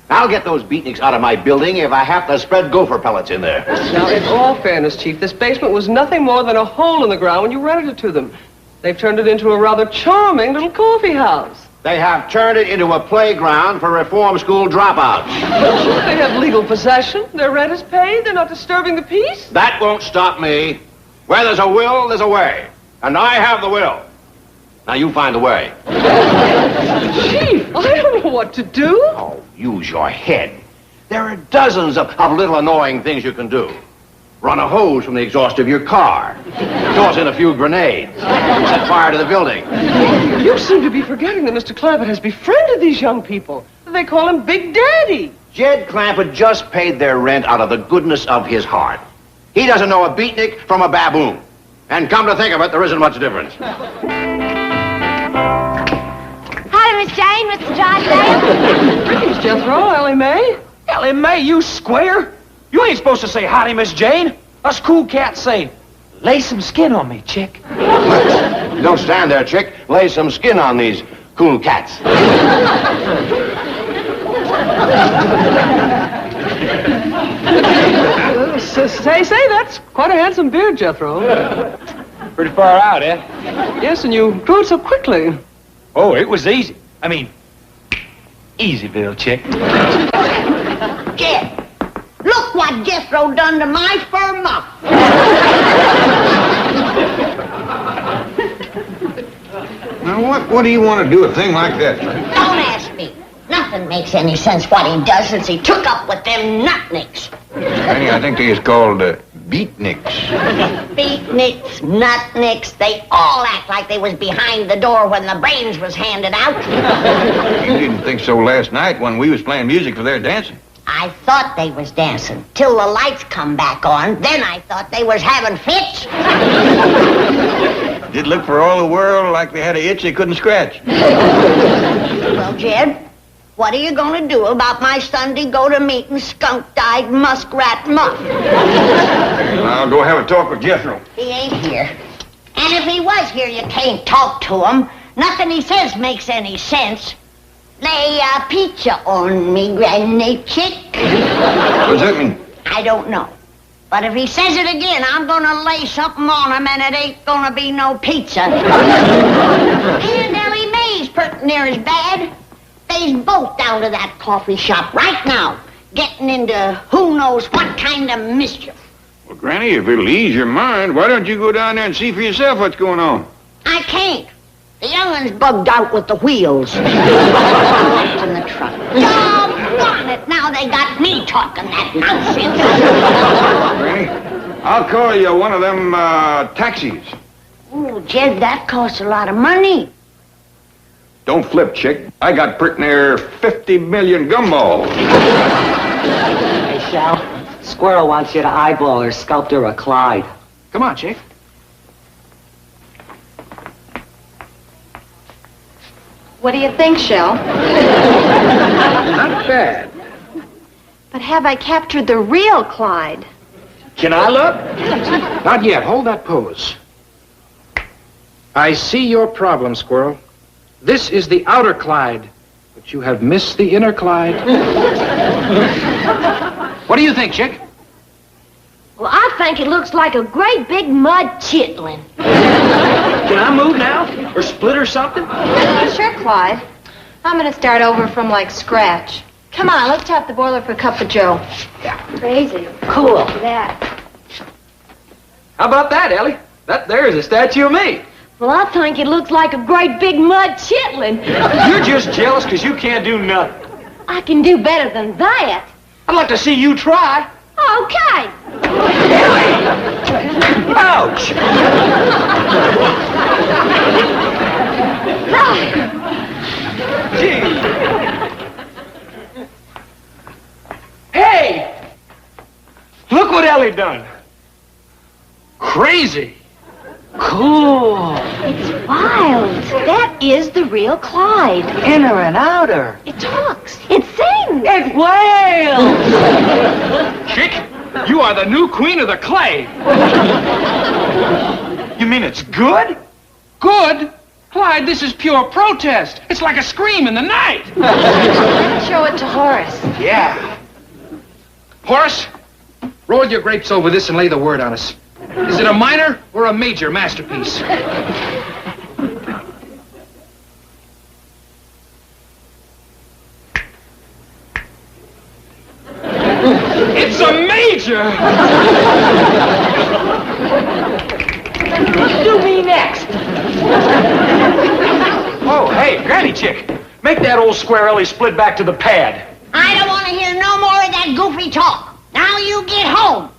I'll get those beatniks out of my building if I have to spread gopher pellets in there. Now, in all fairness, Chief, this basement was nothing more than a hole in the ground when you rented it to them. They've turned it into a rather charming little coffee house. They have turned it into a playground for reform school dropouts. They have legal possession. Their rent is paid. They're not disturbing the peace. That won't stop me. Where there's a will, there's a way. And I have the will. Now you find a way. Chief, I don't know what to do. Oh, use your head. There are dozens of little annoying things you can do. Run a hose from the exhaust of your car. Toss in a few grenades. Set fire to the building. You seem to be forgetting that Mr. Clampett has befriended these young people. They call him Big Daddy. Jed Clampett just paid their rent out of the goodness of his heart. He doesn't know a beatnik from a baboon. And come to think of it, there isn't much difference. Hi, Miss Jane, Mr. Drysdale. Greetings, Jethro, Ellie Mae. Ellie Mae, you square? You ain't supposed to say howdy, Miss Jane. Us cool cats say, lay some skin on me, chick. Don't stand there, chick. Lay some skin on these cool cats. Say, that's quite a handsome beard, Jethro. Pretty far out, eh? Yes, and you grew it so quickly. Oh, it was easy. I mean, Easyville, chick. Jed, look what Jethro done to my fur muff. Now, what do you want to do a thing like that? Don't ask me. Nothing makes any sense what he does since he took up with them nutnicks. Granny, I think they is called beatniks. Beatniks, nutnicks, they all act like they was behind the door when the brains was handed out. You didn't think so last night when we was playing music for their dancing. I thought they was dancing till the lights come back on. Then I thought they was having fits. Did look for all the world like they had an itch they couldn't scratch. Well, Jed, what are you going to do about my Sunday go-to-meeting skunk-dyed muskrat muff? I'll go have a talk with Jethro. He ain't here. And if he was here, you can't talk to him. Nothing he says makes any sense. Lay a pizza on me, granny chick. What does that mean? I don't know. But if he says it again, I'm gonna lay something on him, and it ain't gonna be no pizza. And Ellie Mae's pretty near as bad. They's both down to that coffee shop right now, getting into who knows what kind of mischief. Well, Granny, if it'll ease your mind, why don't you go down there and see for yourself what's going on? I can't. The youngun's bugged out with the wheels. Left in the truck. Doggone it, now they got me talking that nonsense. Granny, I'll call you one of them taxis. Oh, Jed, that costs a lot of money. Don't flip, chick. I got pretty near 50 million gumballs. Hey, Shell, Squirrel wants you to eyeball her sculptor a Clyde. Come on, chick. What do you think, Shell? Not bad. But have I captured the real Clyde? Can I look? Not yet. Hold that pose. I see your problem, Squirrel. This is the outer Clyde, but you have missed the inner Clyde. What do you think, chick? Well, I think it looks like a great big mud chitlin. Can I move now? Or split or something? Sure, Clyde. I'm going to start over from, like, scratch. Come on, let's tap the boiler for a cup of joe. Yeah. Crazy. Cool. Look at that. How about that, Ellie? That there is a statue of me. Well, I think it looks like a great big mud chitlin. You're just jealous because you can't do nothing. I can do better than that. I'd like to see you try. Okay. Ouch! Gee. Hey! Look what Ellie done. Crazy. Cool. It's wild. That is the real Clyde. Inner and outer. It talks. It sings. It wails. Chick, you are the new queen of the clay. You mean it's good? Good? Clyde, this is pure protest. It's like a scream in the night. show it to Horace. Yeah. Horace, roll your grapes over this and lay the word on us. Is it a minor or a major masterpiece? It's a major! Do me next. Oh, hey, Granny Chick, make that old square Ellie split back to the pad. I don't want to hear no more of that goofy talk. Now you get home.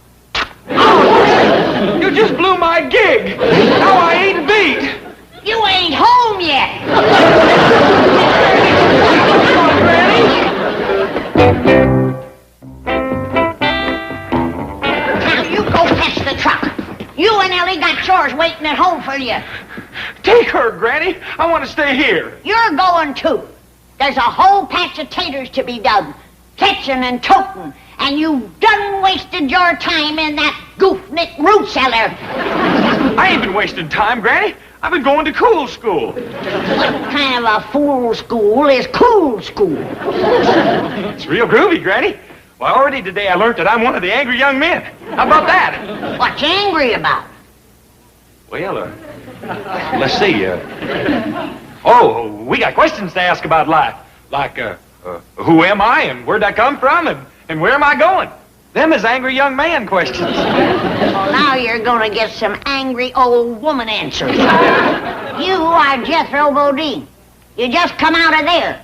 You just blew my gig. Now I ain't beat. You ain't home yet. Now you go fetch the truck. You and Ellie got chores waiting at home for you. Take her, Granny. I want to stay here. You're going too. There's a whole patch of taters to be done, catching and toting, and you've done wasted your time in that goofnick root cellar. I ain't been wasting time, Granny. I've been going to cool school. What kind of a fool school is cool school? It's real groovy, Granny. Well, already today I learned that I'm one of the angry young men. How about that? What you angry about? Well, let's see. Oh, we got questions to ask about life. Like, who am I and where'd I come from and where am I going? Them is angry young man questions. Well, now you're going to get some angry old woman answers. You are Jethro Bodine. You just come out of there.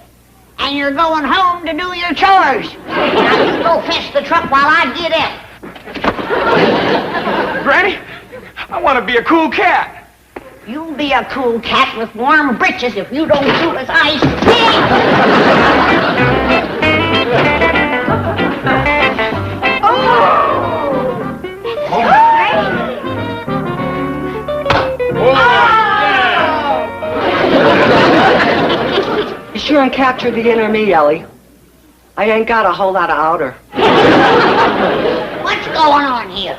And you're going home to do your chores. Now you go fetch the truck while I get out. Granny, I want to be a cool cat. You'll be a cool cat with warm britches if you don't do as I You sure captured the inner me, Ellie. I ain't got a whole lot of outer. What's going on here?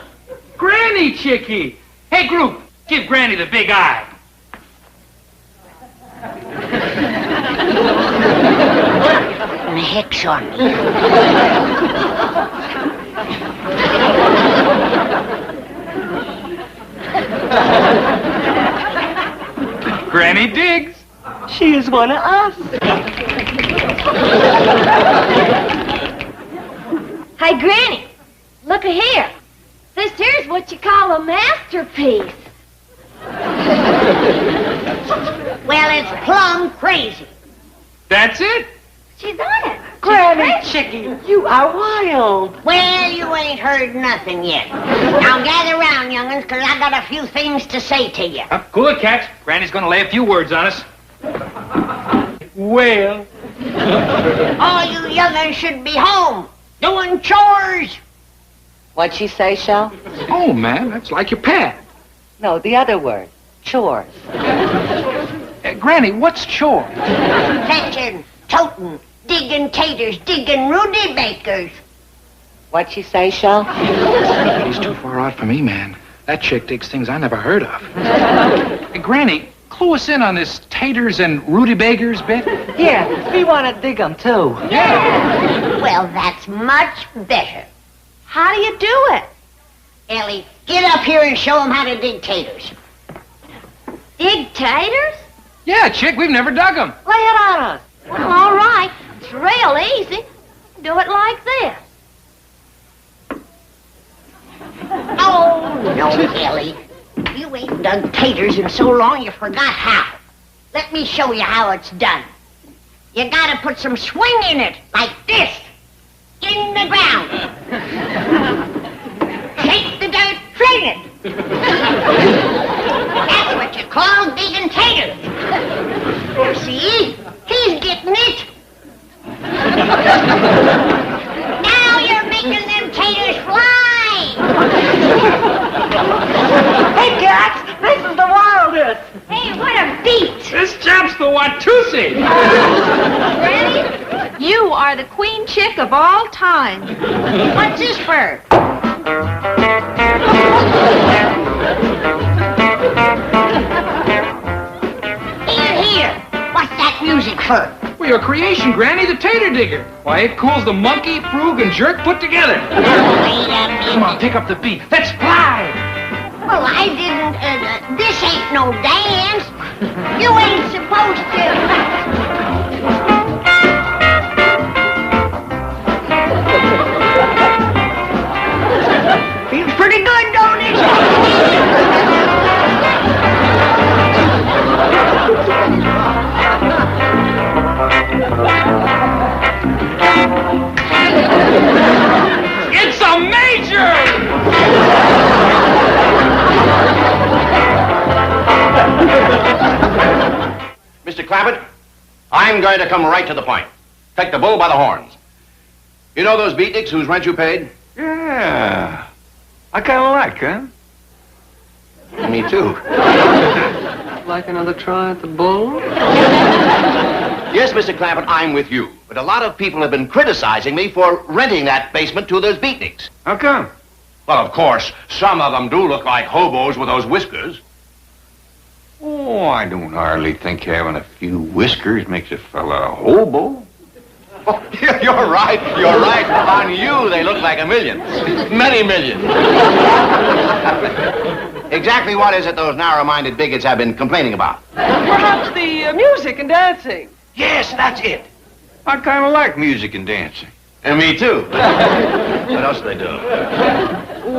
Granny Chickie. Hey, group, give Granny the big eye. The heck's on me. Granny digs. She is one of us. Hey, Granny, look here. This here's what you call a masterpiece. Well, it's plumb crazy. That's it? She's on it. Granny Chickie, you are wild. Well, you ain't heard nothing yet. Now gather round, young'uns, because I got a few things to say to you. Cool it, cats. Granny's gonna lay a few words on us. Well. All you young'uns should be home, doing chores. What'd she say, Shell? Oh, man, that's like your pad. No, the other word. Chores. Granny, what's chore? Fetching, toting, digging taters, digging Rudy Bakers. What'd she say, Shell? He's too far out for me, man. That chick digs things I never heard of. Hey, Granny, clue us in on this taters and Rudy Bakers bit. Yeah, we want to dig them, too. Yeah. Well, that's much better. How do you do it? Ellie, get up here and show them how to dig taters. Dig taters? Yeah, chick, we've never dug them. Lay it on us. Well, all right. It's real easy. Do it like this. Oh, no, Ellie. You ain't done taters in so long you forgot how. Let me show you how it's done. You gotta put some swing in it, like this. In the ground. Shake the dirt, fling it. That's what you call digging taters. See? He's getting it. Now you're making them taters fly. Hey, cats, this is the wildest. Hey, what a beat! This chap's the Watusi. Granny, you are the queen chick of all time. What's this for? Here. What's that music for? Well, your creation, Granny, the tater digger. Why, it cools the monkey, frug, and jerk put together. Wait a minute. Come on, pick up the beat. Let's fly! Well, I didn't, this ain't no dance. You ain't supposed to. Feels pretty good, don't it? It's a major! Mr. Clampett, I'm going to come right to the point. Take the bull by the horns. You know those beatniks whose rent you paid? Yeah. I kind of like, huh? Me too. Like another try at the bull? Yes, Mr. Clampett, I'm with you. But a lot of people have been criticizing me for renting that basement to those beatniks. How come? Well, of course, some of them do look like hobos with those whiskers. Oh, I don't hardly think having a few whiskers makes a fella a hobo. Oh, you're right. You're right. On you, they look like a million. Many millions. Exactly what is it those narrow-minded bigots have been complaining about? Perhaps the music and dancing. Yes, that's it. I kind of like music and dancing. And me too. What else do they do?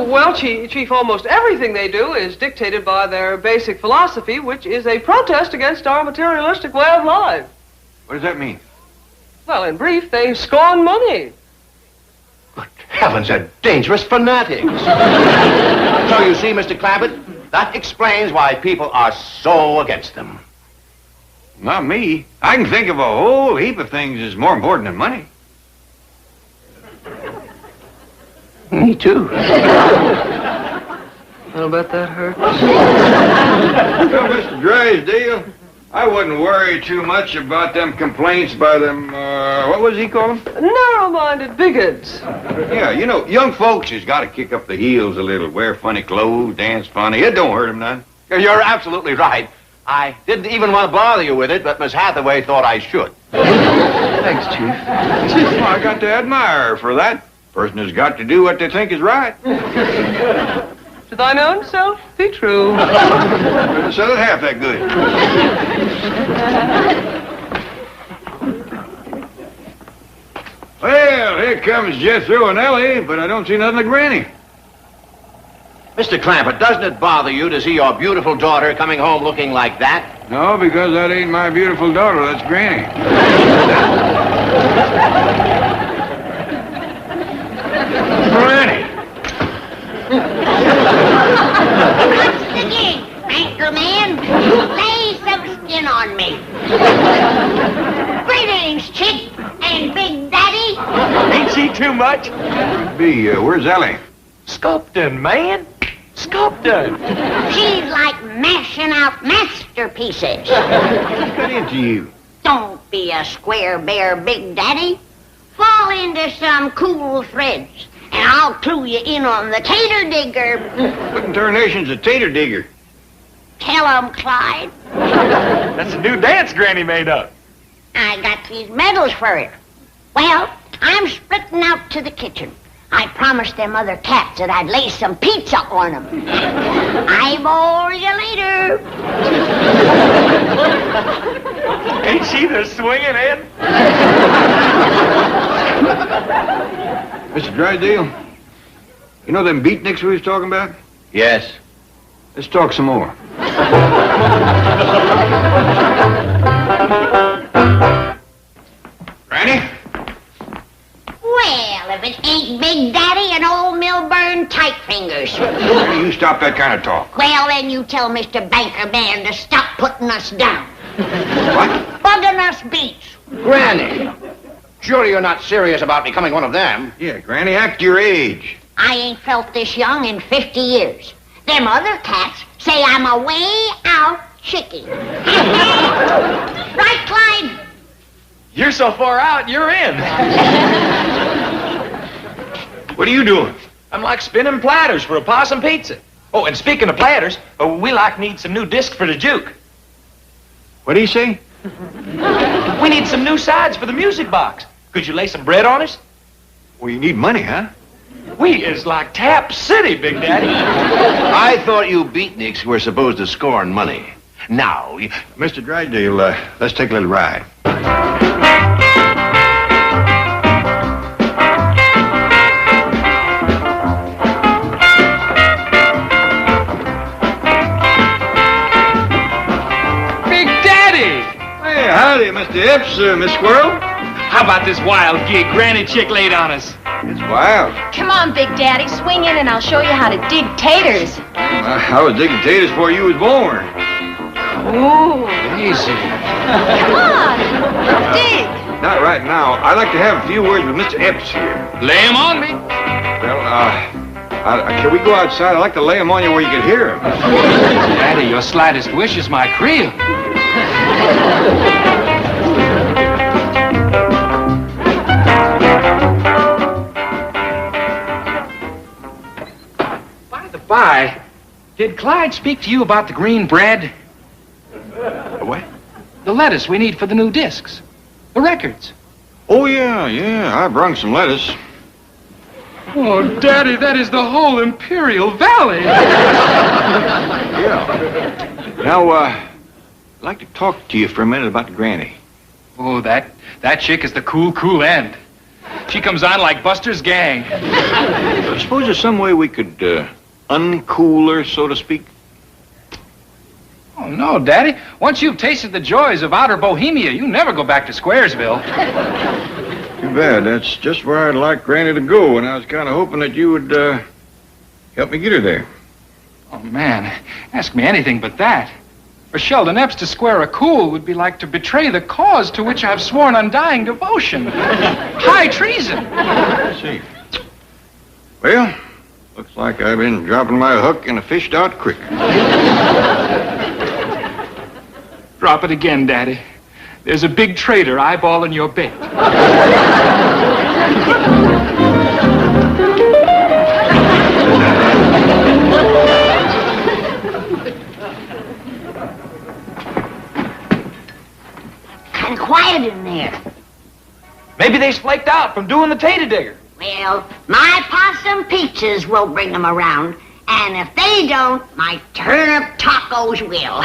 Well, Chief, almost everything they do is dictated by their basic philosophy, which is a protest against our materialistic way of life. What does that mean? Well, in brief, they scorn money. Good heavens, they're dangerous fanatics. So you see, Mr. Clampett, that explains why people are so against them. Not me. I can think of a whole heap of things that's more important than money. Me too. I'll bet that hurts. Well, Mr. Drysdale, I wouldn't worry too much about them complaints by them, what was he call them? Narrow-minded bigots. Yeah, you know, young folks has got to kick up the heels a little, wear funny clothes, dance funny. It don't hurt them none. You're absolutely right. I didn't even want to bother you with it, but Miss Hathaway thought I should. Thanks, Chief. Well, I got to admire her for that. Person has got to do what they think is right. To thine own self be true. Couldn't sell it half that good. Well, here comes Jethro and Ellie, but I don't see nothing of Granny. Mr. Clampett, doesn't it bother you to see your beautiful daughter coming home looking like that? No, because that ain't my beautiful daughter, that's Granny. Granny! What's the gig, anchor man? Lay some skin on me. Greetings, Chick and Big Daddy. Ain't she too much? Where's Ellie? Sculpting, man. Sculpting. She's like mashing out masterpieces. What got into you? Don't be a square bear, Big Daddy. Fall into some cool threads, and I'll clue you in on the tater digger. What in tarnation's a tater digger? Tell 'em, Clyde. That's a new dance Granny made up. I got these medals for it. Well, I'm splitting out to the kitchen. I promised them other cats that I'd lay some pizza on them. Eyeball you later. Ain't she the swinging end? Mr. Drysdale, you know them beatniks we was talking about? Yes. Let's talk some more. Granny? Well, if it ain't Big Daddy and old Milburn tight fingers. Granny, you stop that kind of talk. Well, then you tell Mr. Banker Man to stop putting us down. What? Bugging us beats. Granny! Surely you're not serious about becoming one of them. Yeah, Granny, act your age. I ain't felt this young in 50 years. Them other cats say I'm a way out chickie. Right, Clyde? You're so far out, you're in. What are you doing? I'm like spinning platters for a possum pizza. Oh, and speaking of platters, we need some new discs for the juke. What do you say? We need some new sides for the music box. Could you lay some bread on us? Well, you need money, huh? We is like Tap City, Big Daddy. I thought you beatniks were supposed to scorn money. Now, Mr. Drysdale, let's take a little ride. Big Daddy! Hey, howdy, Mr. Epps, Miss Squirrel. How about this wild gig Granny Chick laid on us? It's wild. Come on, Big Daddy, swing in and I'll show you how to dig taters. I was digging potatoes before you was born. Ooh. Easy. Come on, dig. Not right now. I'd like to have a few words with Mr. Epps here. Lay 'em on me. Well, can we go outside? I'd like to lay him on you where you can hear him. Daddy, your slightest wish is my creel. By, did Clyde speak to you about the green bread? What? The lettuce we need for the new discs. The records. Oh, yeah. I brung some lettuce. Oh, Daddy, that is the whole Imperial Valley. Yeah. Now, I'd like to talk to you for a minute about the Granny. Oh, that chick is the cool end. She comes on like Buster's gang. I suppose there's some way we could, uncool her, so to speak. Oh, no, Daddy. Once you've tasted the joys of outer Bohemia, you never go back to Squaresville. Too bad. That's just where I'd like Granny to go, and I was kind of hoping that you would, help me get her there. Oh, man. Ask me anything but that. For Sheldon Epps to square a cool would be like to betray the cause to which I've sworn undying devotion. High treason. I see. Well, looks like I've been dropping my hook in a fished-out creek. Drop it again, Daddy. There's a big trader eyeballing your bait. And quiet in there. Maybe they's flaked out from doing the tater digger. Well, my possum pizzas will bring them around. And if they don't, my turnip tacos will.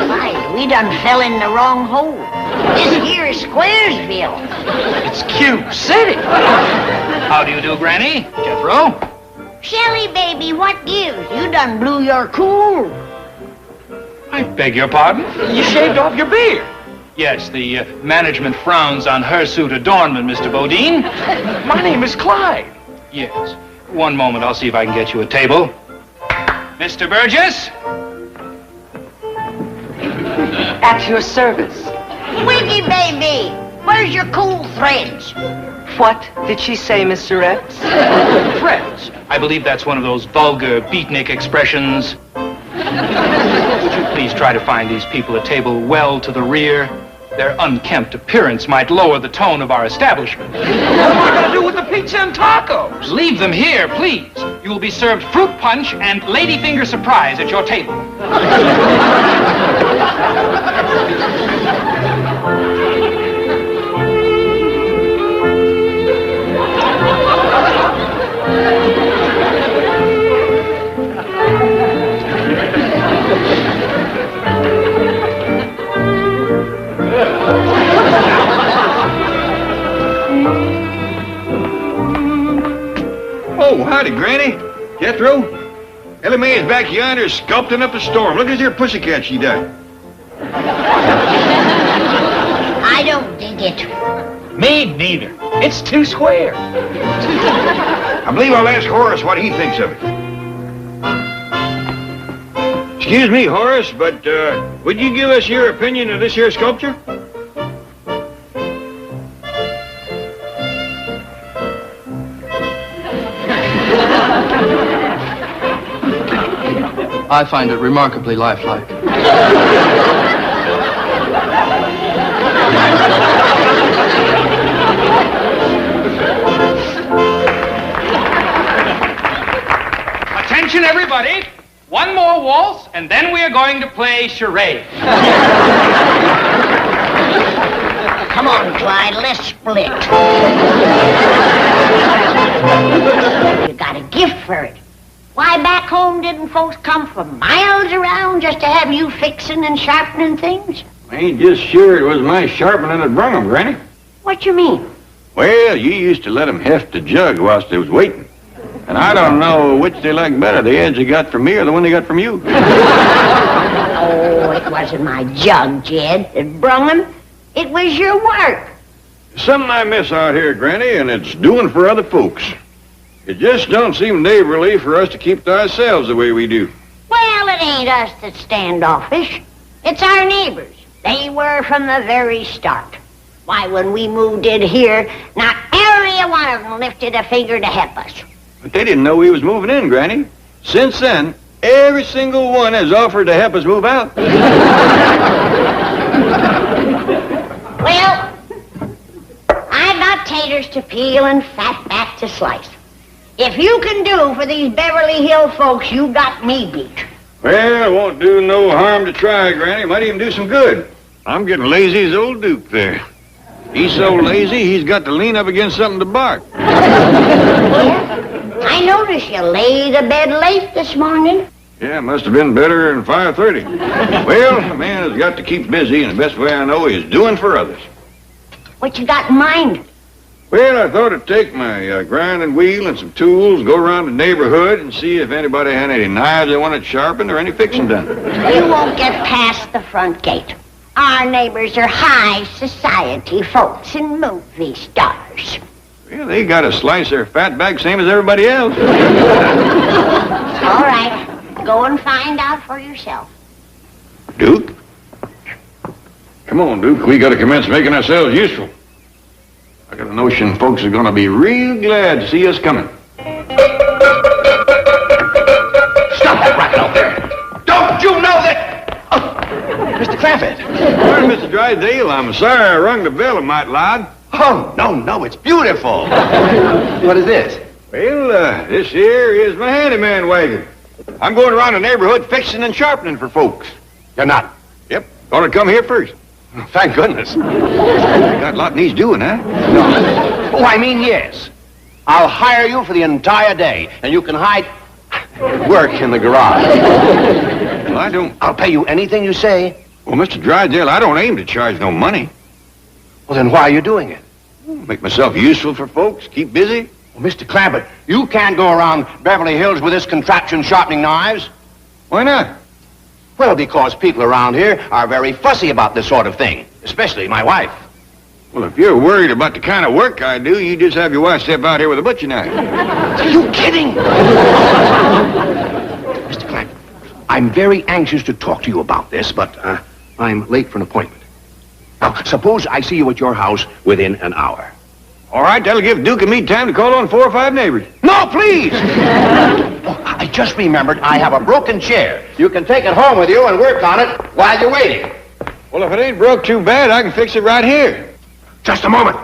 Why, we done fell in the wrong hole. This here is Squaresville. It's Cube City. How do you do, Granny? Jethro? Shelly, baby, what gives? You done blew your cool. I beg your pardon? You shaved off your beard. Yes, the management frowns on hirsute adornment, Mr. Bodine. My name is Clyde. Yes. One moment, I'll see if I can get you a table. Mr. Burgess? At your service. Wiggy, baby, where's your cool threads? What did she say, Mr. Epps? Friends. I believe that's one of those vulgar beatnik expressions. Would you please try to find these people a table well to the rear? Their unkempt appearance might lower the tone of our establishment. What am I gonna do with the pizza and tacos? Leave them here, please. You will be served fruit punch and ladyfinger surprise at your table. Oh, howdy, Granny. Jethro. Ellie Mae is back yonder sculpting up a storm. Look at this here pussycat she done. I don't dig it. Me neither. It's too square. I believe I'll ask Horace what he thinks of it. Excuse me, Horace, but would you give us your opinion of this here sculpture? I find it remarkably lifelike. Attention, everybody. One more waltz, and then we are going to play charade. Come on, Clyde, let's split. You got a gift for it. Why, back home, didn't folks come from miles around just to have you fixing and sharpening things? I ain't just sure it was my sharpening that brung 'em, Granny. What you mean? Well, you used to let 'em heft the jug whilst they was waiting. And I don't know which they like better, the edge they got from me or the one they got from you. Oh, it wasn't my jug, Jed, that brung 'em. It was your work. Something I miss out here, Granny, and it's doing for other folks. It just don't seem neighborly for us to keep to ourselves the way we do. Well, it ain't us that's standoffish. It's our neighbors. They were from the very start. Why, when we moved in here, not every one of them lifted a finger to help us. But they didn't know we was moving in, Granny. Since then, every single one has offered to help us move out. Well, I've got taters to peel and fat back to slice. If you can do for these Beverly Hills folks, you got me beat. Well, it won't do no harm to try, Granny. Might even do some good. I'm getting lazy as old Duke there. He's so lazy, he's got to lean up against something to bark. I noticed you laid a bed late this morning. Yeah, must have been better than 5:30. Well, a man has got to keep busy, and the best way I know is doing for others. What you got in mind? Well, I thought I'd take my grinding wheel and some tools, go around the neighborhood and see if anybody had any knives they wanted sharpened or any fixing done. You won't get past the front gate. Our neighbors are high society folks and movie stars. Well, they got to slice their fat back same as everybody else. All right, go and find out for yourself. Duke? Come on, Duke. We got to commence making ourselves useful. I got a notion folks are going to be real glad to see us coming. Stop that racket out there. Don't you know that... Oh, Mr. Clampett. Well, Mr. Drysdale, I'm sorry I rung the bell a mite loud. Oh, no, it's beautiful. What is this? Well, this here is my handyman wagon. I'm going around the neighborhood fixing and sharpening for folks. You're not. Yep, gonna come here first. Thank goodness. Got a lot needs doing, huh? No. Oh, I mean, yes. I'll hire you for the entire day, and you can hide... work in the garage. Well, I don't... I'll pay you anything you say. Well, Mr. Drysdale, I don't aim to charge no money. Well, then why are you doing it? Make myself useful for folks, keep busy. Well, Mr. Clampett, you can't go around Beverly Hills with this contraption sharpening knives. Why not? Well, because people around here are very fussy about this sort of thing, especially my wife. Well, if you're worried about the kind of work I do, you just have your wife step out here with a butcher knife. Are you kidding? Mr. Clampett, I'm very anxious to talk to you about this, but I'm late for an appointment. Now, suppose I see you at your house within an hour. All right, that'll give Duke and me time to call on 4 or 5 neighbors. No, please! Oh, I just remembered I have a broken chair. You can take it home with you and work on it while you're waiting. Well, if it ain't broke too bad, I can fix it right here. Just a moment.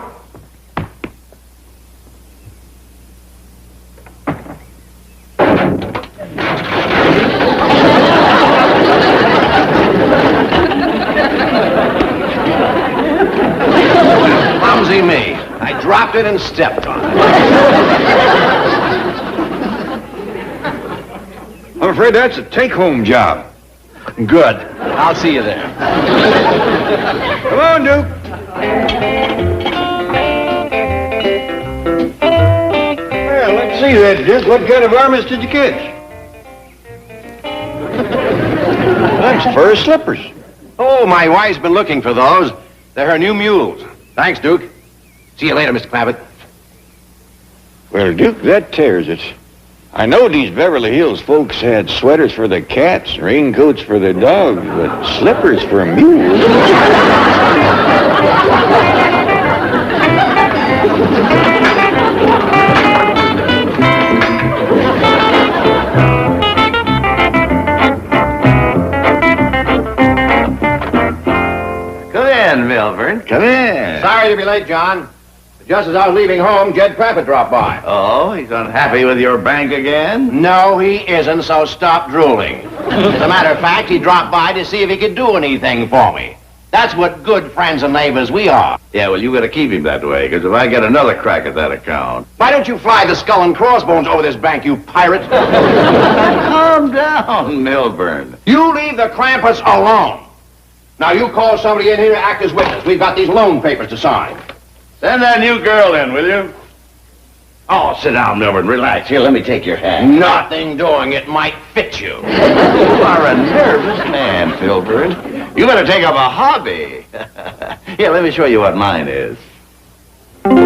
Clumsy me. I dropped it and stepped on it. I'm afraid that's a take-home job. Good. I'll see you there. Come on, Duke. Well, let's see that, Duke. What kind of varmints did you catch? That's fur slippers. Oh, my wife's been looking for those. They're her new mules. Thanks, Duke. See you later, Mr. Clampett. Well, Duke, that tears it. I know these Beverly Hills folks had sweaters for the cats, raincoats for the dogs, but slippers for mules. Yeah. Sorry to be late, John. Just as I was leaving home, Jed Clampett dropped by. Oh, he's unhappy with your bank again? No, he isn't, so stop drooling. As a matter of fact, he dropped by to see if he could do anything for me. That's what good friends and neighbors we are. Yeah, well, you better keep him that way, because if I get another crack at that account... Why don't you fly the skull and crossbones over this bank, you pirate? Calm down, Milburn. You leave the Clampetts alone. Now, you call somebody in here to act as witness. We've got these loan papers to sign. Send that new girl in, will you? Oh, sit down, Milburn. Relax. Here, let me take your hat. Nothing doing. It might fit you. You are a nervous man, Milburn. You better take up a hobby. Here, let me show you what mine is. That's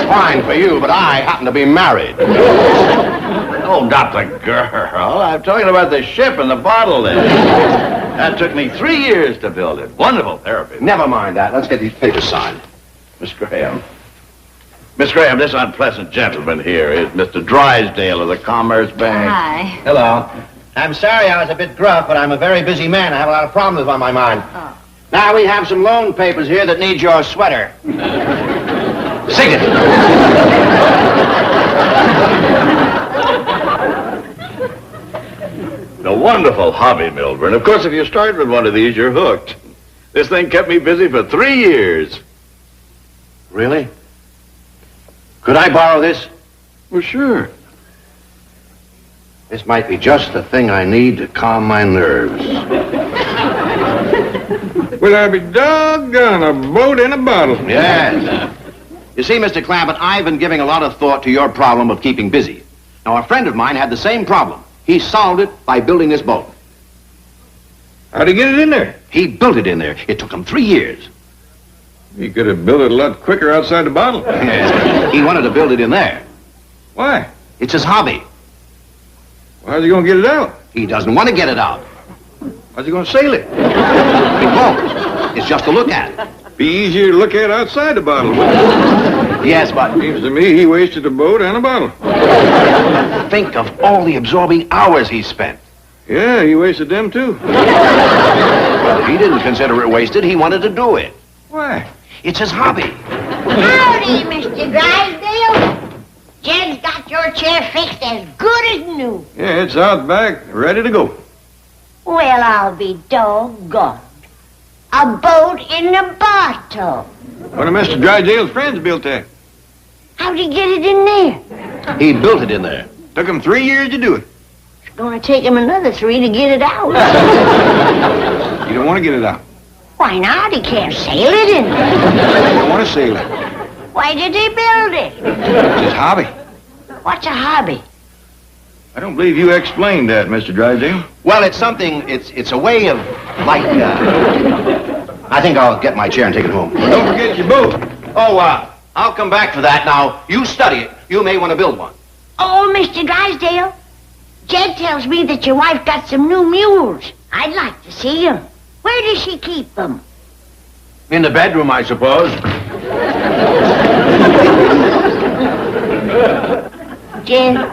fine for you, but I happen to be married. Oh, not the girl. I'm talking about the ship and the bottle there. That took me 3 years to build it. Wonderful therapy. Never mind that. Let's get these papers signed. Miss Graham. Miss Graham, this unpleasant gentleman here is Mr. Drysdale of the Commerce Bank. Hi. Hello. I'm sorry I was a bit gruff, but I'm a very busy man. I have a lot of problems on my mind. Oh. Now, we have some loan papers here that need your sweater. Sing it. A wonderful hobby, Milburn. Of course, if you start with one of these, you're hooked. This thing kept me busy for 3 years. Really? Could I borrow this? Well, sure. This might be just the thing I need to calm my nerves. Well, I'll be doggone, a boat in a bottle. Yes. You see, Mr. Clampett, I've been giving a lot of thought to your problem of keeping busy. Now, a friend of mine had the same problem. He solved it by building this boat. How'd he get it in there? He built it in there. It took him 3 years. He could have built it a lot quicker outside the bottle. Yes. He wanted to build it in there. Why? It's his hobby. How's he going to get it out? He doesn't want to get it out. How's he going to sail it? It won't. It's just to look at. Be easier to look at outside the bottle, wouldn't it? Yes, but Seems to me he wasted a boat and a bottle. think of all the absorbing hours he spent. Yeah, he wasted them too. Well, he didn't consider it wasted. He wanted to do it. Why? It's his hobby. Howdy, Mr. Drysdale. Jed's got your chair fixed as good as new. Yeah, it's out back, ready to go. Well, I'll be doggone. A boat in a bottle. One of Mr. Drysdale's friends built that. How'd he get it in there? He built it in there. Took him 3 years to do it. It's gonna take him another 3 to get it out. You don't want to get it out. Why not? He can't sail it in there. You don't want to sail it. Why did he build it? It's his hobby. What's a hobby? I don't believe you explained that, Mr. Drysdale. Well, it's something, it's a way of, like, I think I'll get my chair and take it home. Don't forget your boat. Oh, I'll come back for that. Now, you study it. You may want to build one. Oh, Mr. Drysdale. Jed tells me that your wife got some new mules. I'd like to see them. Where does she keep them? In the bedroom, I suppose. Jed,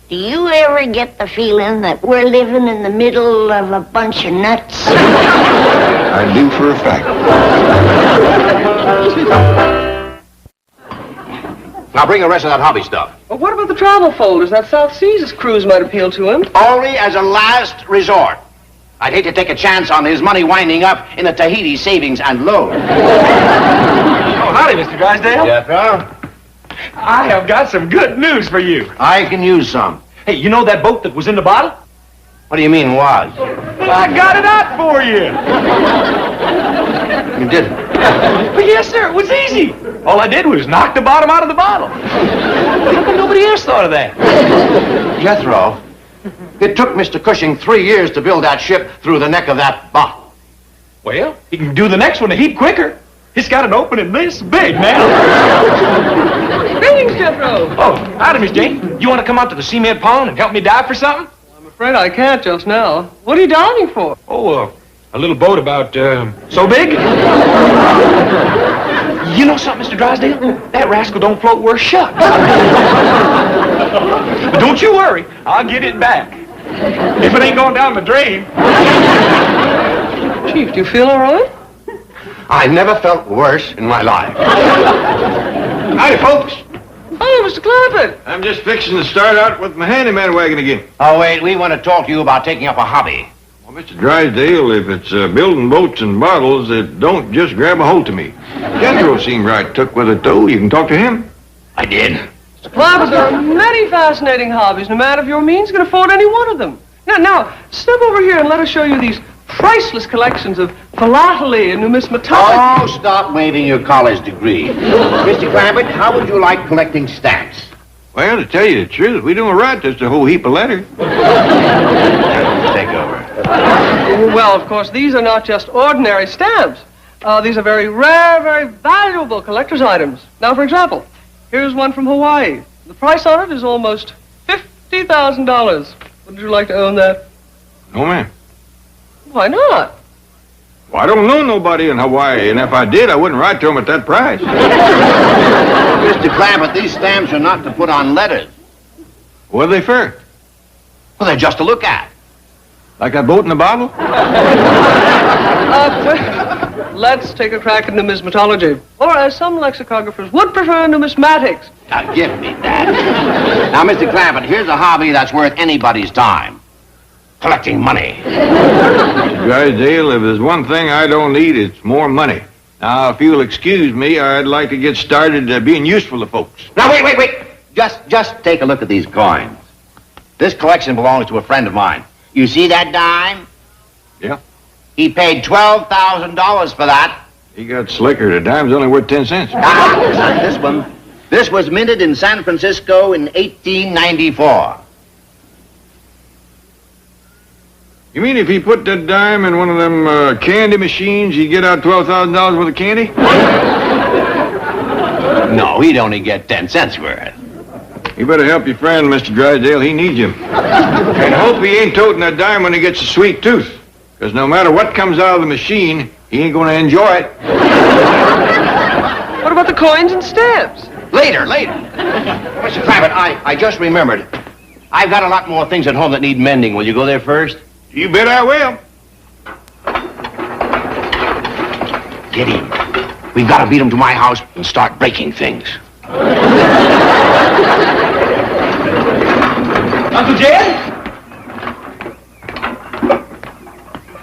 do you ever get the feeling that we're living in the middle of a bunch of nuts? I do for a fact. Now, bring the rest of that hobby stuff. Well, what about the travel folders? That South Seas cruise might appeal to him. Only as a last resort. I'd hate to take a chance on his money winding up in the Tahiti savings and loan. Oh, howdy, Mr. Drysdale. Yes, sir? I have got some good news for you. I can use some. Hey, you know that boat that was in the bottle? What do you mean, was? I got it out for you. You didn't. But yes, sir, it was easy. All I did was knock the bottom out of the bottle. How come nobody else thought of that? Jethro, it took Mr. Cushing 3 years to build that ship through the neck of that bottle. Well, he can do the next one a heap quicker. It's got an opening this big now. Greetings, Jethro. Oh, howdy, Miss Jane. You want to come out to the cement pond and help me dive for something? I'm afraid I can't just now. What are you diving for? Oh, a little boat about, so big? You know something, Mr. Drysdale? That rascal don't float worth shucks. But don't you worry. I'll get it back. If it ain't going down the drain. Chief, do you feel all right? I never felt worse in my life. Howdy, folks. Oh, Mr. Clampett. I'm just fixing to start out with my handyman wagon again. Oh, wait, we want to talk to you about taking up a hobby. Well, Mr. Drysdale, if it's building boats and bottles, it don't just grab a hold to me. Jethro seemed right took with it, though. You can talk to him. I did. Mr. Clampett, there are many fascinating hobbies. No man of your means can afford any one of them. Now, step over here and let us show you these priceless collections of philately and numismatology. Oh, stop waving your college degree. Mr. Clampett, how would you like collecting stamps? Well, to tell you the truth, we don't write just a whole heap of letters. Take over. Well, of course, these are not just ordinary stamps. These are very rare, very valuable collector's items. Now, for example, here's one from Hawaii. The price on it is almost $50,000. Would you like to own that? No, ma'am. Why not? Well, I don't know nobody in Hawaii, and if I did, I wouldn't write to them at that price. Mr. Clampett, these stamps are not to put on letters. What are they for? Well, they're just to look at. Like that boat in the bottle? Let's take a crack at numismatology. Or, as some lexicographers would prefer, numismatics. Now, give me that. Now, Mr. Clampett, here's a hobby that's worth anybody's time. Collecting money. Drysdale, if there's one thing I don't need, it's more money. Now, if you'll excuse me, I'd like to get started being useful to folks. Now, wait. Just take a look at these coins. This collection belongs to a friend of mine. You see that dime? Yeah. He paid $12,000 for that. He got slicker. The dime's only worth 10 cents. Not this one. This was minted in San Francisco in 1894. You mean if he put that dime in one of them candy machines, he'd get out $12,000 worth of candy? No, he'd only get 10 cents worth. You better help your friend, Mr. Drysdale. He needs you. And hope he ain't toting that dime when he gets a sweet tooth. Because no matter what comes out of the machine, he ain't going to enjoy it. What about the coins and stamps? Later. Mr. Clampett, I just remembered. I've got a lot more things at home that need mending. Will you go there first? You bet I will. Get him. We've got to beat him to my house and start breaking things. Uncle Jed?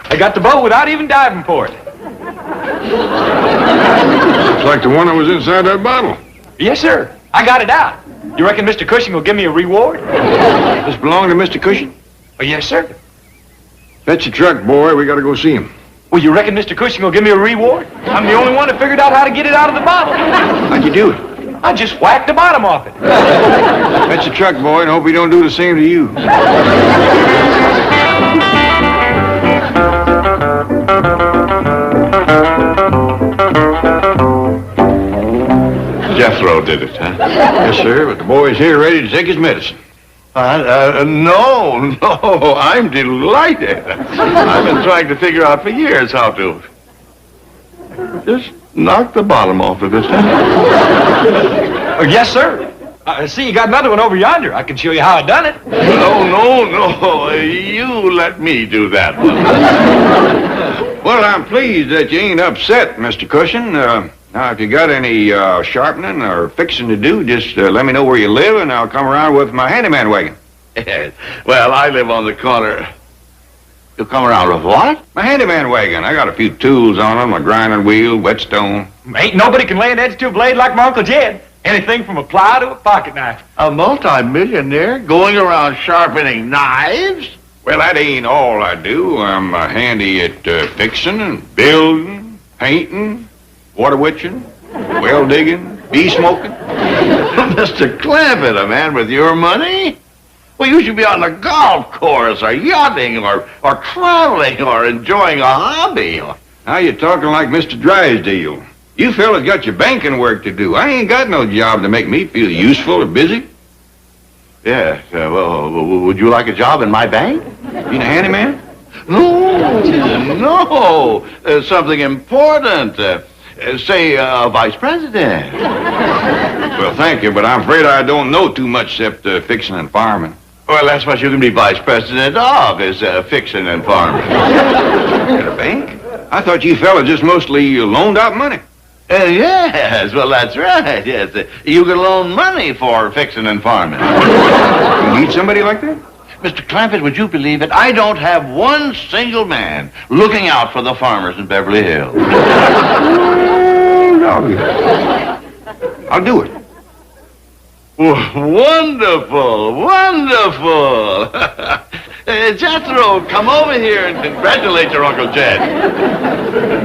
I got the boat without even diving for it. Looks like the one that was inside that bottle. Yes, sir. I got it out. You reckon Mr. Cushing will give me a reward? This belong to Mr. Cushing? Oh, yes, sir. Fetch your truck, boy. We got to go see him. Well, you reckon Mr. Cushing will give me a reward? I'm the only one that figured out how to get it out of the bottle. How'd you do it? I just whacked the bottom off it. Fetch your truck, boy, and hope he don't do the same to you. Jethro did it, huh? Yes, sir, but the boy's here ready to take his medicine. No, I'm delighted. I've been trying to figure out for years how to just knock the bottom off of it. Oh, yes, sir. See, you got another one over yonder. I can show you how I done it. No. You let me do that one. Well, I'm pleased that you ain't upset, Mr. Cushing. Now, if you got any sharpening or fixing to do, just let me know where you live, and I'll come around with my handyman wagon. Well, I live on the corner. You'll come around with what? My handyman wagon. I got a few tools on it, my grinding wheel, whetstone. Ain't nobody can lay an edge to a blade like my Uncle Jed. Anything from a plow to a pocket knife. A multi-millionaire going around sharpening knives? Well, that ain't all I do. I'm handy at fixing and building, painting, water witching, well digging, bee smoking. Mr. Clampett, a man with your money? Well, you should be on the golf course or yachting or traveling or enjoying a hobby. Now you're talking like Mr. Drysdale. You fellas got your banking work to do. I ain't got no job to make me feel useful or busy. Yes, well, would you like a job in my bank? Being a handyman? No, something important. Say, vice president. Well, thank you, but I'm afraid I don't know too much except fixing and farming. Well, that's what you can be vice president of, is fixing and farming. At a bank? I thought you fellas just mostly loaned out money. Yes, well, that's right. Yes, you could loan money for fixing and farming. You need somebody like that? Mr. Clampett, would you believe it? I don't have one single man looking out for the farmers in Beverly Hills. I'll do it. Wonderful, wonderful. Jethro, come over here and congratulate your Uncle Jed.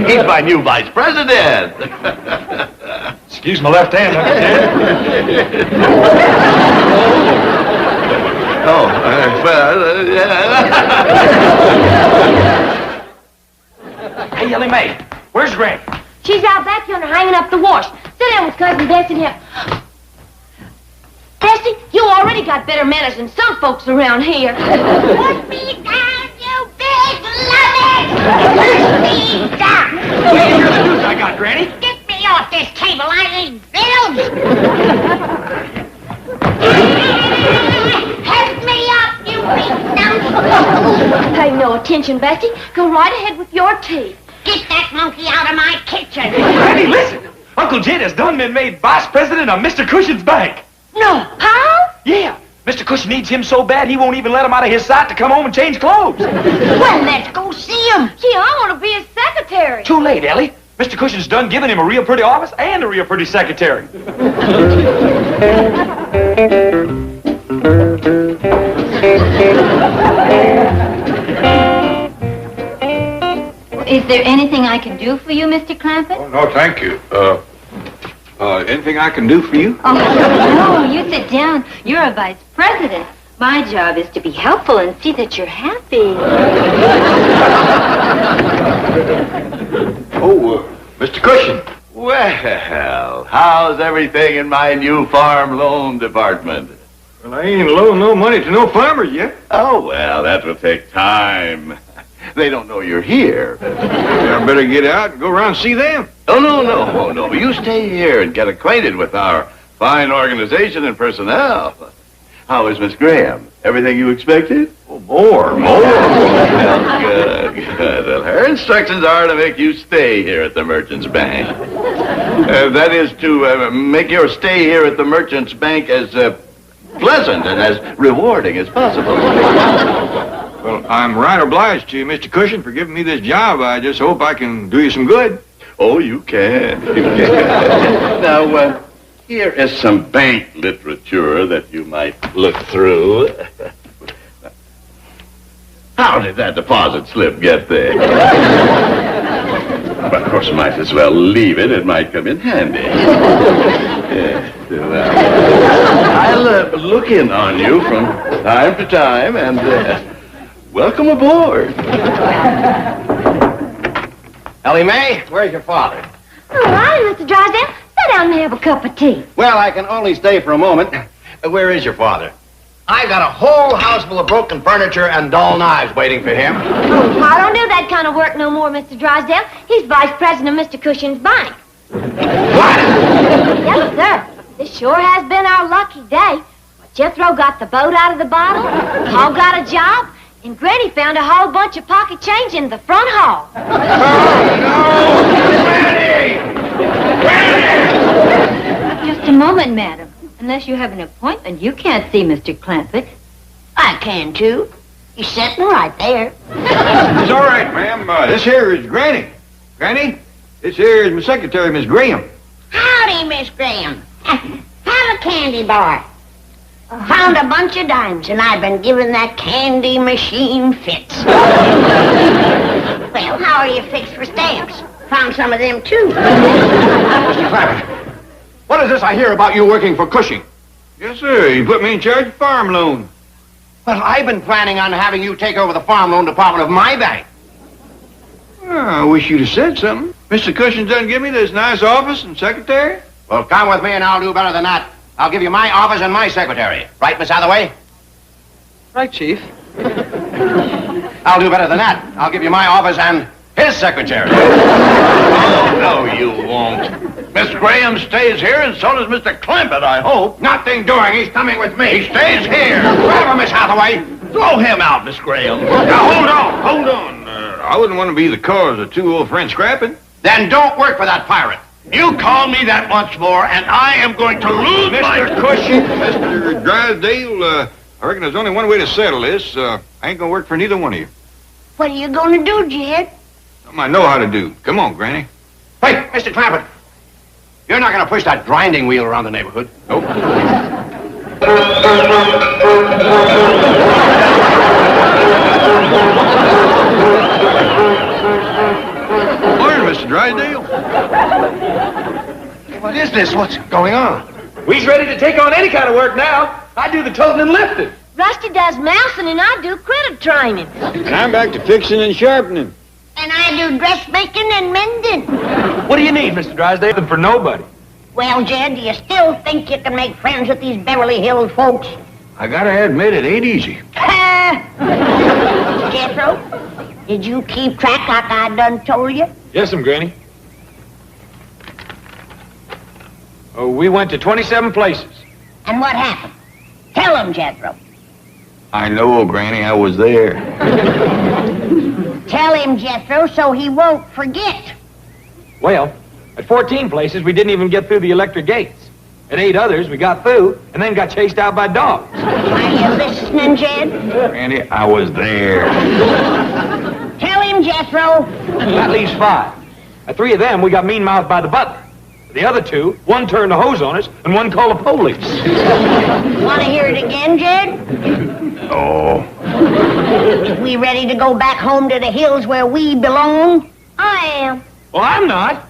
He's my new vice president. Excuse my left hand, Uncle Jed. Hey, Ellie Mae, where's Granny? She's out back yonder hanging up the wash. Sit down with Cousin Bessie here. Bessie, you already got better manners than some folks around here. Put me down, you big lummox! Put me down! Wait, hear the news I got, Granny. Get me off this table. I need bills. Help me up, you big dump. Pay no attention, Bessie. Go right ahead with your tea. Get that monkey out of my kitchen. Granny, listen. Uncle Jed has done been made vice president of Mr. Cushion's bank. No. How? Yeah. Mr. Cushion needs him so bad he won't even let him out of his sight to come home and change clothes. Well, let's go see him. Gee, I want to be his secretary. Too late, Ellie. Mr. Cushion's done giving him a real pretty office and a real pretty secretary. Is there anything I can do for you, Mr. Clampett? Oh, no, thank you. Anything I can do for you? Oh, no, you sit down. You're a vice president. My job is to be helpful and see that you're happy. Mr. Cushion. Well, how's everything in my new farm loan department? Well, I ain't loaned no money to no farmers yet. Oh, well, that will take time. They don't know you're here. I better get out and go around and see them. Oh, no. You stay here and get acquainted with our fine organization and personnel. How is Miss Graham? Everything you expected? Oh, more. Well, good. Well, her instructions are to make you stay here at the Merchant's Bank. That is to make your stay here at the Merchant's Bank as pleasant and as rewarding as possible. Well, I'm right obliged to you, Mr. Cushion, for giving me this job. I just hope I can do you some good. Oh, you can. Now, here is some bank literature that you might look through. How did that deposit slip get there? But of course, might as well leave it. It might come in handy. I'll look in on you from time to time, and welcome aboard. Ellie Mae, where's your father? All right, Mr. Drysdale. Sit down and have a cup of tea. Well, I can only stay for a moment. Where is your father? I've got a whole house full of broken furniture and dull knives waiting for him. Oh, I don't do that kind of work no more, Mr. Drysdale. He's vice president of Mr. Cushion's bank. What? Yes, sir. This sure has been our lucky day. Jethro got the boat out of the bottle, Paul got a job, and Granny found a whole bunch of pocket change in the front hall. Oh, no! Granny! Granny! Just a moment, madam. Unless you have an appointment, you can't see Mr. Clampett. I can, too. He's sitting right there. It's all right, ma'am. This here is Granny. Granny, this here is my secretary, Miss Graham. Howdy, Miss Graham. Have a candy bar. Found a bunch of dimes, and I've been giving that candy machine fits. Well, how are you fixed for stamps? Found some of them, too. Mr. Clampett, what is this I hear about you working for Cushing? Yes, sir. He put me in charge of farm loan. Well, I've been planning on having you take over the farm loan department of my bank. Well, I wish you'd have said something. Mr. Cushing doesn't give me this nice office and secretary. Well, come with me and I'll do better than that. I'll give you my office and my secretary. Right, Miss Hathaway? Right, Chief. I'll do better than that. I'll give you my office and his secretary. Oh, no, you won't. Miss Graham stays here, and so does Mr. Clampett, I hope. Nothing doing. He's coming with me. He stays here. Grab him, Miss Hathaway. Throw him out, Miss Graham. Now, hold on. I wouldn't want to be the cause of two old friends scrapping. Then don't work for that pirate. You call me that once more, and I am going to lose my... Mr. Cushing, Mr. Drysdale, I reckon there's only one way to settle this. I ain't gonna work for neither one of you. What are you going to do, Jed? Something I know how to do. Come on, Granny. Wait, Mr. Clampett. You're not going to push that grinding wheel around the neighborhood. Nope. Morning, Mr. Drysdale. What is this? What's going on? We's ready to take on any kind of work now. I do the toting and lifting. Rusty does mousing and I do critter training. And I'm back to fixing and sharpening. And I do dressmaking and mending. What do you need, Mr. Drysdale? Nothing for nobody. Well, Jed, do you still think you can make friends with these Beverly Hills folks? I gotta admit, it ain't easy. Jethro, did you keep track like I done told you? Yes'm, Granny. Oh, we went to 27 places. And what happened? Tell them, Jethro. I know, Granny, I was there. Tell him, Jethro, so he won't forget. Well, at 14 places, we didn't even get through the electric gates. At 8 others, we got through and then got chased out by dogs. Are you listening, Jed? Granny, I was there. Tell him, Jethro. That leaves 5. At 3 of them, we got mean-mouthed by the butler. The other 2, one turned the hose on us and one called the police. Want to hear it again, Jed? Oh. Is we ready to go back home to the hills where we belong? I am. Well, I'm not.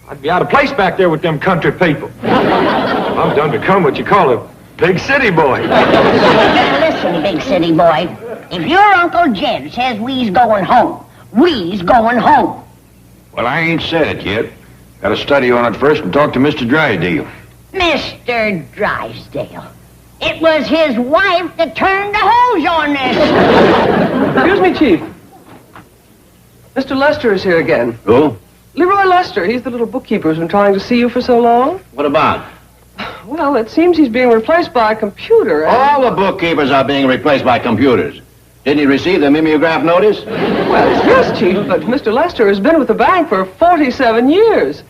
I'd be out of place back there with them country people. I've done become what you call a big city boy. Now listen, big city boy. If your Uncle Jed says we's going home, we's going home. Well, I ain't said it yet. Got to study on it first and talk to Mr. Drysdale. Mr. Drysdale. It was his wife that turned the hose on this. Excuse me, Chief. Mr. Lester is here again. Who? Leroy Lester. He's the little bookkeeper who's been trying to see you for so long. What about? Well, it seems he's being replaced by a computer. All the bookkeepers are being replaced by computers. Didn't he receive the mimeograph notice? Well, yes, Chief, but Mr. Lester has been with the bank for 47 years.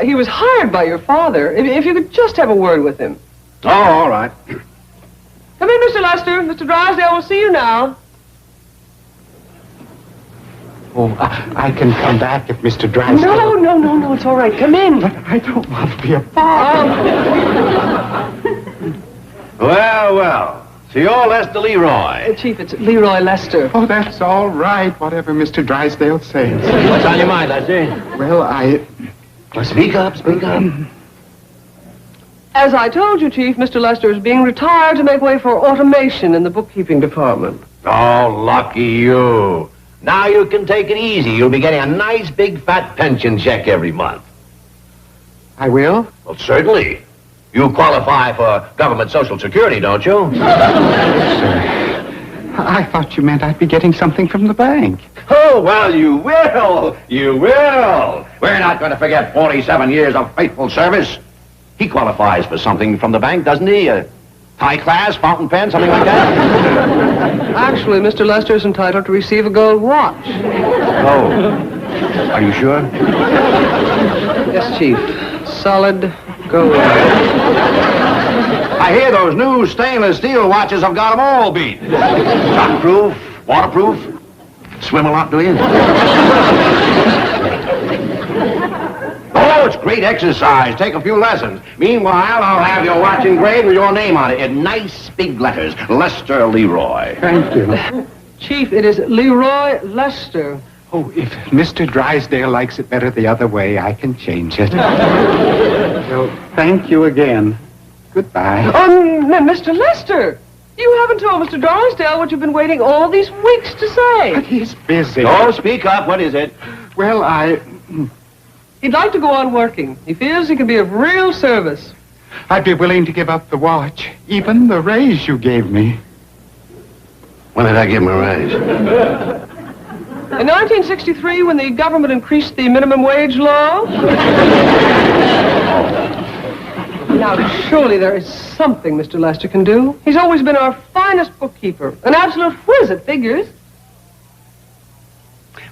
He was hired by your father. If you could just have a word with him. Oh, all right. Come in, Mr. Lester. Mr. Drysdale will see you now. Oh, I can come back if Mr. Drysdale... No, it's all right. Come in. But I don't want to be a father. Well. So you're Lester Leroy. Chief, it's Leroy Lester. Oh, that's all right, whatever Mr. Drysdale says. What's on your mind, Lester? Well, Well, speak up. As I told you, Chief, Mr. Lester is being retired to make way for automation in the bookkeeping department. Oh, lucky you. Now you can take it easy. You'll be getting a nice big fat pension check every month. I will? Well, certainly. You qualify for government Social Security, don't you? I thought you meant I'd be getting something from the bank. Oh, well, you will. You will. We're not going to forget 47 years of faithful service. He qualifies for something from the bank, doesn't he? A high class, fountain pen, something like that? Actually, Mr. Lester is entitled to receive a gold watch. Oh. Are you sure? Yes, Chief. Solid gold. I hear those new stainless steel watches have got them all beat. Shockproof, waterproof. Swim a lot, do you? Oh, it's great exercise. Take a few lessons. Meanwhile, I'll have your watch engraved with your name on it in nice big letters. Lester Leroy. Thank you. Chief, it is Leroy Lester. Oh, if Mr. Drysdale likes it better the other way, I can change it. Well, thank you again. Goodbye. Mr. Lester, you haven't told Mr. Drysdale what you've been waiting all these weeks to say. But he's busy. Oh, speak up. What is it? Well, He'd like to go on working. He feels he can be of real service. I'd be willing to give up the watch, even the raise you gave me. When did I give him a raise? In 1963, when the government increased the minimum wage law. Now, surely there is something Mr. Lester can do. He's always been our finest bookkeeper, an absolute whiz at figures.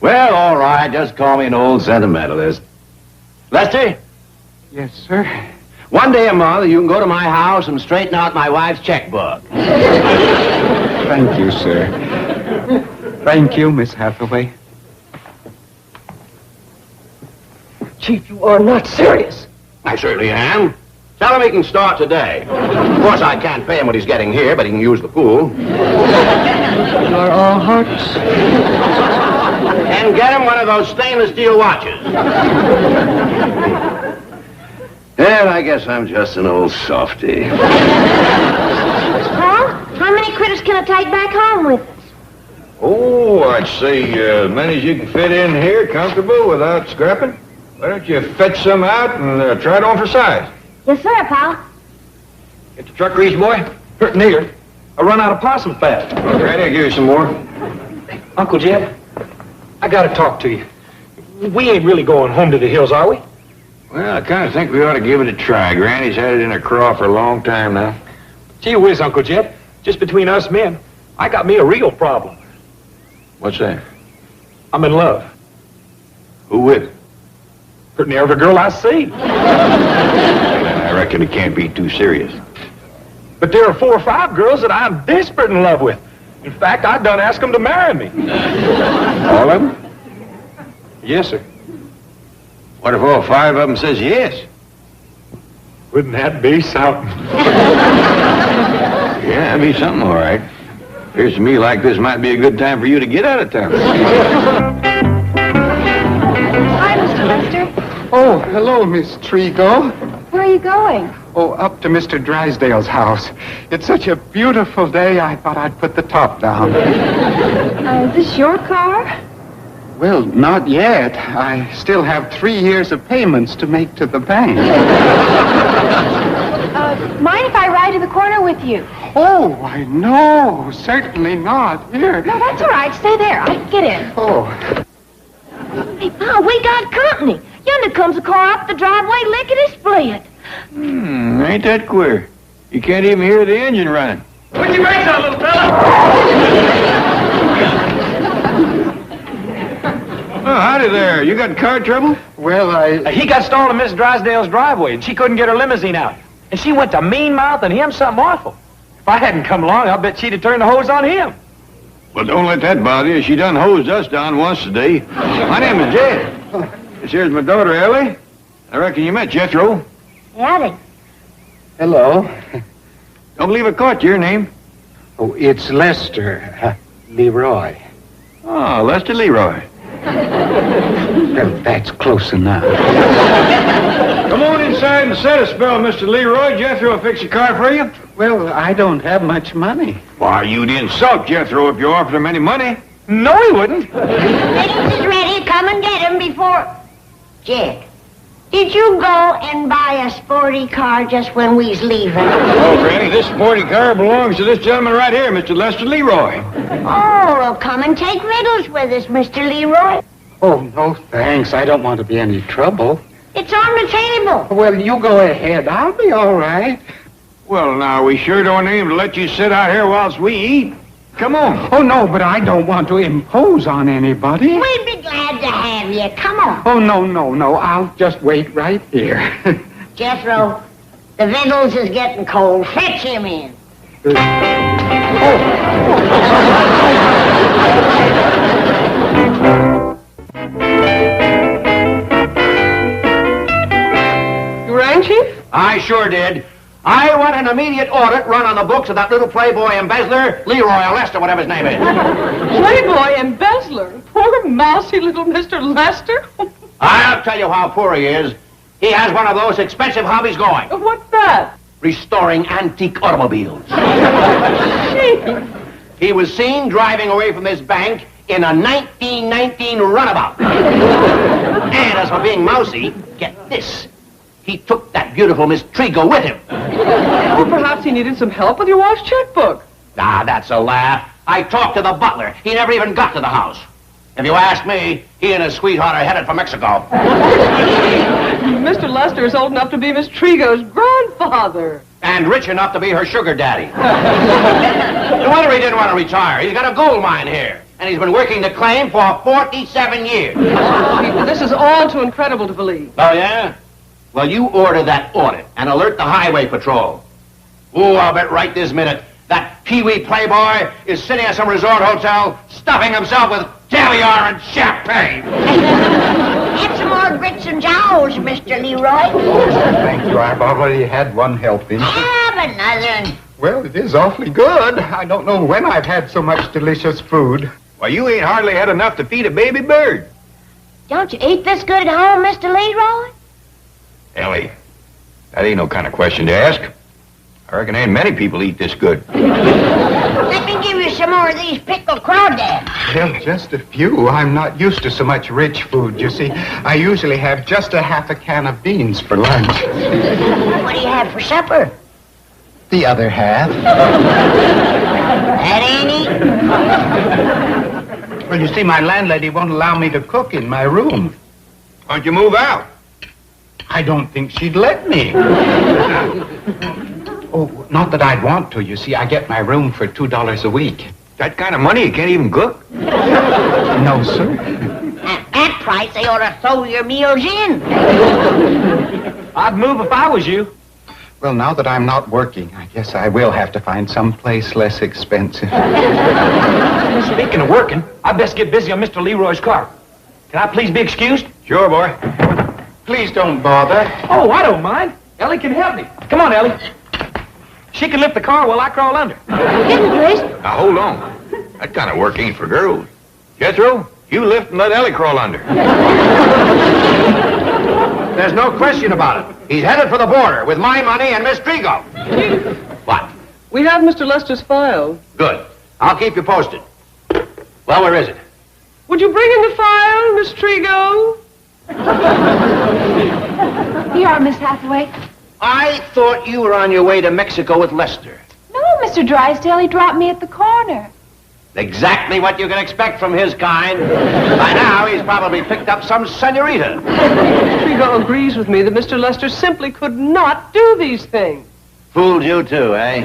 Well, all right, just call me an old sentimentalist. Lester, Yes, sir. one day a month you can go to my house and straighten out my wife's checkbook. Thank you, sir. Thank you, Miss Hathaway. Chief, you are not serious. I certainly am. Tell him he can start today. Of course, I can't pay him what he's getting here, but he can use the pool. You are all hearts. And get him one of those stainless steel watches. And I guess I'm just an old softy. Paul, how many critters can I take back home with us? Oh, I'd say as many as you can fit in here comfortable without scrapping. Why don't you fetch some out and try it on for size? Yes, sir, Paul. Get the truck greased, boy. Pretty near. I run out of possum fat. Well, Granny, I'll give you some more. Uncle Jed, I gotta talk to you. We ain't really going home to the hills, are we? Well, I kind of think we ought to give it a try. Granny's had it in her craw for a long time now. Gee whiz, Uncle Jed. Just between us men, I got me a real problem. What's that? I'm in love. Who with? Pretty near every girl I see. I reckon it can't be too serious. But there are 4 or 5 girls that I'm desperate in love with. In fact, I done asked them to marry me. All of them? Yes, sir. What if all 5 of them says yes? Wouldn't that be something? Yeah, that'd be something, all right. Appears to me like this might be a good time for you to get out of town. Hi, Mr. Lester. Oh, hello, Miss Trigo. Where are you going? Oh, up to Mr. Drysdale's house. It's such a beautiful day, I thought I'd put the top down. Is this your car? Well, not yet. I still have 3 years of payments to make to the bank. Mind if I ride to the corner with you? Oh, I know. Certainly not. Here. No, that's all right. Stay there. I can get in. Oh. Hey, Pa, we got company. Yonder comes a car up the driveway lickety-split. Ain't that queer? You can't even hear the engine running. Put your brakes on, little fella! Oh, howdy there. You got car trouble? Well, He got stalled in Miss Drysdale's driveway, and she couldn't get her limousine out. And she went to mean-mouthing him something awful. If I hadn't come along, I'll bet she'd have turned the hose on him. Well, don't let that bother you. She done hosed us down once today. My name is Jed. This here's my daughter, Ellie. I reckon you met Jethro. Howdy. hello. Don't believe I caught your name. Oh, it's Lester. Leroy. Oh, Lester Leroy. Well, that's close enough. Come on inside and set a spell, Mr. Leroy. Jethro will fix your car for you. Well, I don't have much money. Why, you'd insult Jethro if you offered him any money. No, he wouldn't. Things is ready. Come and get him before... Jed, did you go and buy a sporty car just when we's leaving? Oh, Granny, this sporty car belongs to this gentleman right here, Mr. Lester Leroy. Oh, well, come and take riddles with us, Mr. Leroy. Oh, no, thanks. I don't want to be any trouble. It's on the table. Well, you go ahead. I'll be all right. Well, now, we sure don't aim to let you sit out here whilst we eat. Come on. Oh, no, but I don't want to impose on anybody. We'd be glad to have you. Come on. Oh, no. I'll just wait right here. Jethro, the victuals is getting cold. Fetch him in. You rang, Chief? I sure did. I want an immediate audit run on the books of that little playboy embezzler, Leroy or Lester, whatever his name is. Playboy embezzler. Poor mousy little Mr. Lester. I'll tell you how poor he is. He has one of those expensive hobbies going. What's that? Restoring antique automobiles. Chief. He was seen driving away from this bank in a 1919 runabout. And as for being mousy, get this. He took that beautiful Miss Trigo with him. Or perhaps he needed some help with your wife's checkbook. Ah, that's a laugh. I talked to the butler. He never even got to the house. If you ask me, he and his sweetheart are headed for Mexico. Mr. Lester is old enough to be Miss Trigo's grandfather. And rich enough to be her sugar daddy. No wonder he didn't want to retire. He's got a gold mine here. and he's been working the claim for 47 years. This is all too incredible to believe. Oh, yeah? Well, you order that audit and alert the highway patrol. Ooh, I'll bet right this minute that Pee-wee playboy is sitting at some resort hotel stuffing himself with caviar and champagne. Have some more grits and jowls, Mr. Leroy. Thank you. I've already had one helping. Have another. Well, it is awfully good. I don't know when I've had so much delicious food. Well, you ain't hardly had enough to feed a baby bird. Don't you eat this good at home, Mr. Leroy? Ellie, that ain't no kind of question to ask. I reckon ain't many people eat this good. Let me give you some more of these pickled crawdads. Well, just a few. I'm not used to so much rich food, you see. I usually have just a half a can of beans for lunch. What do you have for supper? The other half. That ain't it. Well, you see, my landlady won't allow me to cook in my room. Why don't you move out? I don't think she'd let me. Oh, not that I'd want to. You see, I get my room for $2 a week. That kind of money, you can't even cook? No, sir. At that price, they ought to throw your meals in. I'd move if I was you. Well, now that I'm not working, I guess I will have to find some place less expensive. Speaking of working, I best get busy on Mr. Leroy's car. Can I please be excused? Sure, boy. Please don't bother. Oh, I don't mind. Ellie can help me. Come on, Ellie. She can lift the car while I crawl under. Now, hold on. That kind of work ain't for girls. Jethro, you lift and let Ellie crawl under. There's no question about it. He's headed for the border with my money and Miss Trigo. What? We have Mr. Lester's file. Good. I'll keep you posted. Well, where is it? Would you bring in the file, Miss Trigo? Here are, Miss Hathaway. I thought you were on your way to Mexico with Lester. No, Mr. Drysdale, he dropped me at the corner. Exactly what you can expect from his kind. By now, he's probably picked up some senorita. Trigo agrees with me that Mr. Lester simply could not do these things. Fooled you too, eh?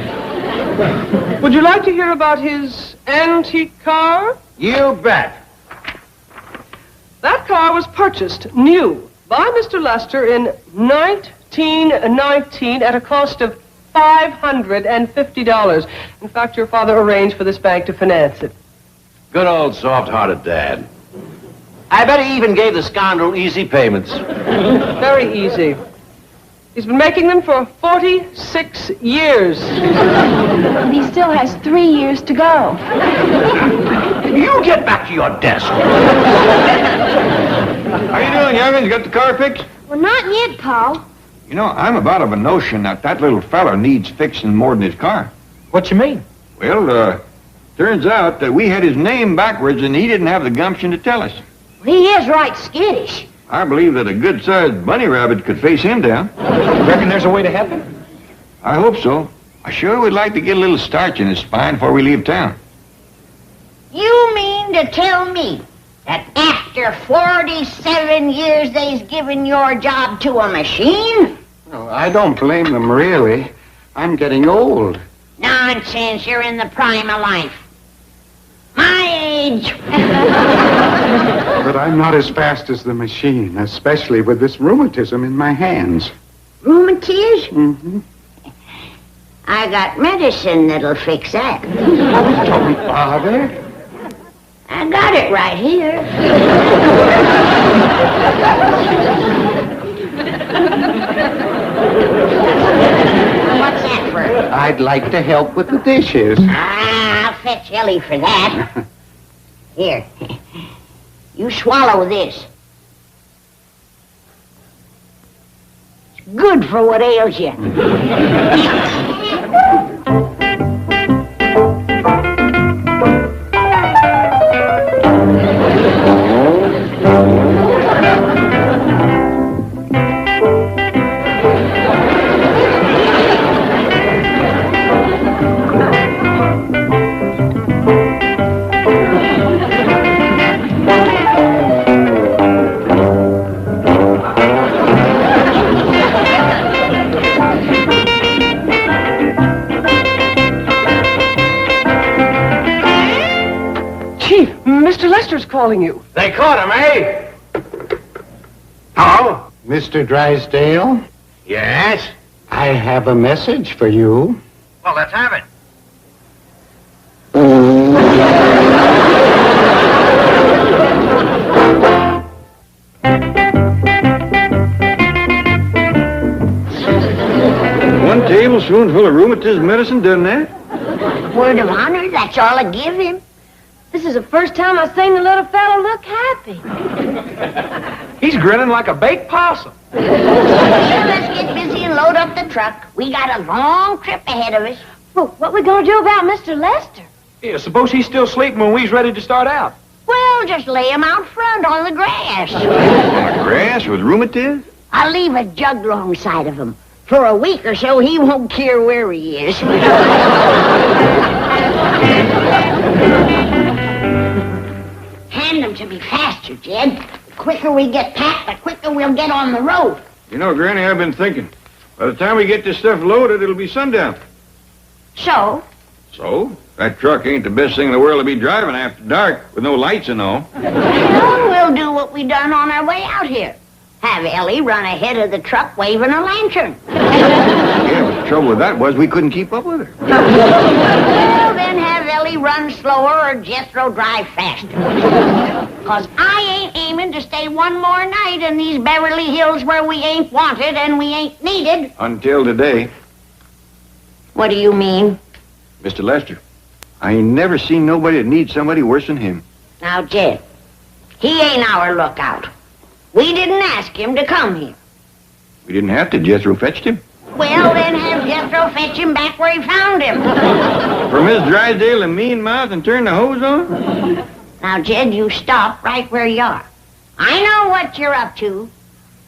Would you like to hear about his antique car? You bet. That car was purchased new by Mr. Lester in 1919 at a cost of $550. In fact, your father arranged for this bank to finance it. Good old soft-hearted dad. I bet he even gave the scoundrel easy payments. Very easy. He's been making them for 46 years. And he still has 3 years to go. You get back to your desk. How you doing, young'uns? Got the car fixed? Well, not yet, Paul. You know, I'm about of a notion that little fella needs fixing more than his car. What you mean? Well, turns out that we had his name backwards and he didn't have the gumption to tell us. He is right skittish. I believe that a good-sized bunny rabbit could face him down. Reckon there's a way to help him? I hope so. I sure would like to get a little starch in his spine before we leave town. You mean to tell me that after 47 years they's given your job to a machine? Well, I don't blame them, really. I'm getting old. Nonsense, you're in the prime of life. My age. But I'm not as fast as the machine, especially with this rheumatism in my hands. Rheumatism? Mm-hmm. I got medicine that'll fix that. Don't bother. I got it right here. What's that for? I'd like to help with the dishes. I'll fetch Ellie for that. Here. You swallow this. It's good for what ails you. Lester's calling you. They caught him, eh? Oh, Mr. Drysdale, Yes? I have a message for you. Well, let's have it. One tablespoonful of rheumatism medicine done that? Word of honor, that's all I give him. This is the first time I've seen the little fellow look happy. He's grinning like a baked possum. Well, let's get busy and load up the truck. We got a long trip ahead of us. Well, what we gonna do about Mr. Lester? Yeah, suppose he's still sleeping when we's ready to start out. Well, just lay him out front on the grass. On the grass with rheumatiz? I'll leave a jug alongside of him. For a week or so, he won't care where he is. Hand them to me faster, Jed. The quicker we get packed, the quicker we'll get on the road. You know, Granny, I've been thinking. By the time we get this stuff loaded, it'll be sundown. So? So? That truck ain't the best thing in the world to be driving after dark with no lights and all. Well, we'll do what we done on our way out here. Have Ellie run ahead of the truck waving a lantern. Yeah, but the trouble with that was we couldn't keep up with her. Well, then have Ellie run slower or Jethro drive faster. 'Cause I ain't aiming to stay one more night in these Beverly Hills where we ain't wanted and we ain't needed. Until today, What do you mean? Mr. Lester, I ain't never seen nobody that needs somebody worse than him. Now, Jed, he ain't our lookout. We didn't ask him to come here. We didn't have to. Jethro fetched him. Well, then have Jethro fetch him back where he found him. For Miss Drysdale to mean mouth and turn the hose on? Now, Jed, you stop right where you are. I know what you're up to.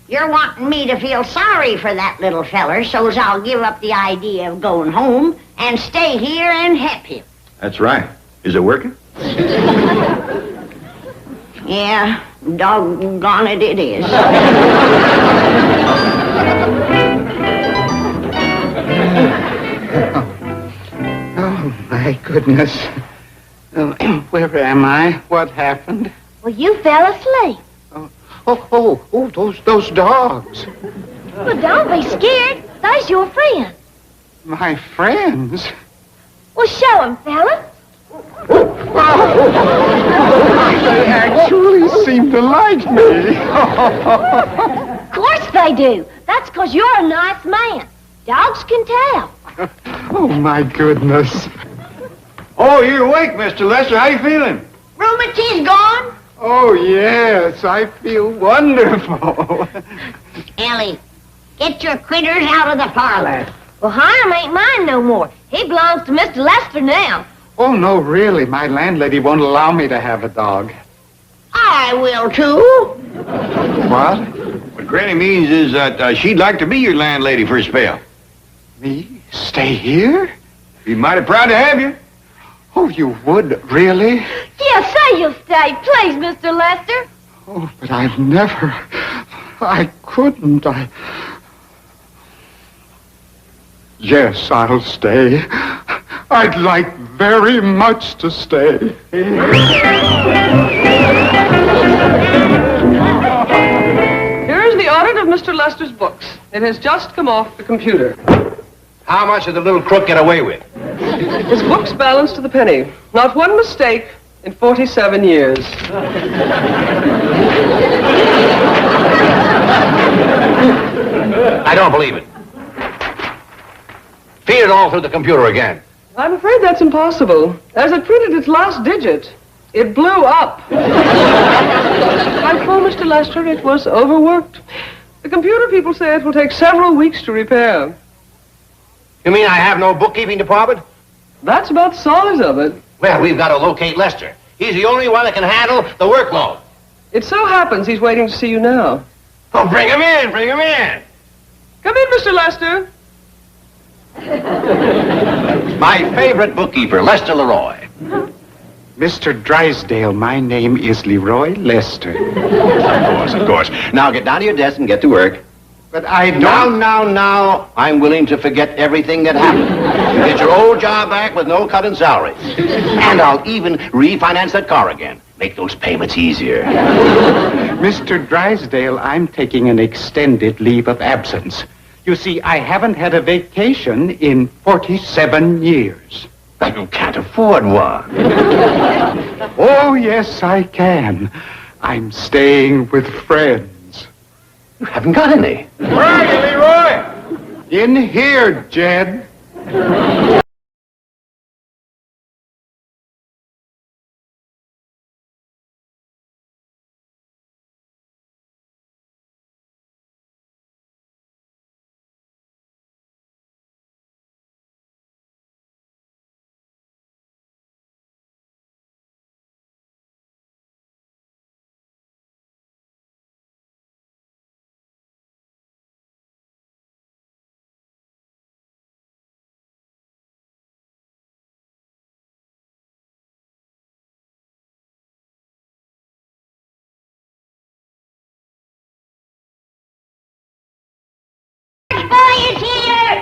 You're wanting me to feel sorry for that little feller, so's I'll give up the idea of going home and stay here and help him. That's right. Is it working? Yeah, doggone it, it is. Oh, my goodness. Where am I? What happened? Well, you fell asleep. Those dogs. Well, don't be scared. They's your friend. My friends. Well, show 'em, fella. They actually seem to like me. Of course they do. That's 'cause you're a nice man. Dogs can tell. Oh, my goodness. Oh, you're awake, Mr. Lester. How you feeling? Rheumatiz gone? Oh, yes, I feel wonderful. Ellie, get your critters out of the parlor. Well, Hiram ain't mine no more. He belongs to Mr. Lester now. Oh, no, really, my landlady won't allow me to have a dog. I will, too. What? What Granny means is that she'd like to be your landlady for a spell. Me? Stay here? Be mighty proud to have you. Oh, you would, really? Yeah, say you'll stay, please, Mr. Lester. Oh, but I've never... I couldn't. Yes, I'll stay. I'd like very much to stay. Here's the audit of Mr. Lester's books. It has just come off the computer. How much did the little crook get away with? His books balanced to the penny. Not one mistake in 47 years. I don't believe it. Feed it all through the computer again. I'm afraid that's impossible. As it printed its last digit, it blew up. I told Mr. Lester it was overworked. The computer people say it will take several weeks to repair. You mean I have no bookkeeping department? That's about the size of it. Well, we've got to locate Lester. He's the only one that can handle the workload. It so happens he's waiting to see you now. Oh, bring him in, bring him in. Come in, Mr. Lester. My favorite bookkeeper, Lester Leroy. Mr. Drysdale, my name is Leroy Lester. Of course. Now get down to your desk and get to work. But I don't... Now, I'm willing to forget everything that happened. You get your old job back with no cut in salary. And I'll even refinance that car again. Make those payments easier. Mr. Drysdale, I'm taking an extended leave of absence. You see, I haven't had a vacation in 47 years. But you can't afford one. Oh, yes, I can. I'm staying with friends. You haven't got any. Where are you, Leroy? In here, Jed. Boy is here!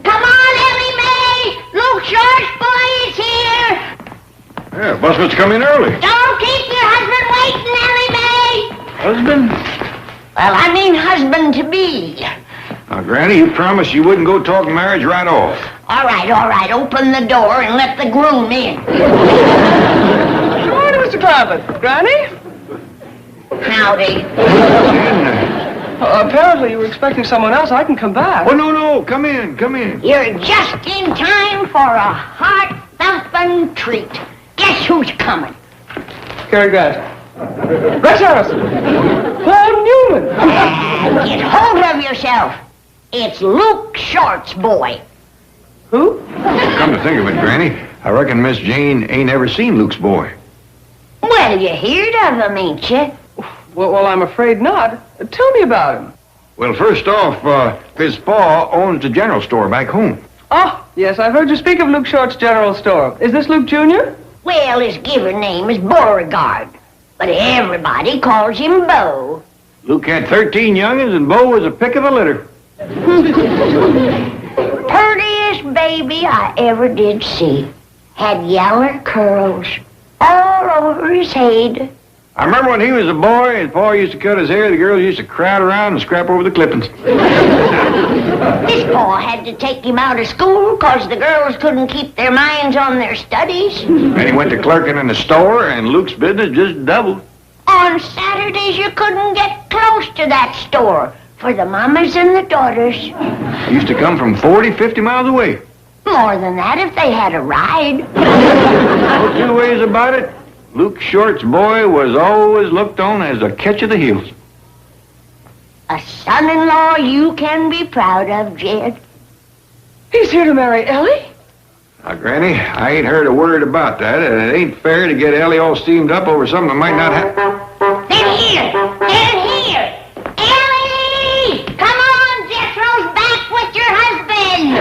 Come on, Ellie Mae! Luke Short's boy is here! Yeah, busman's come in early. Don't keep your husband waiting, Ellie Mae! Husband? Well, I mean husband-to-be. Now, Granny, you promised you wouldn't go talk marriage right off. All right. Open the door and let the groom in. Good morning, Mr. Clampett. Granny? Howdy. Apparently you were expecting someone else. I can come back. Oh, no. Come in. You're just in time for a heart-thumping treat. Guess who's coming? Cary Grant. Rex Harrison. Paul Newman. Get hold of yourself. It's Luke Short's boy. Who? Come to think of it, Granny, I reckon Miss Jane ain't ever seen Luke's boy. Well, you heard of him, ain't you? Well, I'm afraid not. Tell me about him. Well, first off, his pa owns a general store back home. Oh, yes, I've heard you speak of Luke Short's general store. Is this Luke Jr.? Well, his given name is Beauregard, but everybody calls him Bo. Luke had 13 youngins, and Bo was a pick of the litter. Prettiest baby I ever did see. Had yaller curls all over his head. I remember when he was a boy, his pa used to cut his hair, the girls used to crowd around and scrap over the clippings. His pa had to take him out of school 'cause the girls couldn't keep their minds on their studies. And he went to clerking in the store, and Luke's business just doubled. On Saturdays, you couldn't get close to that store for the mamas and the daughters. He used to come from 40, 50 miles away. More than that if they had a ride. No two ways about it. Luke Short's boy was always looked on as a catch of the heels. A son-in-law you can be proud of, Jed. He's here to marry Ellie? Now, Granny, I ain't heard a word about that, and it ain't fair to get Ellie all steamed up over something that might not happen. They're here! Ellie! Come on, Jethro's back with your husband!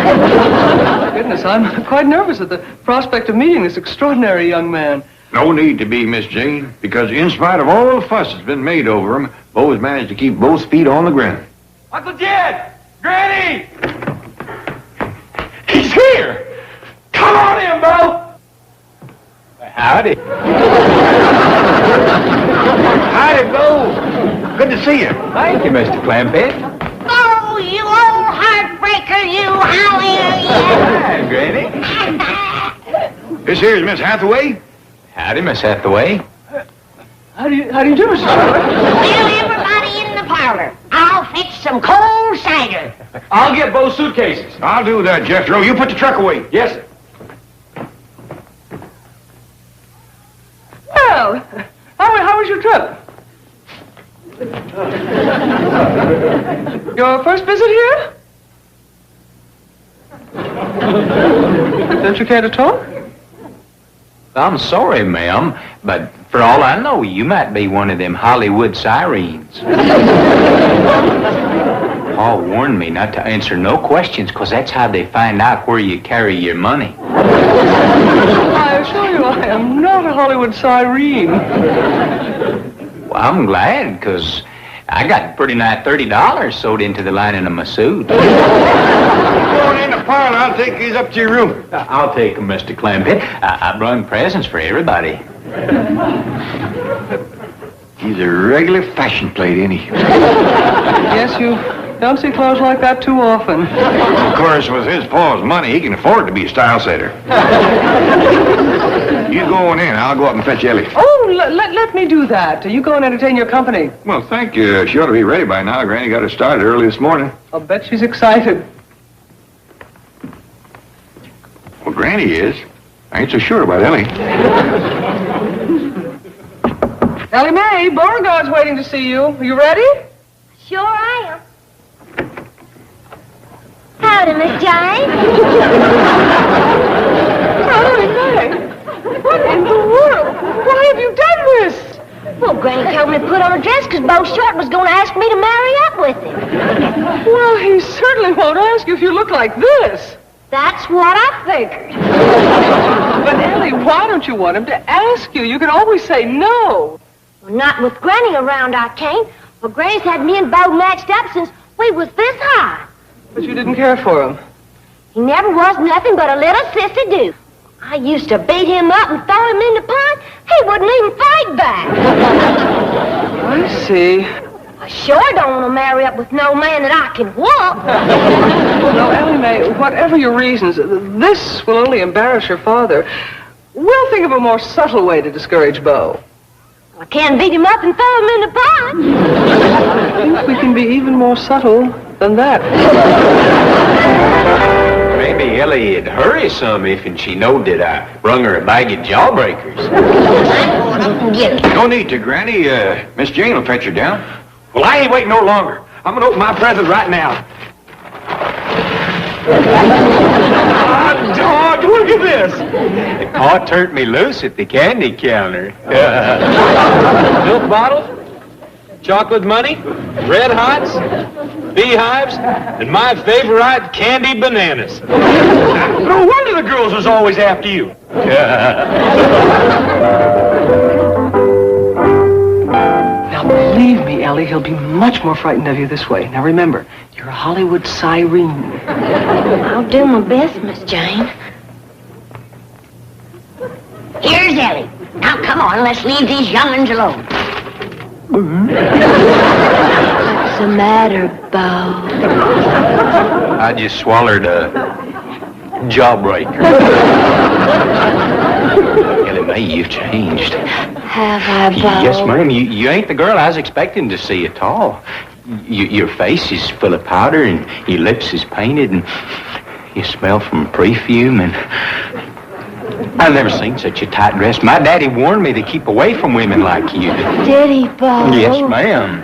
Goodness, I'm quite nervous at the prospect of meeting this extraordinary young man. No need to be, Miss Jane, because in spite of all the fuss that's been made over him, Bo's managed to keep both feet on the ground. Uncle Jed! Granny! He's here! Come on in, Bo! Howdy. Howdy, Bo. Good to see you. Thank you, Mr. Clampett. Oh, you old heartbreaker, you! How are you? Hi, Granny. This here's Miss Hathaway. Howdy, Miss Hathaway. How do you do, Mr. Short? Well, everybody in the parlor. I'll fix some cold cider. I'll get Bo's suitcases. I'll do that, Jethro. You put the truck away. Yes, sir. Well, how was your trip? Your first visit here? Don't you care to talk? I'm sorry, ma'am, but for all I know, you might be one of them Hollywood sirens. Paul warned me not to answer no questions, 'cause that's how they find out where you carry your money. I assure you I am not a Hollywood siren. Well, I'm glad, 'cause I got pretty nigh $30 sewed into the lining of my suit. Go on in the parlor. I'll take these up to your room. I'll take them, Mr. Clampett. I brung presents for everybody. He's a regular fashion plate, ain't he? Yes, you don't see clothes like that too often. Of course, with his pa's money, he can afford to be a style setter. You go on in. I'll go up and fetch Ellie. Oh, let me do that. You go and entertain your company. Well, thank you. She ought to be ready by now. Granny got her started early this morning. I'll bet she's excited. Well, Granny is. I ain't so sure about Ellie. Ellie Mae, Beauregard's waiting to see you. Are you ready? Sure I am. Howdy, Miss Jane. Ellie Mae, what in the world? Why have you done this? Well, Granny told me to put on a dress because Bo Short was going to ask me to marry up with him. Well, he certainly won't ask you if you look like this. That's what I figured. But, Ellie, why don't you want him to ask you? You can always say no. Well, not with Granny around, I can't. Well, Granny's had me and Bo matched up since we was this high. But you didn't care for him. He never was nothing but a little sissy do. I used to beat him up and throw him in the pond. He wouldn't even fight back. I see. I sure don't want to marry up with no man that I can whoop. No, Ellie Mae, whatever your reasons, this will only embarrass your father. We'll think of a more subtle way to discourage Bo. I can't beat him up and throw him in the pond. I think we can be even more subtle than that. Maybe Ellie'd hurry some if and she knowed that I brung her a bag of jawbreakers. I'm going up and get it. No need to, Granny. Miss Jane will fetch her down. Well, I ain't waiting no longer. I'm gonna open my present right now. Ah, dog, look at this. Pa turned me loose at the candy counter. Milk bottles, chocolate money, red hots, beehives, and my favorite candy bananas. No wonder the girls was always after you. Now, believe me, Ellie, he'll be much more frightened of you this way. Now, remember, you're a Hollywood siren. I'll do my best, Miss Jane. Here's Ellie. Now, come on, let's leave these young'uns alone. What's the matter, Bo? I just swallowed a jawbreaker. Ellie Mae, you've changed. Have I, Bo? Yes, ma'am. You ain't the girl I was expecting to see at all. Your face is full of powder, and your lips is painted, and you smell from perfume, and I've never seen such a tight dress. My daddy warned me to keep away from women like you. Did he, Bo? Yes, ma'am.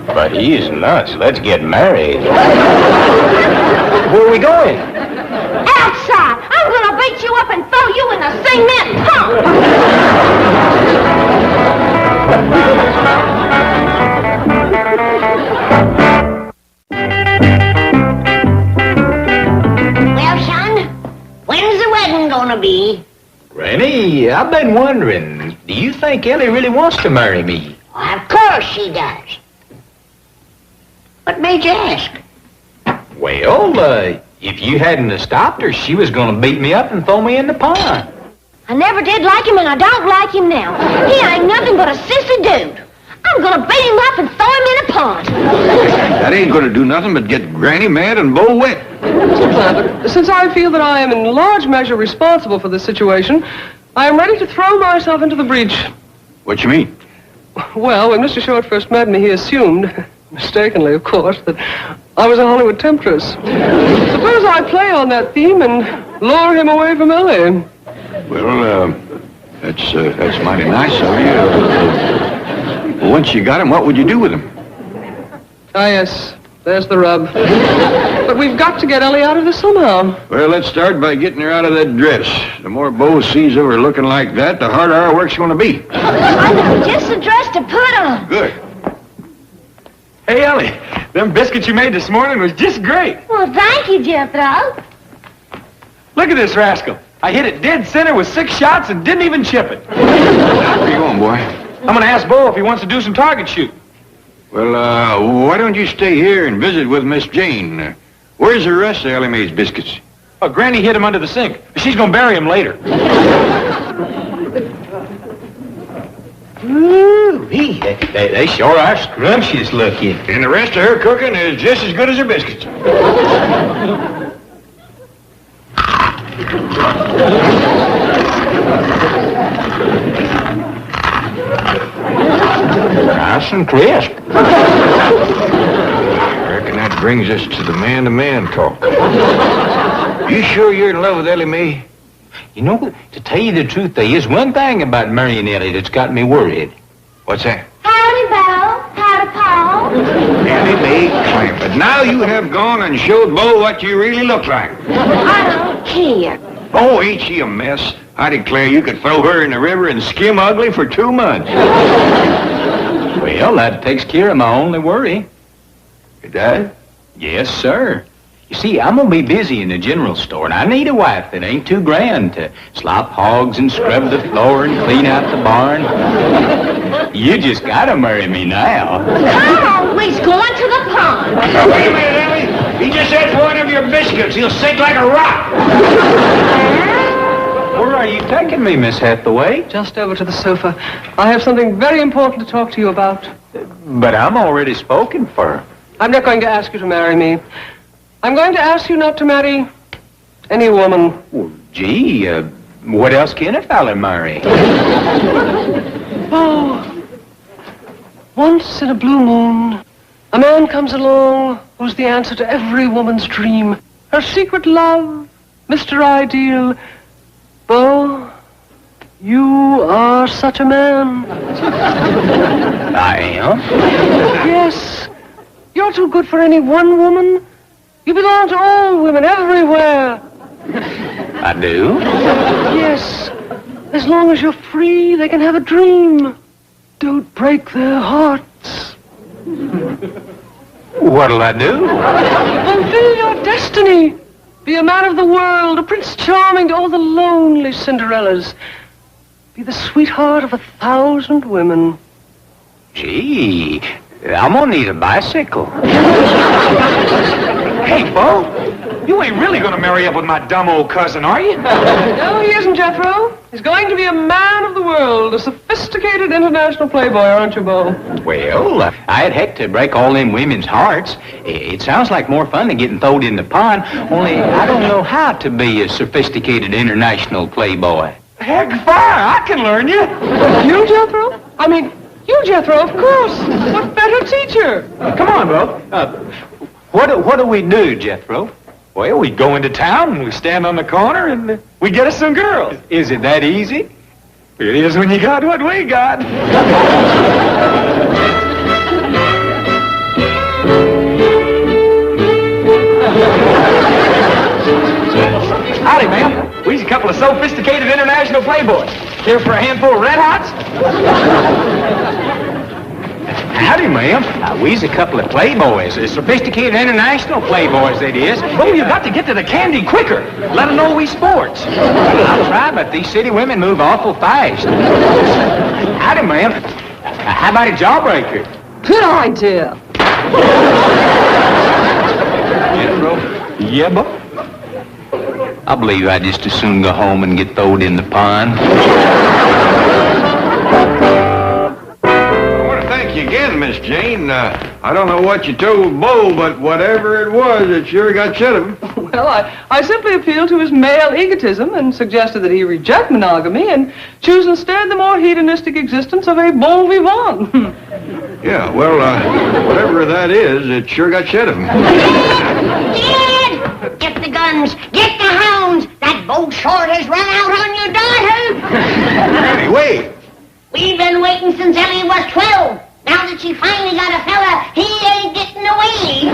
But he is nuts. Let's get married. Where are we going? Outside! I'm gonna beat you up and throw you in the cement pump! Well, son, when's the wedding gonna be? Granny, I've been wondering, do you think Ellie really wants to marry me? Well, of course she does. What made you ask? Well, if you hadn't have stopped her, she was going to beat me up and throw me in the pond. I never did like him, and I don't like him now. He ain't nothing but a sissy dude. I'm gonna beat him up and throw him in a pond. That ain't gonna do nothing but get Granny mad and Bo wet. Mr. Clampett, since I feel that I am in large measure responsible for this situation, I am ready to throw myself into the breach. What you mean? Well, when Mr. Short first met me, he assumed, mistakenly, of course, that I was a Hollywood temptress. Suppose I play on that theme and lure him away from Ellie. Well, that's mighty nice of you. Once you got him, what would you do with him? Ah, yes, there's the rub. But we've got to get Ellie out of this somehow. Well, let's start by getting her out of that dress. The more Bo sees of her looking like that, the harder our work's gonna be. I know just the dress to put on. Good. Hey, Ellie, them biscuits you made this morning was just great. Well, thank you, Jethro. Look at this rascal. I hit it dead center with 6 shots and didn't even chip it. Where you going, boy? I'm going to ask Bo if he wants to do some target shooting. Well, why don't you stay here and visit with Miss Jane? Where's the rest of Ellie Mae's biscuits? Oh, Granny hid him under the sink. She's gonna bury him later. Ooh, they sure are scrumptious looking. And the rest of her cooking is just as good as her biscuits. Nice and crisp. I reckon that brings us to the man-to-man talk. You sure you're in love with Ellie Mae? You know, to tell you the truth, there is one thing about marrying Ellie that's got me worried. What's that? Howdy, Bo. Howdy, Paul. Ellie Mae Clampett. Now you have gone and showed Bo what you really look like. I don't care. Oh, ain't she a mess? I declare you could throw her in the river and skim ugly for 2 months. Well, that takes care of my only worry. It does? Yes, sir. You see, I'm gonna be busy in the general store, and I need a wife that ain't too grand to slop hogs and scrub the floor and clean out the barn. You just gotta marry me now. Oh, he's going to the pond. Now, wait a minute, Ellie. He just ate one of your biscuits. He'll sink like a rock. Where are you taking me, Miss Hathaway? Just over to the sofa. I have something very important to talk to you about. But I'm already spoken for. I'm not going to ask you to marry me. I'm going to ask you not to marry any woman. Well, gee, what else can a fella marry? Oh, once in a blue moon, a man comes along who's the answer to every woman's dream. Her secret love, Mr. Ideal. Bo, you are such a man. I am? Yes. You're too good for any one woman. You belong to all women everywhere. I do? Yes. As long as you're free, they can have a dream. Don't break their hearts. What'll I do? Fulfill your destiny. Be a man of the world, a Prince Charming to all the lonely Cinderellas. Be the sweetheart of 1,000 women. Gee, I'm gonna need a bicycle. Hey, Bo, you ain't really gonna marry up with my dumb old cousin, are you? No, he isn't, Jethro. He's going to be a man of the world, a sophisticated international playboy, aren't you, Bo? Well, I'd hate to break all them women's hearts. It sounds like more fun than getting thrown in the pond, only I don't know how to be a sophisticated international playboy. Heck, fire! I can learn you. You, Jethro? I mean, you, Jethro, of course. What better teacher? Come on, Bo. What do we do, Jethro? Well, we go into town and we stand on the corner and we get us some girls. Is it that easy? It is when you got what we got. Howdy, ma'am. We's a couple of sophisticated international playboys. Here for a handful of Red Hots? Howdy, ma'am. We's a couple of playboys, sophisticated international playboys, that is. Oh, you got to get to the candy quicker. Let them know we sports. I'll try, but these city women move awful fast. Howdy, ma'am. How about a jawbreaker? Good idea. Yeah, Bo? I believe I'd just as soon go home and get thrown in the pond. Thank you again, Miss Jane. I don't know what you told Bo, but whatever it was, it sure got shut of him. Well, I simply appealed to his male egotism and suggested that he reject monogamy and choose instead the more hedonistic existence of a bon vivant. Yeah, well, whatever that is, it sure got shut of him. Dad! Get the guns! Get the hounds! That Bo Short has run out on your daughter! Anyway, we've been waiting since Ellie was 12. Now that she finally got a fella, he ain't getting away.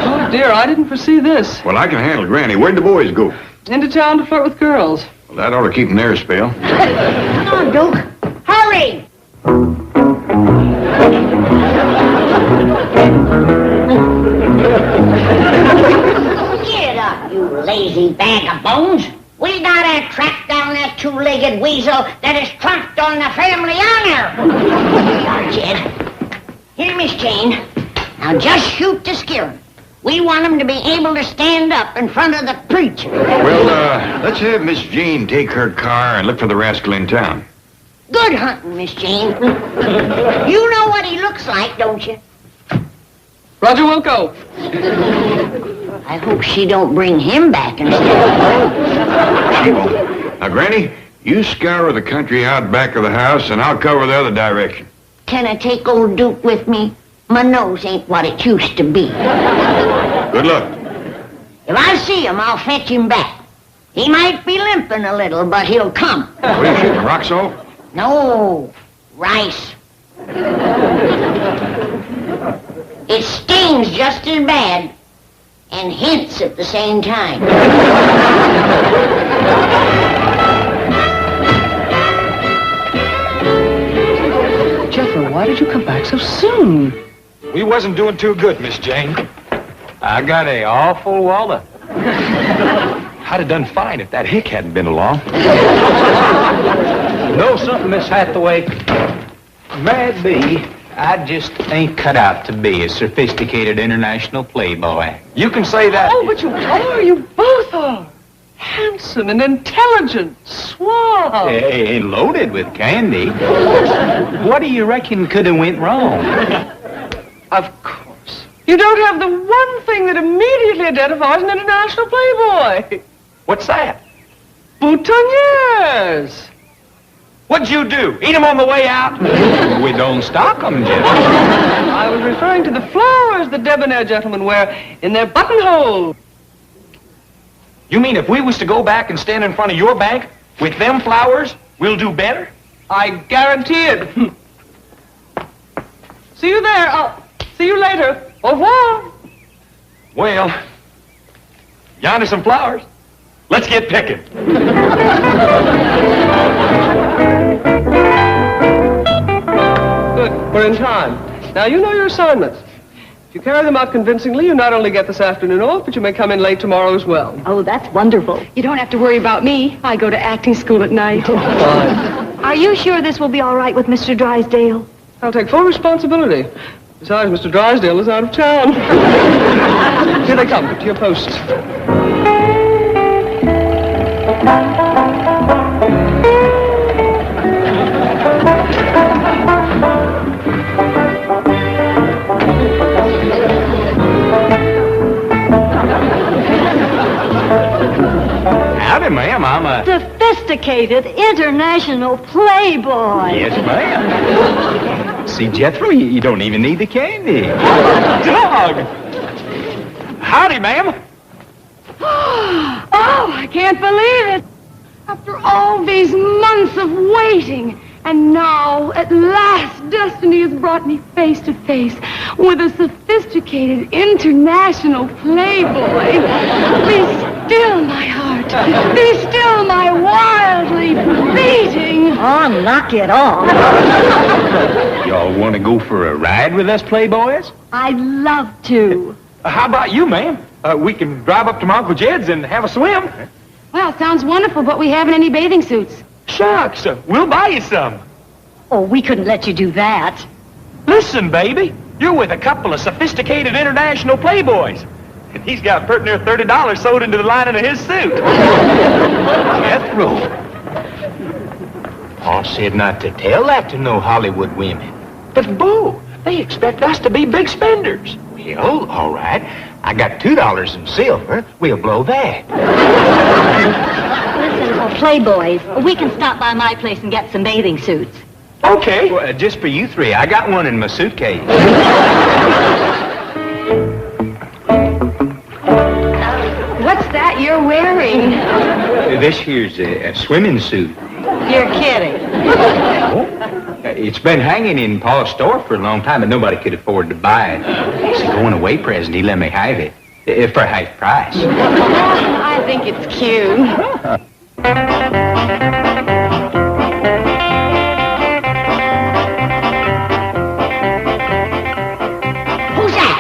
Oh, dear, I didn't foresee this. well, I can handle Granny. Where'd the boys go? Into town to flirt with girls. Well, that ought to keep them there a spell. Come on, Duke. Hurry! Get up, you lazy bag of bones. We gotta track down that two-legged weasel that is trumped on the family honor. Here, Jed. Here, Miss Jane. Now just shoot to scare him. We want him to be able to stand up in front of the preacher. Well, let's have Miss Jane take her car and look for the rascal in town. Good hunting, Miss Jane. You know what he looks like, don't you? Roger Wilco. I hope she don't bring him back instead. She won't. Now, Granny, you scour the country out back of the house, and I'll cover the other direction. Can I take old Duke with me? My nose ain't what it used to be. Good luck. If I see him, I'll fetch him back. He might be limping a little, but he'll come. What are you shooting, rock salt? No, rice. It stings just as bad and hints at the same time. Jethro, why did you come back so soon? We wasn't doing too good, Miss Jane. I got a awful wallet. I'd have done fine if that hick hadn't been along. You know something, Miss Hathaway? Mad be, I just ain't cut out to be a sophisticated international playboy. You can say that. Oh, but you are. You both are. Handsome and intelligent, suave. Hey, loaded with candy. What do you reckon could have went wrong? Of course. You don't have the one thing that immediately identifies an international playboy. What's that? Boutonnieres. What'd you do? Eat 'em on the way out? We don't stock 'em, Jim. I was referring to the flowers the debonair gentlemen wear in their buttonhole. You mean if we was to go back and stand in front of your bank with them flowers, we'll do better? I guarantee it. See you there. I'll see you later. Au revoir. Well, yonder some flowers. Let's get picking. Good. We're in time. Now, you know your assignments. If you carry them out convincingly, you not only get this afternoon off, but you may come in late tomorrow as well. Oh, that's wonderful. You don't have to worry about me. I go to acting school at night. Fine. Are you sure this will be all right with Mr. Drysdale? I'll take full responsibility. Besides, Mr. Drysdale is out of town. Here they come. To your posts. Howdy, ma'am. I'm a... Sophisticated international playboy. Yes, ma'am. See, Jethro, you don't even need the candy. Dog! Howdy, ma'am. Oh, I can't believe it. After all these months of waiting, and now, at last, destiny has brought me face to face with a sophisticated international playboy. Be still, my heart. Be still, my wildly beating. Oh, knock it off. Y'all want to go for a ride with us, playboys? I'd love to. How about you, ma'am? We can drive up to my Uncle Jed's and have a swim. Well, sounds wonderful, but we haven't any bathing suits. Shucks, we'll buy you some. Oh, we couldn't let you do that. Listen, baby, you're with a couple of sophisticated international playboys. And he's got pert near $30 sewed into the lining of his suit. Jethro. Pa said not to tell that to no Hollywood women. But, Boo, they expect us to be big spenders. Well, all right. I got $2 in silver. We'll blow that. Listen, playboys, we can stop by my place and get some bathing suits. Okay. Well, just for you three. I got one in my suitcase. What's that you're wearing? This here's a swimming suit. You're kidding. It's been hanging in Pa's store for a long time, but nobody could afford to buy it. It's a going-away present. He let me have it for half price. I think it's cute. Who's that?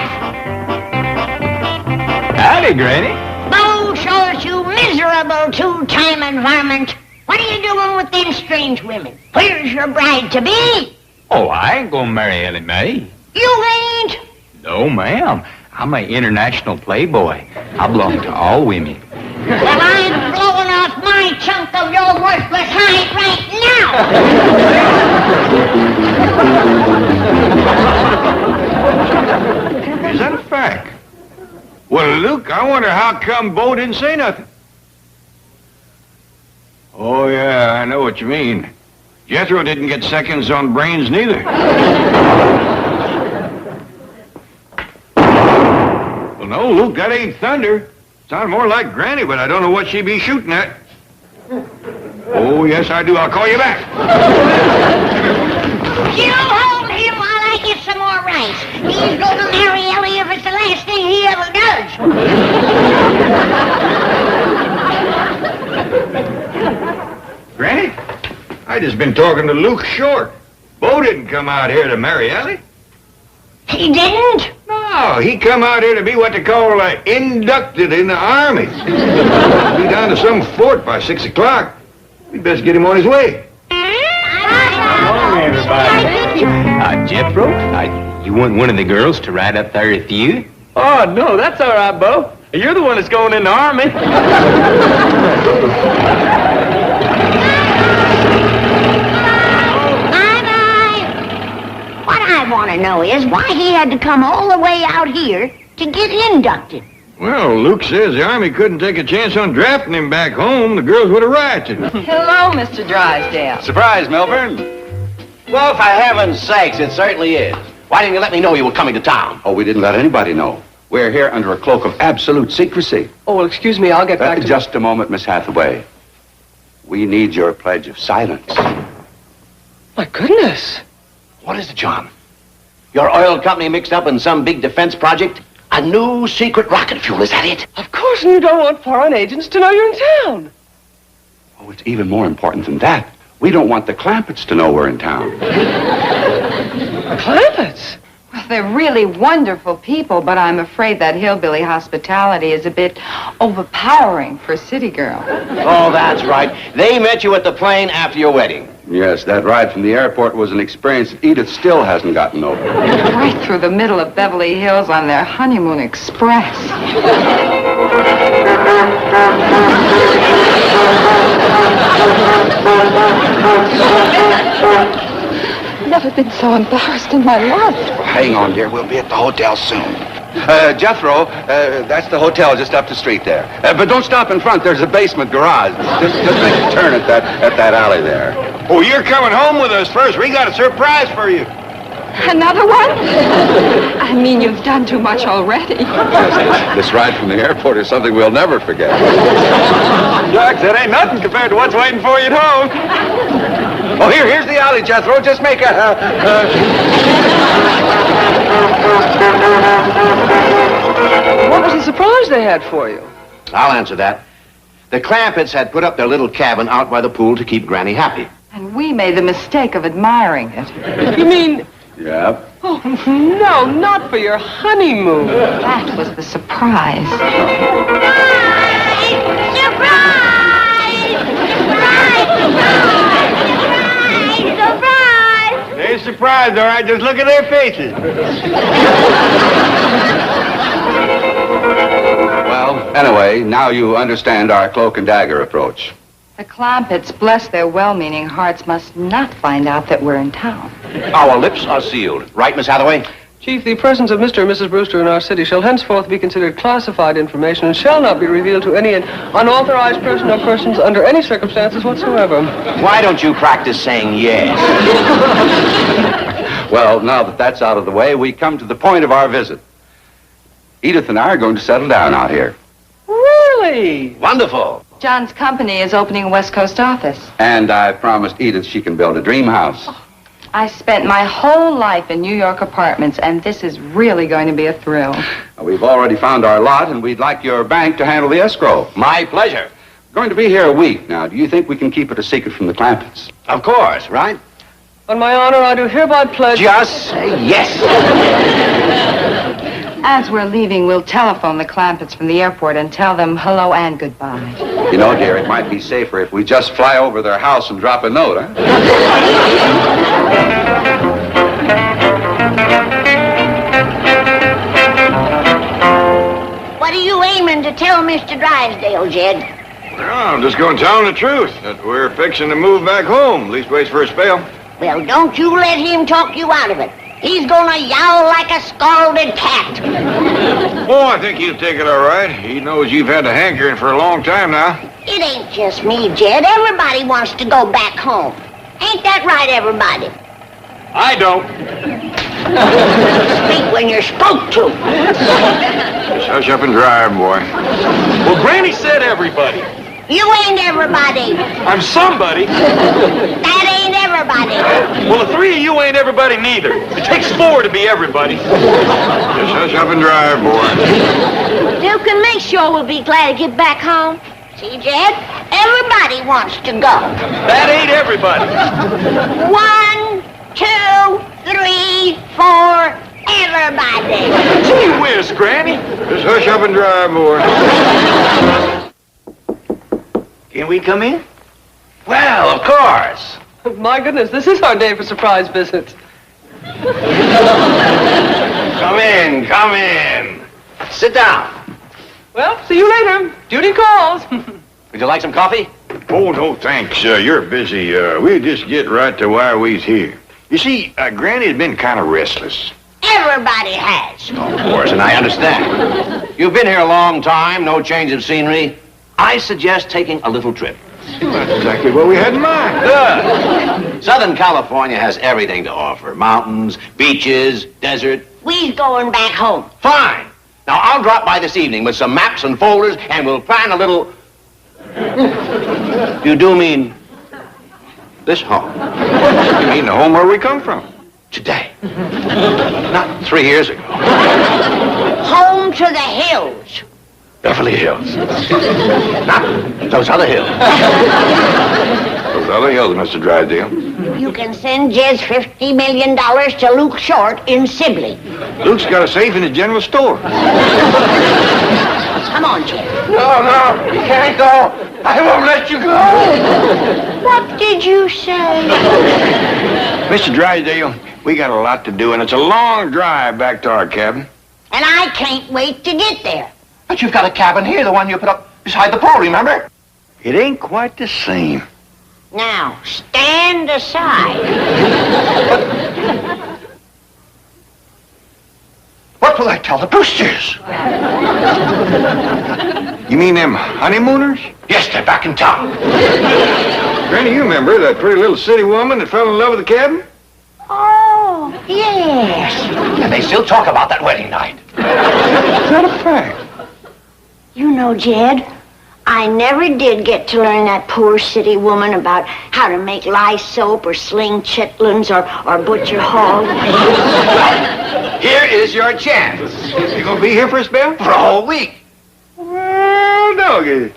Howdy, Granny. Bo shows you miserable two-time varmint. What are you doing with them strange women? Where's your bride-to-be? Oh, I ain't gonna marry Ellie Mae. You ain't? No, ma'am. I'm an international playboy. I belong to all women. Well, I'm blowing off my chunk of your worthless hide right now. Is that a fact? Well, Luke, I wonder how come Bo didn't say nothing. Oh, yeah, I know what you mean. Jethro didn't get seconds on brains neither. Well, no, Luke, that ain't thunder. Sounds more like Granny, but I don't know what she be shooting at. Oh, yes, I do. I'll call you back. You hold him while I get some more rice. He's gonna marry Ellie if it's the last thing he ever does. Granny, I just been talking to Luke Short. Bo didn't come out here to marry Ellie. He didn't? No, he come out here to be what they call inducted in the Army. Be down to some fort by 6 o'clock. We best get him on his way. Morning, everybody. Jethro, you want one of the girls to ride up there with you? Oh, no, that's all right, Bo. You're the one that's going in the Army. What I want to know is why he had to come all the way out here to get inducted. Well, Luke says the Army couldn't take a chance on drafting him back home. The girls would have rioted. Hello, Mr. Drysdale. Surprise, Milburn. Well, for heaven's sakes, it certainly is. Why didn't you let me know you were coming to town? Oh, we didn't let anybody know. We're here under a cloak of absolute secrecy. Oh, well, excuse me, I'll get back to... Just a moment, Miss Hathaway. We need your pledge of silence. My goodness. What is it, John? Your oil company mixed up in some big defense project? A new secret rocket fuel, is that it? Of course, and you don't want foreign agents to know you're in town. Oh, it's even more important than that. We don't want the Clampetts to know we're in town. The Clampetts? Well, they're really wonderful people, but I'm afraid that hillbilly hospitality is a bit overpowering for a city girl. Oh, that's right. They met you at the plane after your wedding. Yes, that ride from the airport was an experience that Edith still hasn't gotten over. Right through the middle of Beverly Hills on their honeymoon express. Never been so embarrassed in my life. Well, hang on, dear. We'll be at the hotel soon. Jethro, that's the hotel just up the street there. But don't stop in front. There's a basement garage. Just make a turn at that alley there. Oh, you're coming home with us first. We got a surprise for you. Another one? I mean, you've done too much already. This ride from the airport is something we'll never forget. Jack, that ain't nothing compared to what's waiting for you at home. Oh, here's the alley, Jethro. Just make a... What was the surprise they had for you? I'll answer that. The Clampetts had put up their little cabin out by the pool to keep Granny happy. And we made the mistake of admiring it. You mean... Yeah. Oh, no, not for your honeymoon. That was the surprise. Surprise! They're surprised, all right. Just look at their faces. Well, anyway, now you understand our cloak and dagger approach. The Clampetts, bless their well-meaning hearts, must not find out that we're in town. Our lips are sealed. Right, Miss Hathaway? Chief, the presence of Mr. and Mrs. Brewster in our city shall henceforth be considered classified information and shall not be revealed to any unauthorized person or persons under any circumstances whatsoever. Why don't you practice saying yes? Well, now that that's out of the way, we come to the point of our visit. Edith and I are going to settle down out here. Really? Wonderful. John's company is opening a West Coast office. And I promised Edith she can build a dream house. I spent my whole life in New York apartments, and this is really going to be a thrill. We've already found our lot, and we'd like your bank to handle the escrow. My pleasure. We're going to be here a week now. Do you think we can keep it a secret from the Clampetts? Of course, right? On my honor, I do hereby pledge... Just say yes. As we're leaving, we'll telephone the Clampetts from the airport and tell them hello and goodbye. You know, dear, it might be safer if we just fly over their house and drop a note, huh? tell Mr. Drysdale, Jed? Well, I'm just going to tell him the truth, that we're fixing to move back home, leastways for a spell. Well, don't you let him talk you out of it. He's gonna yowl like a scalded cat. Oh, I think he'll take it all right. He knows you've had a hankering for a long time now. It ain't just me, Jed. Everybody wants to go back home. Ain't that right, everybody? I don't. Speak when you're spoke to. Just hush up and drive, boy. Well, Granny said everybody. You ain't everybody. I'm somebody. That ain't everybody. Well, the three of you ain't everybody neither. It takes four to be everybody. Just hush up and drive, boy. Duke and me sure will be glad to get back home. See, Jed? Everybody wants to go. That ain't everybody. 1, 2, 3, 4, everybody. Gee whiz, Granny. Just hush up and drive, boy. Can we come in? Well, of course. My goodness, this is our day for surprise visits. Come in, come in. Sit down. Well, see you later. Duty calls. Would you like some coffee? Oh, no, thanks. You're busy. We'll just get right to why we's here. You see, Granny's been kind of restless. Everybody has. Of course, and I understand. You've been here a long time, no change of scenery. I suggest taking a little trip. That's exactly what we had in mind. Good. Southern California has everything to offer. Mountains, beaches, desert. We's going back home. Fine. Now, I'll drop by this evening with some maps and folders, and we'll plan a little... You do mean this home? You mean the home where we come from? Today. Not 3 years ago. Home to the hills. Beverly Hills. Not those other hills. Those other hills, Mr. Drysdale. You can send Jez $50 million to Luke Short in Sibley. Luke's got a safe in his general store. Come on, Jez. No, you can't go. I won't let you go. What did you say? Mr. Drysdale, we got a lot to do, and it's a long drive back to our cabin. And I can't wait to get there. But you've got a cabin here, the one you put up beside the pool, remember? It ain't quite the same. Now, stand aside. What will I tell the Brewsters? You mean them honeymooners? Yes, they're back in town. Granny, you remember that pretty little city woman that fell in love with the cabin? Oh, yes. And they still talk about that wedding night. Is that a fact? You know, Jed, I never did get to learn that poor city woman about how to make lye soap or sling chitlins or butcher hog. Here is your chance. You gonna be here for a spell? For a whole week. Well, doggy.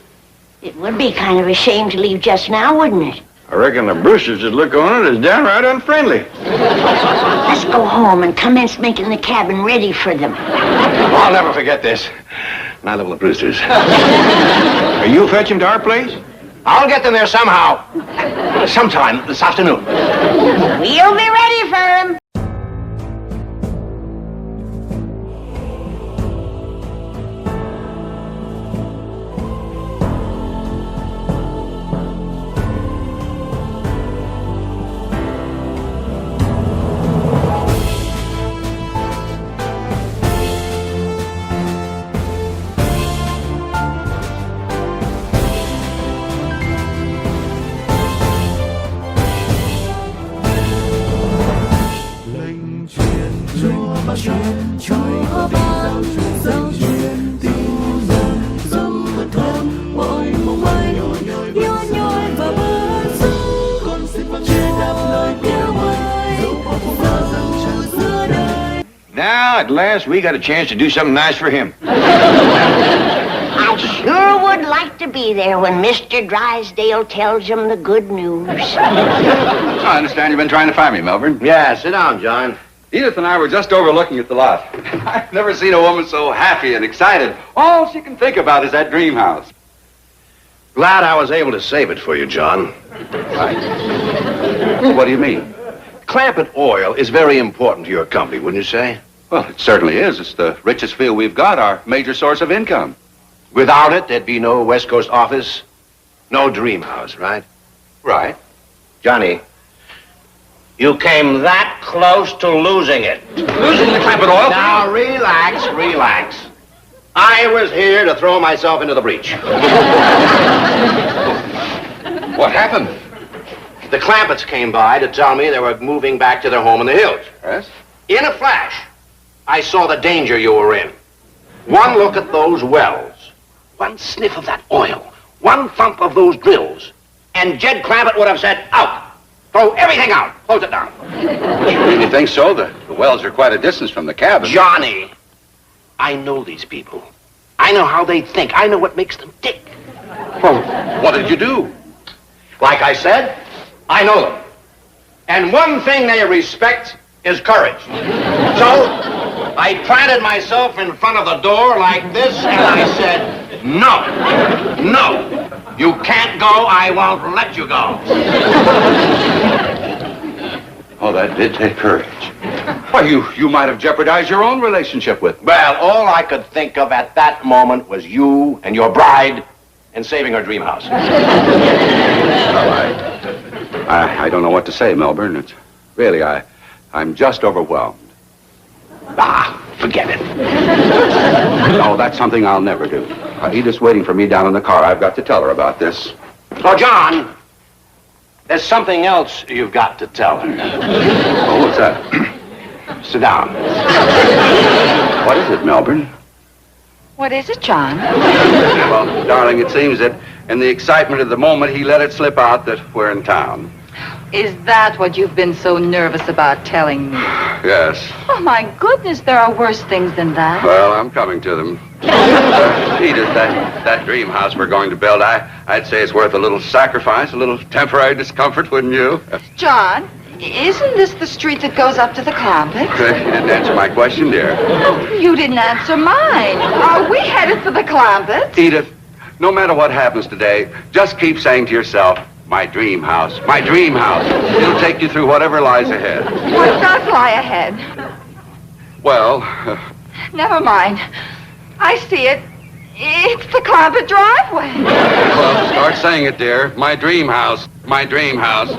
It would be kind of a shame to leave just now, wouldn't it? I reckon the Brewsters would look on it as downright unfriendly. Let's go home and commence making the cabin ready for them. I'll never forget this. Neither will the Brewsters. Are you fetch him to our place? I'll get them there somehow. Sometime this afternoon. We'll be ready for him. Now, at last, we got a chance to do something nice for him. I sure would like to be there when Mr. Drysdale tells him the good news. I understand you've been trying to find me, Melbourne. Yeah, sit down, John. Edith and I were just overlooking at the lot. I've never seen a woman so happy and excited. All she can think about is that dream house. Glad I was able to save it for you, John. What do you mean? Clampett oil is very important to your company, wouldn't you say? Well, it certainly is. It's the richest field we've got, our major source of income. Without it, there'd be no West Coast office, no dream house, right? Right. Johnny, you came that close to losing it. Losing the Clampett oil? Now, relax, relax. I was here to throw myself into the breach. What happened? The Clampetts came by to tell me they were moving back to their home in the hills. Yes? In a flash, I saw the danger you were in. One look at those wells, one sniff of that oil, one thump of those drills, and Jed Clampett would have said, out. Throw everything out. Close it down. You really think so? The wells are quite a distance from the cabin. Johnny, I know these people. I know how they think. I know what makes them tick. Well, what did you do? Like I said, I know them. And one thing they respect is courage. So, I planted myself in front of the door like this, and I said, no, no, you can't go, I won't let you go. Oh, that did take courage. Why, you might have jeopardized your own relationship with me. Well, all I could think of at that moment was you and your bride and saving her dream house. Well, I don't know what to say, Melbourne. It's really, I'm just overwhelmed. Ah, forget it. No, that's something I'll never do. Edith's waiting for me down in the car. I've got to tell her about this. Oh, John, there's something else you've got to tell her. Oh, what's that? Sit down. What is it, Melbourne? What is it, John? Well, darling, it seems that in the excitement of the moment, he let it slip out that we're in town. Is that what you've been so nervous about telling me? Yes. Oh, my goodness, there are worse things than that. Well, I'm coming to them. Edith, that dream house we're going to build, I'd say it's worth a little sacrifice, a little temporary discomfort, wouldn't you? John, isn't this the street that goes up to the Clampetts? You didn't answer my question, dear. Oh, you didn't answer mine. Are we headed for the Clampetts? Edith, no matter what happens today, just keep saying to yourself, my dream house, my dream house. It'll take you through whatever lies ahead. What does lie ahead? Well... Never mind. I see it. It's the Clampett driveway. Well, start saying it, dear. My dream house, my dream house.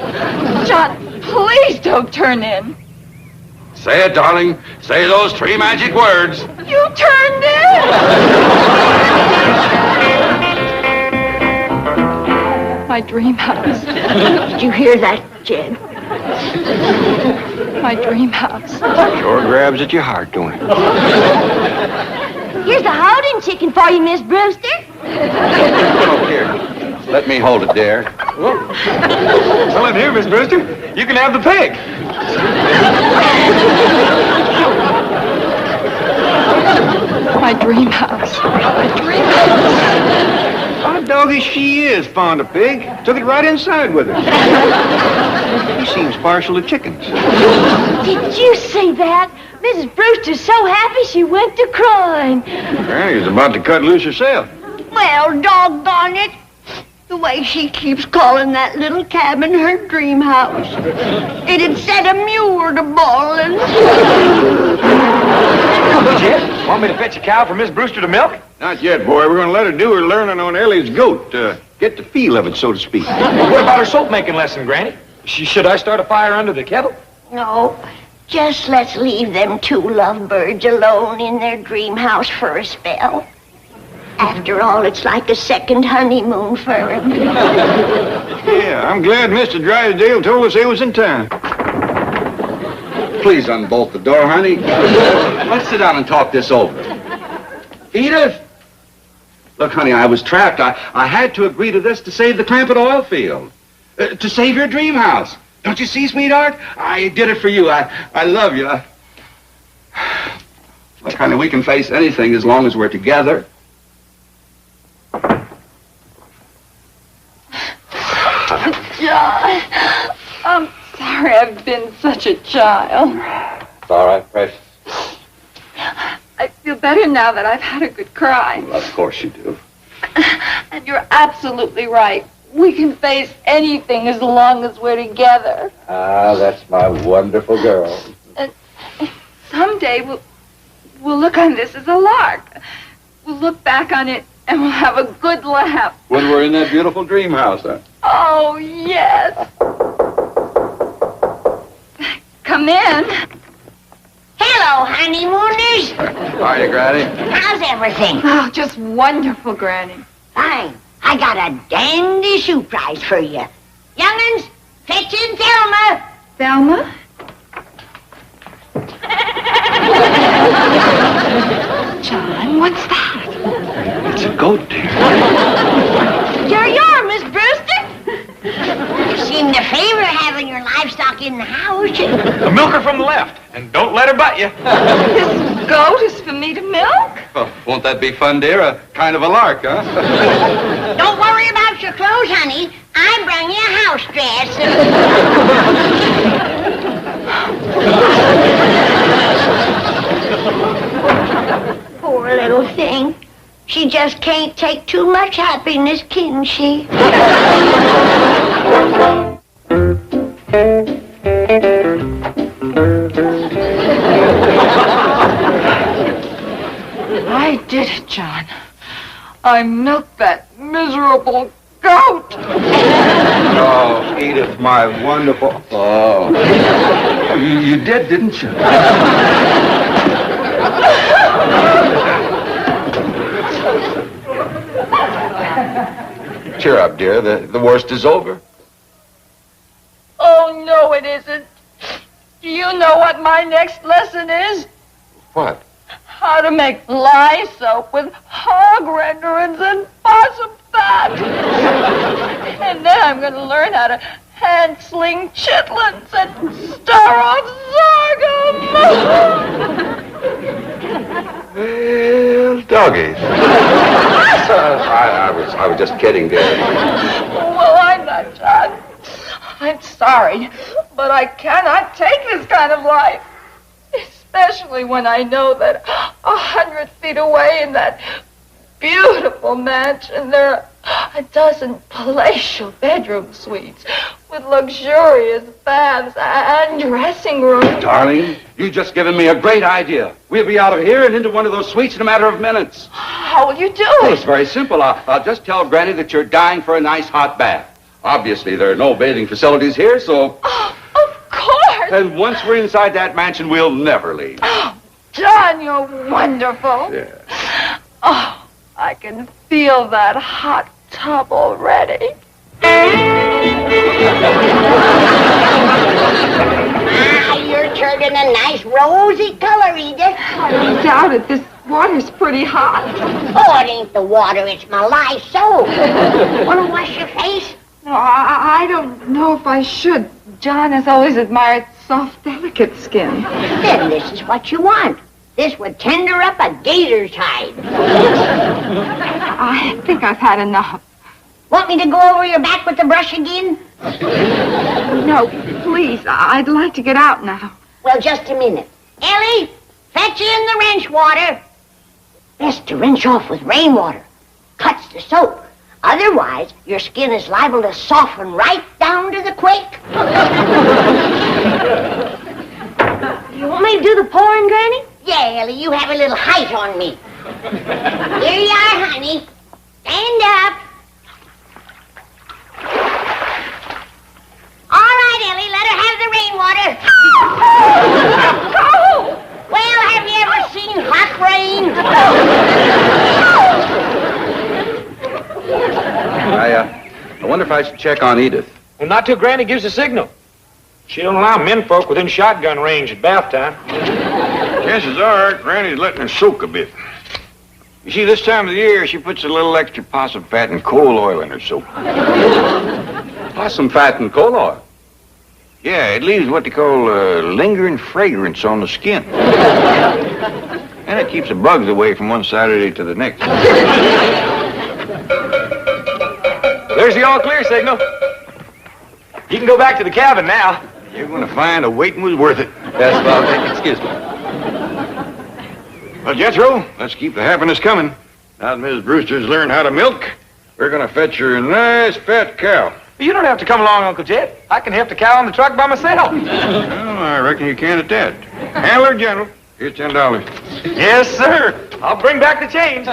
John, please don't turn in. Say it, darling. Say those three magic words. You turned in! My dream house. Did you hear that, Jed? My dream house. Sure grabs at your heart, don't it? Here's a holding chicken for you, Miss Brewster. Oh, here. Let me hold it, dear. Well, in here, Miss Brewster. You can have the pig. My dream house. My dream house. Hot doggy, she is fond of pig. Took it right inside with her. He seems partial to chickens. Did you see that? Mrs. Brewster's so happy she went to crying. Well, he was about to cut loose herself. Well, doggone it. The way she keeps calling that little cabin her dream house. It'd set a mule to boiling. Jed, want me to fetch a cow for Miss Brewster to milk? Not yet, boy. We're going to let her do her learning on Ellie's goat. Get the feel of it, so to speak. What about her soap-making lesson, Granny? Should I start a fire under the kettle? No, just let's leave them two lovebirds alone in their dream house for a spell. After all, it's like a second honeymoon for them. Yeah, I'm glad Mr. Drysdale told us they was in town. Please unbolt the door, honey. Let's sit down and talk this over. Edith! Look, honey, I was trapped. I had to agree to this to save the Clampett oil field. To save your dream house. Don't you see, sweetheart? I did it for you. I love you. Look, honey, we can face anything as long as we're together. John, I'm sorry I've been such a child. It's all right, precious. I feel better now that I've had a good cry. Well, of course you do. And you're absolutely right. We can face anything as long as we're together. Ah, that's my wonderful girl. And someday we'll look on this as a lark. We'll look back on it And we'll have a good laugh. When we're in that beautiful dream house, huh? Oh, yes. Come in. Hello, honeymooners. Hiya, Granny. How's everything? Oh, just wonderful, Granny. Fine. I got a dandy surprise for you. Young'uns, fetch in Thelma. Thelma? John, what's that? It's a goat, dear. Here you are, Miss Brewster. You seem to favor having your livestock in the house. The milker from the left. And don't let her butt you. This goat is for me to milk? Oh, won't that be fun, dear? A kind of a lark, huh? Don't worry about your clothes, honey. I bring you a house dress. Poor little thing. She just can't take too much happiness, can she? I did it, John. I milked that miserable goat. Oh, Edith, my wonderful... Oh. You did, didn't you? Cheer up, dear. The worst is over. Oh, no, it isn't. Do you know what my next lesson is? What? How to make lye soap with hog renderings and possum fat. And then I'm going to learn how to hand sling chitlins and stir off sorghum. Well, doggies. I was just kidding, dear. Well, I'm not, John. I'm sorry, but I cannot take this kind of life. Especially when I know that 100 feet away in that beautiful mansion, there are a dozen palatial bedroom suites with luxurious baths and dressing rooms. Darling, you've just given me a great idea. We'll be out of here and into one of those suites in a matter of minutes. How will you do Well, it? it's very simple. I'll just tell Granny that you're dying for a nice hot bath. Obviously, there are no bathing facilities here, so... Oh, of course. And once we're inside that mansion, we'll never leave. Oh, John, you're wonderful. Yeah. Oh, I can feel that hot tub already. Ah, you're turning a nice rosy color, Edith. I doubt it. This water's pretty hot. Oh, it ain't the water, it's my lye soap. Want to wash your face? No, I don't know if I should. John has always admired soft, delicate skin. Then this is what you want. This would tender up a gator's hide. I think I've had enough. Want me to go over your back with the brush again? No, please. I'd like to get out now. Well, just a minute. Ellie, fetch in the rinse water. Best to rinse off with rainwater. Cuts the soap. Otherwise, your skin is liable to soften right down to the quick. You want me to do the pouring, Granny? Yeah, Ellie, you have a little height on me. Here you are, honey. Stand up. All right, Ellie, let her have the rainwater. Oh! Well, have you ever seen hot rain? I wonder if I should check on Edith. Well, not till Granny gives the signal. She don't allow menfolk within shotgun range at bath time. Chances are Granny's letting her soak a bit. You see, this time of the year, she puts a little extra possum fat and coal oil in her soap. Possum fat and coal oil. Yeah, it leaves what they call lingering fragrance on the skin. And it keeps the bugs away from one Saturday to the next. There's the all clear signal. You can go back to the cabin now. You're going to find the waiting was worth it. Yes, well, excuse me. Well, Jethro, let's keep the happiness coming. Now that Mrs. Brewster's learned how to milk, we're going to fetch her a nice fat cow. You don't have to come along, Uncle Jet. I can have the cow on the truck by myself. Well, I reckon you can at that. Handle her gentle. Here's $10. Yes, sir. I'll bring back the change.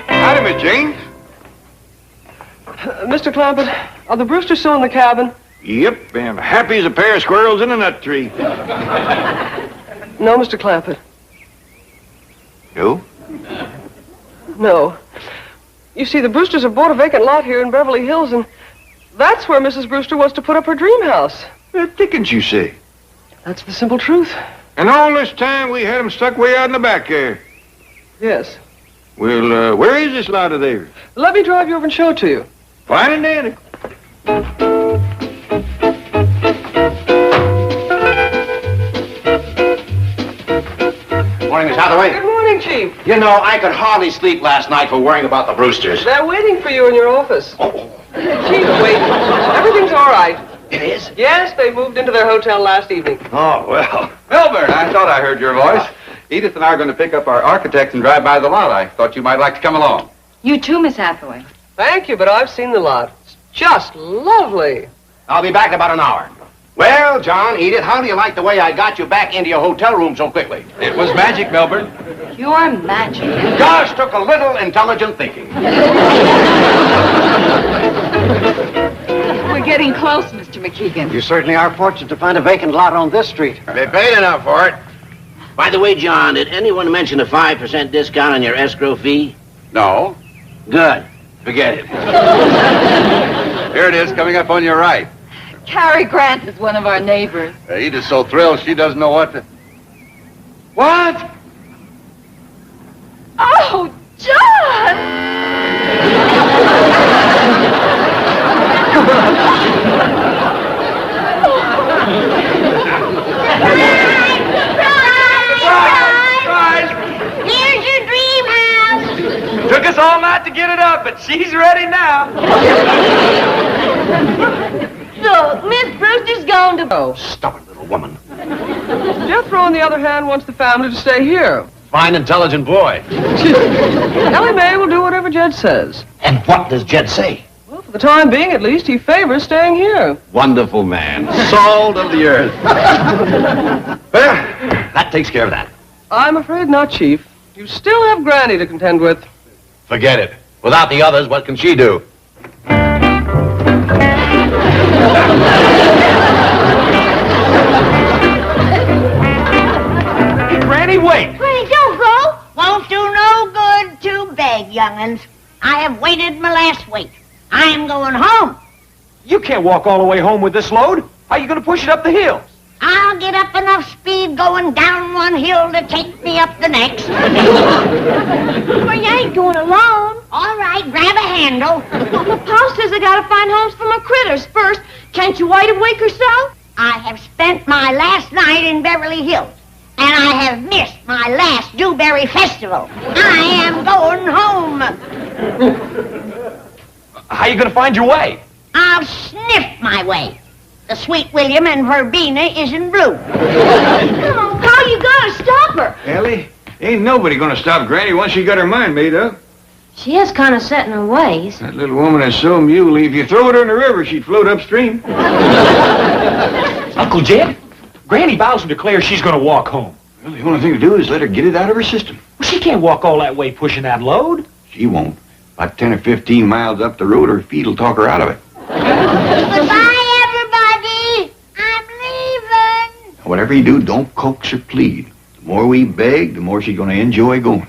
Howdy, Miss Jane. Mr. Clampett, are the Brewsters still in the cabin? Yep, and happy as a pair of squirrels in a nut tree. No, Mr. Clampett. You? No. You see, the Brewsters have bought a vacant lot here in Beverly Hills, and that's where Mrs. Brewster wants to put up her dream house. What dickens you say? That's the simple truth. And all this time we had them stuck way out in the back there. Yes. Well, where is this lot of theirs? Let me drive you over and show it to you. Fine and dandy. Morning, Miss Hathaway. Good morning, Chief. You know, I could hardly sleep last night for worrying about the Brewsters. They're waiting for you in your office. Oh. Chief, wait. Everything's all right. It is? Yes, they moved into their hotel last evening. Oh, well. Wilbur, I thought I heard your voice. Edith and I are going to pick up our architects and drive by the lot. I thought you might like to come along. You too, Miss Hathaway. Thank you, but I've seen the lot. It's just lovely. I'll be back in about an hour. Well, John, Edith, how do you like the way I got you back into your hotel room so quickly? It was magic, Milburn. You're magic. Just took a little intelligent thinking. We're getting close, Mr. McKeegan. You certainly are fortunate to find a vacant lot on this street. They paid enough for it. By the way, John, did anyone mention a 5% discount on your escrow fee? No. Good. Forget it. Here it is, coming up on your right. Cary Grant is one of our neighbors. Edith's so thrilled she doesn't know what to... What? Oh, John! Here's your dream house. Took us all night to get it up, but she's ready now. Look, Miss Brewster's gone to... Oh, stubborn little woman. Jethro, on the other hand, wants the family to stay here. Fine, intelligent boy. Ellie Mae will do whatever Jed says. And what does Jed say? Well, for the time being, at least, he favors staying here. Wonderful man. Salt of the earth. Well, that takes care of that. I'm afraid not, Chief. You still have Granny to contend with. Forget it. Without the others, what can she do? Granny, wait. Granny, don't go. Won't do no good to beg, young'uns. I have waited my last week. I am going home. You can't walk all the way home with this load. How are you going to push it up the hill? I'll get up enough speed going down one hill to take me up the next. Well, you ain't going alone. All right, grab a handle. Well, Pa says I gotta find homes for my critters first. Can't you wait a week or so? I have spent my last night in Beverly Hills, and I have missed my last Dewberry Festival. I am going home. How are you going to find your way? I'll sniff my way. The Sweet William and Verbena is in bloom. Come on, Pa, you gotta stop her. Ellie, ain't nobody gonna stop Granny once she got her mind made up. She is kind of set in her ways. That little woman is so muley. If you throw her in the river, she'd float upstream. Uncle Jed, Granny Bowser declares she's going to walk home. Well, the only thing to do is let her get it out of her system. Well, she can't walk all that way pushing that load. She won't. About 10 or 15 miles up the road, her feet will talk her out of it. Goodbye, everybody. I'm leaving. Whatever you do, don't coax or plead. The more we beg, the more she's going to enjoy going.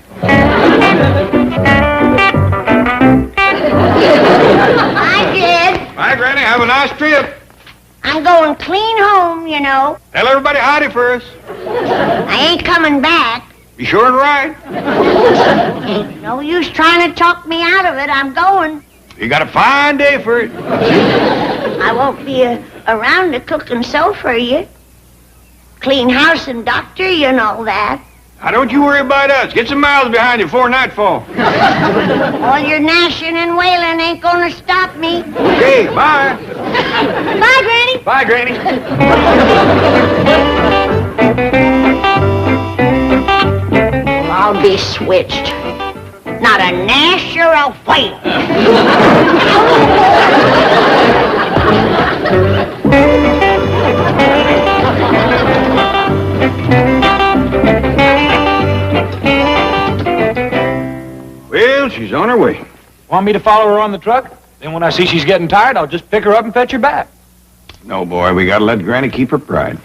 I did. Bye, Granny. Have a nice trip. I'm going clean home, you know. Tell everybody howdy for us. I ain't coming back. Be sure and ride. Ain't no use trying to talk me out of it. I'm going. You got a fine day for it. I won't be around to cook and sew for you. Clean house and doctor, you know that. Now, don't you worry about us. Get some miles behind you before nightfall. All your gnashing and wailing ain't gonna stop me. Okay, bye. Bye, Granny. Bye, Granny. I'll be switched. Not a gnash or a wail. her way. Want me to follow her on the truck? Then when I see she's getting tired, I'll just pick her up and fetch her back. No, boy, we gotta let Granny keep her pride.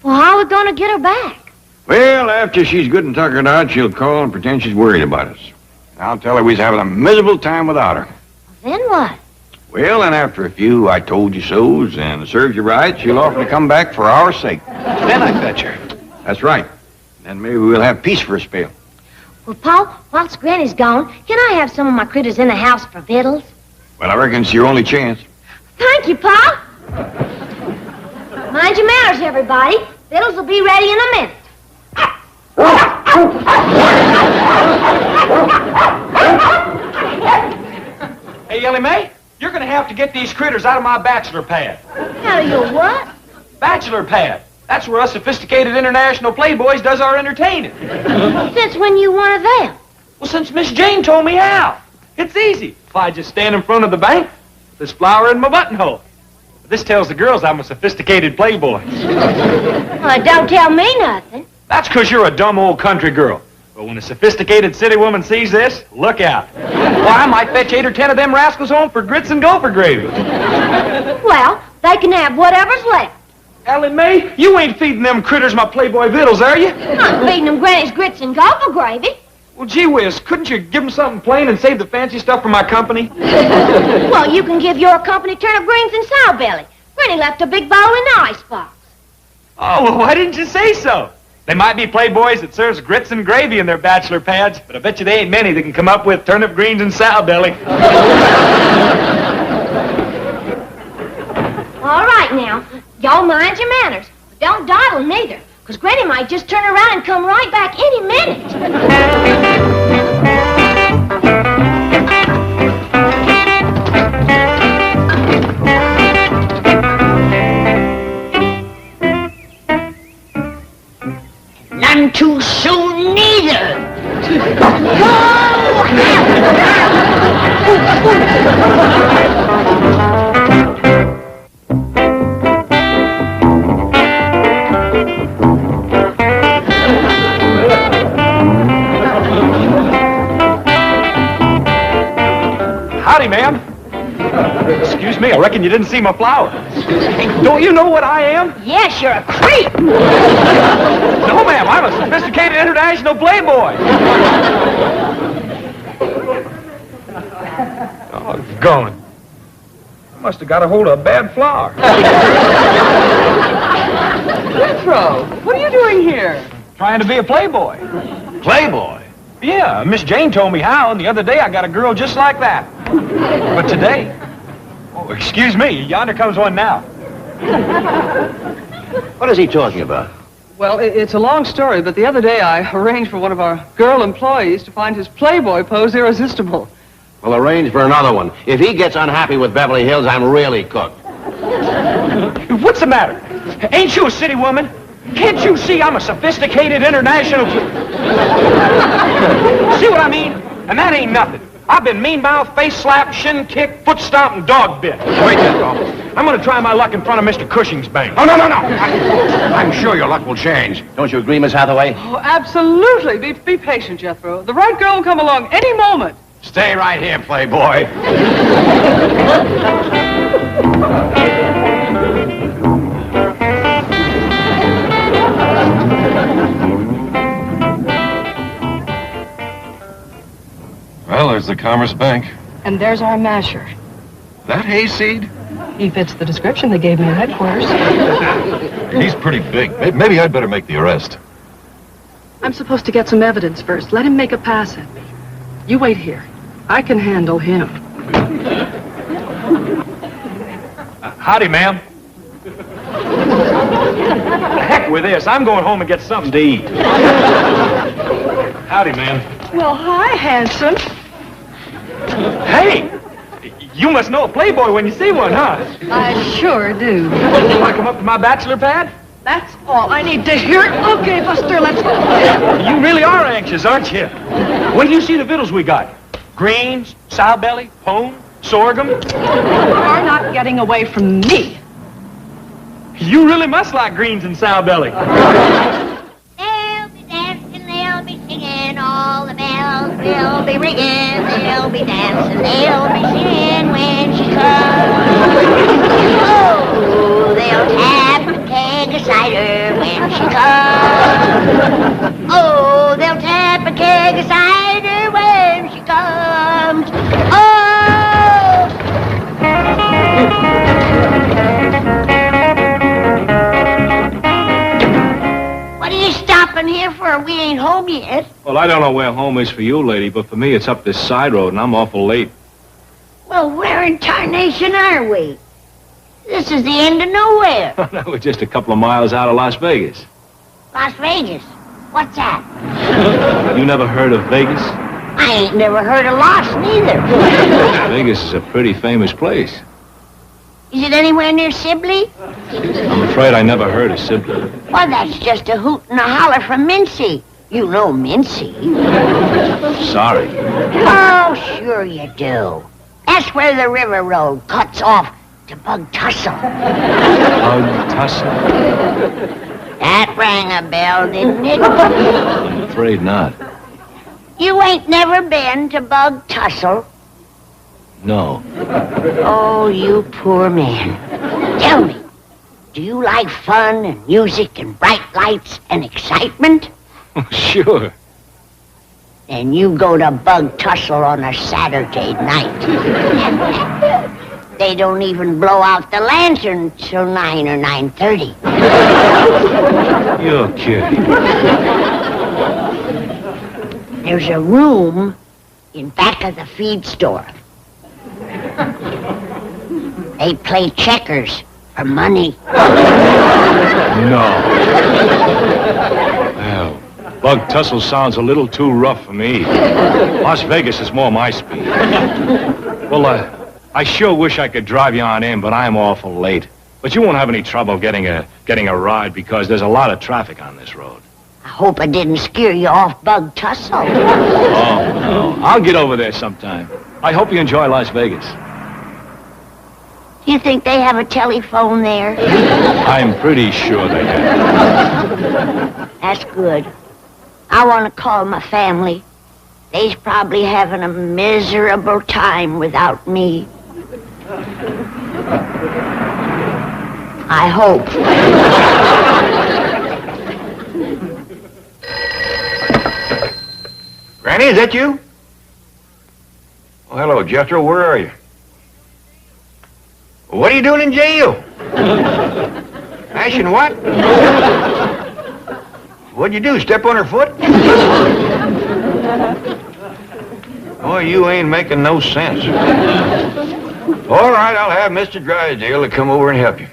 Well, how are we going to get her back? Well, after she's good and tuckered out, she'll call and pretend she's worried about us. I'll tell her we's having a miserable time without her. Then what? Well, and after a few I told you so's and serves you right, she'll offer to come back for our sake. Then I fetch her. That's right. Then maybe we'll have peace for a spell. Well, Pa, whilst Granny's gone, can I have some of my critters in the house for victuals? Well, I reckon it's your only chance. Thank you, Pa. Mind your manners, everybody. Victuals will be ready in a minute. Hey, Ellie Mae, you're gonna have to get these critters out of my bachelor pad. Out of your what? Bachelor pad. That's where us sophisticated international playboys does our entertaining. Since when you one of them? Well, since Miss Jane told me how. It's easy. If I just stand in front of the bank, there's flour in my buttonhole. This tells the girls I'm a sophisticated playboy. Well, don't tell me nothing. That's 'cause you're a dumb old country girl. But when a sophisticated city woman sees this, look out. Why, I might fetch 8 or 10 of them rascals home for grits and gopher gravy. Well, they can have whatever's left. Ellie Mae, you ain't feeding them critters my playboy victuals, are you? I'm feeding them Granny's grits and gopher gravy. Well, gee whiz, couldn't you give them something plain and save the fancy stuff for my company? Well, you can give your company turnip greens and sow belly. Granny left a big bowl in the icebox. Oh, well, why didn't you say so? They might be playboys that serves grits and gravy in their bachelor pads, but I bet you they ain't many that can come up with turnip greens and sow belly. All right, now. Y'all mind your manners. But don't dawdle neither, 'cause Granny might just turn around and come right back any minute. None too soon, neither. Howdy, ma'am. Excuse me, I reckon you didn't see my flower. Don't you know what I am? Yes, you're a creep. No, ma'am, I'm a sophisticated international playboy. Oh, gone. I must have got a hold of a bad flower. Jethro, what are you doing here? Trying to be a playboy. Playboy? Yeah, Miss Jane told me how, and the other day I got a girl just like that. But today... Oh, excuse me, yonder comes one now. What is he talking about? Well, it's a long story, but the other day I arranged for one of our girl employees to find his Playboy pose irresistible. Well, arrange for another one. If he gets unhappy with Beverly Hills, I'm really cooked. What's the matter? Ain't you a city woman? Can't you see I'm a sophisticated international... See what I mean? And that ain't nothing. I've been mean-mouthed, face-slapped, shin-kicked, foot-stomped, and dog-bit. Wait, Jethro. I'm going to try my luck in front of Mr. Cushing's bank. Oh, no. I'm sure your luck will change. Don't you agree, Miss Hathaway? Oh, absolutely. Be patient, Jethro. The right girl will come along any moment. Stay right here, Playboy. Well, there's the Commerce Bank. And there's our masher. That hayseed? He fits the description they gave me at headquarters. He's pretty big. Maybe I'd better make the arrest. I'm supposed to get some evidence first. Let him make a pass at me. You wait here. I can handle him. Howdy, ma'am. Heck with this. I'm going home and get something to eat. Howdy, ma'am. Well, hi, handsome. Hey! You must know a playboy when you see one, huh? I sure do. You want to come up to my bachelor pad? That's all I need to hear. Okay, Buster, let's go. You really are anxious, aren't you? When do you see the victuals we got? Greens, sow belly, pone, sorghum? You're not getting away from me. You really must like greens and sow belly. They'll be dancing, they'll be singing, all the bells will be ringing, they'll be dancing. dance, and they'll be singing when she comes. Oh, they'll tap a keg of cider when she comes. Oh, they'll tap a keg of cider when she comes. Oh! What are you stopping here for? We ain't home yet. Well, I don't know where home is for you, lady, but for me it's up this side road, and I'm awful late. Well, where in tarnation are we? This is the end of nowhere. No, we're just a couple of miles out of Las Vegas. Las Vegas? What's that? You never heard of Vegas? I ain't never heard of Las neither. Vegas is a pretty famous place. Is it anywhere near Sibley? I'm afraid I never heard of Sibley. Well, that's just a hoot and a holler from Mincy. You know Mincy. Sorry. Oh, sure you do. That's where the river road cuts off to Bug Tussle. Bug Tussle? That rang a bell, didn't it? I'm afraid not. You ain't never been to Bug Tussle? No. Oh, you poor man. Tell me, do you like fun and music and bright lights and excitement? Sure. Then you go to Bug Tussle on a Saturday night. They don't even blow out the lantern till 9 or 9:30. You're kidding. There's a room in back of the feed store. They play checkers for money. No. Well, Bug Tussle sounds a little too rough for me. Las Vegas is more my speed. Well, I sure wish I could drive you on in, but I'm awful late. But you won't have any trouble getting a ride because there's a lot of traffic on this road. I hope I didn't scare you off Bug Tussle. Oh, no. I'll get over there sometime. I hope you enjoy Las Vegas. Do you think they have a telephone there? I'm pretty sure they have. That's good. I want to call my family. They's probably having a miserable time without me. I hope. Granny, is that you? Oh, hello, Jethro. Where are you? What are you doing in jail? Ashing what? What'd you do, step on her foot? Boy, you ain't making no sense. All right, I'll have Mr. Drysdale to come over and help you.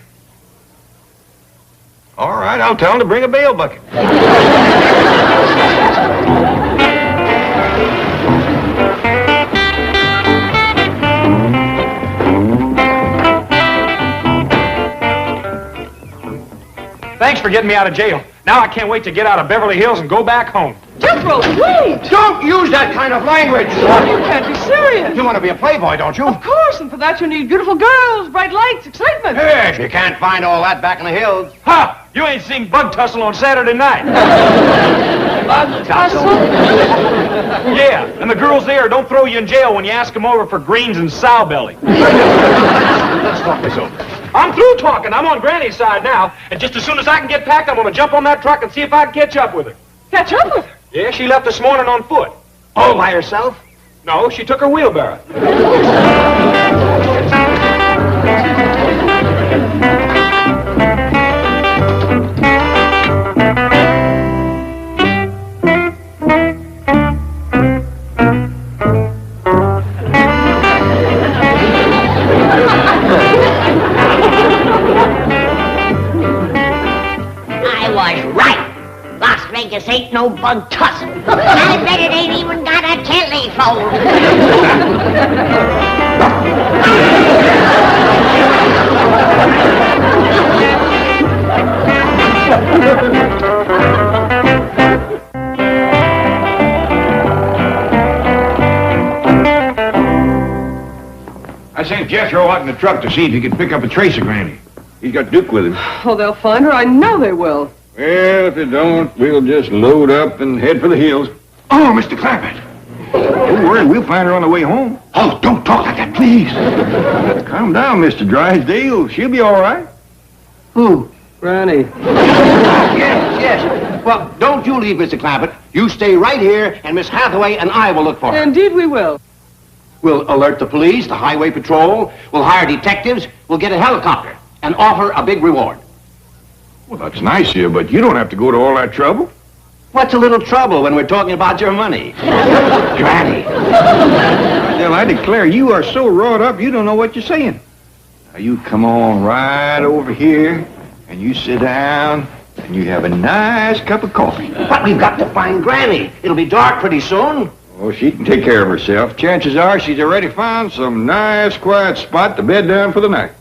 All right, I'll tell him to bring a bail bucket. Thanks for getting me out of jail. Now I can't wait to get out of Beverly Hills and go back home. Jethro, wait! Don't use that kind of language! You can't be serious. You want to be a playboy, don't you? Of course, and for that you need beautiful girls, bright lights, excitement. Yes, you can't find all that back in the hills. Ha! You ain't seen Bug Tussle on Saturday night. Bug Tussle? Yeah, and the girls there don't throw you in jail when you ask them over for greens and sow belly. Let's talk this over. I'm through talking. I'm on Granny's side now, and just as soon as I can get packed, I'm going to jump on that truck and see if I can catch up with her. Catch up with her? Yeah, she left this morning on foot. All by herself? No, she took her wheelbarrow. Vegas ain't no Bug Tussle. I bet it ain't even got a telephone. I sent Jethro out in the truck to see if he could pick up a trace of Granny. He's got Duke with him. Oh, they'll find her. I know they will. Well, if they don't, we'll just load up and head for the hills. Oh, Mr. Clampett. Don't worry, we'll find her on the way home. Oh, don't talk like that, please. Calm down, Mr. Drysdale. She'll be all right. Who? Granny. Yes. Well, don't you leave, Mr. Clampett. You stay right here, and Miss Hathaway and I will look for her. Indeed we will. We'll alert the police, the highway patrol. We'll hire detectives. We'll get a helicopter and offer a big reward. Well, that's nice of you, but you don't have to go to all that trouble. What's a little trouble when we're talking about your money? Granny. Well, I declare you are so wrought up you don't know what you're saying. Now, you come on right over here, and you sit down, and you have a nice cup of coffee. But we've got to find Granny. It'll be dark pretty soon. Oh, she can take care of herself. Chances are she's already found some nice, quiet spot to bed down for the night.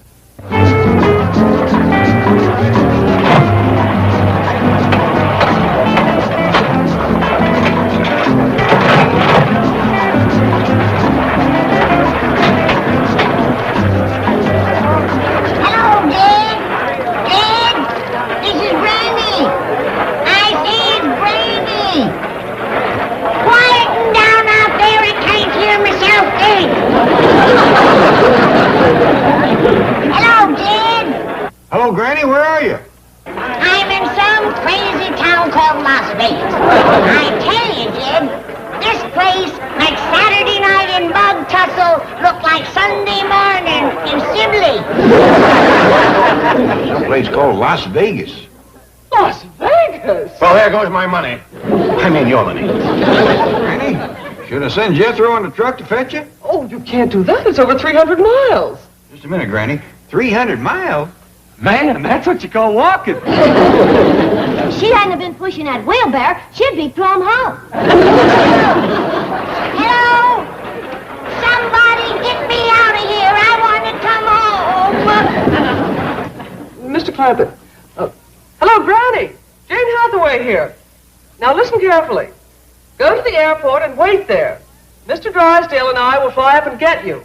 Hello, Dad. Dad, this is Granny. I said Granny. Quieting down out there, I can't hear myself think. Hello, Dad. Hello, Granny, where are you? I'm in some crazy town called Las Vegas. I tell you, Jed, this place makes Saturday night in Bug Tussle look like Sunday morning in Sibley. Some place called Las Vegas. Las Vegas? Well, there goes my money. I mean, your money. Granny, should I send Jethro on the truck to fetch you? Oh, you can't do that. It's over 300 miles. Just a minute, Granny. 300 miles? Man, that's what you call walking. If she hadn't been pushing that wheelbarrow, she'd be thrown home. Hello? Somebody get me out of here. I want to come home. Mr. Clampett. Hello, Granny. Jane Hathaway here. Now listen carefully. Go to the airport and wait there. Mr. Drysdale and I will fly up and get you.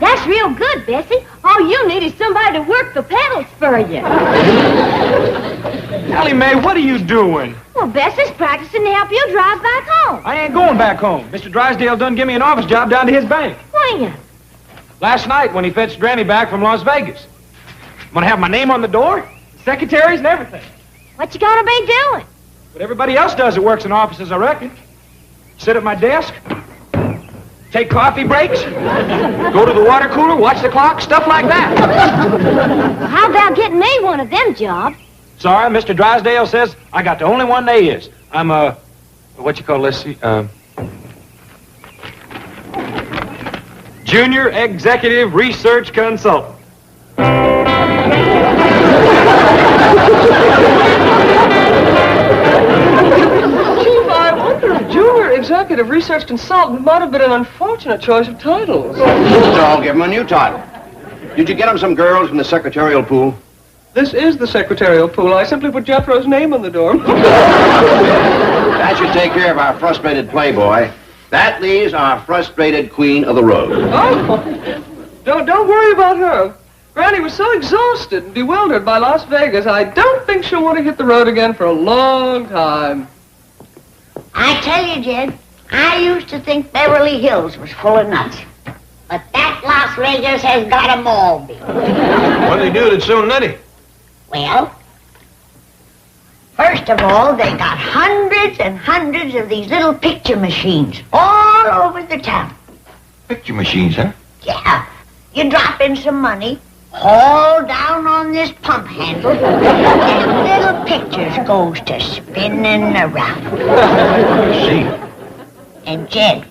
That's real good, Bessie. All you need is somebody to work the pedals for you. Ellie Mae, what are you doing? Well, Bessie's practicing to help you drive back home. I ain't going back home. Mr. Drysdale done give me an office job down to his bank. When? Last night when he fetched Granny back from Las Vegas. I'm gonna have my name on the door, secretaries and everything. What you gonna be doing? What everybody else does that works in offices, I reckon. Sit at my desk, take coffee breaks, go to the water cooler, watch the clock, stuff like that. Well, how about getting me one of them jobs? Sorry, Mr. Drysdale says I got the only one they is. I'm what you call, let's see, Junior Executive Research Consultant. I wonder if Junior Executive Research Consultant might have been an unfortunate choice of titles. So I'll give him a new title. Did you get him some girls from the secretarial pool? This is the secretarial pool. I simply put Jethro's name on the door. That should take care of our frustrated playboy. That leaves our frustrated queen of the road. Oh, don't worry about her. Granny was so exhausted and bewildered by Las Vegas, I don't think she'll want to hit the road again for a long time. I tell you, Jed, I used to think Beverly Hills was full of nuts. But that Las Vegas has got 'em all beat. What do they do that's so nutty? Well, first of all, they got hundreds and hundreds of these little picture machines all over the town. Picture machines, huh? Yeah. You drop in some money, haul down on this pump handle, and little pictures goes to spinning around. See. And Jed,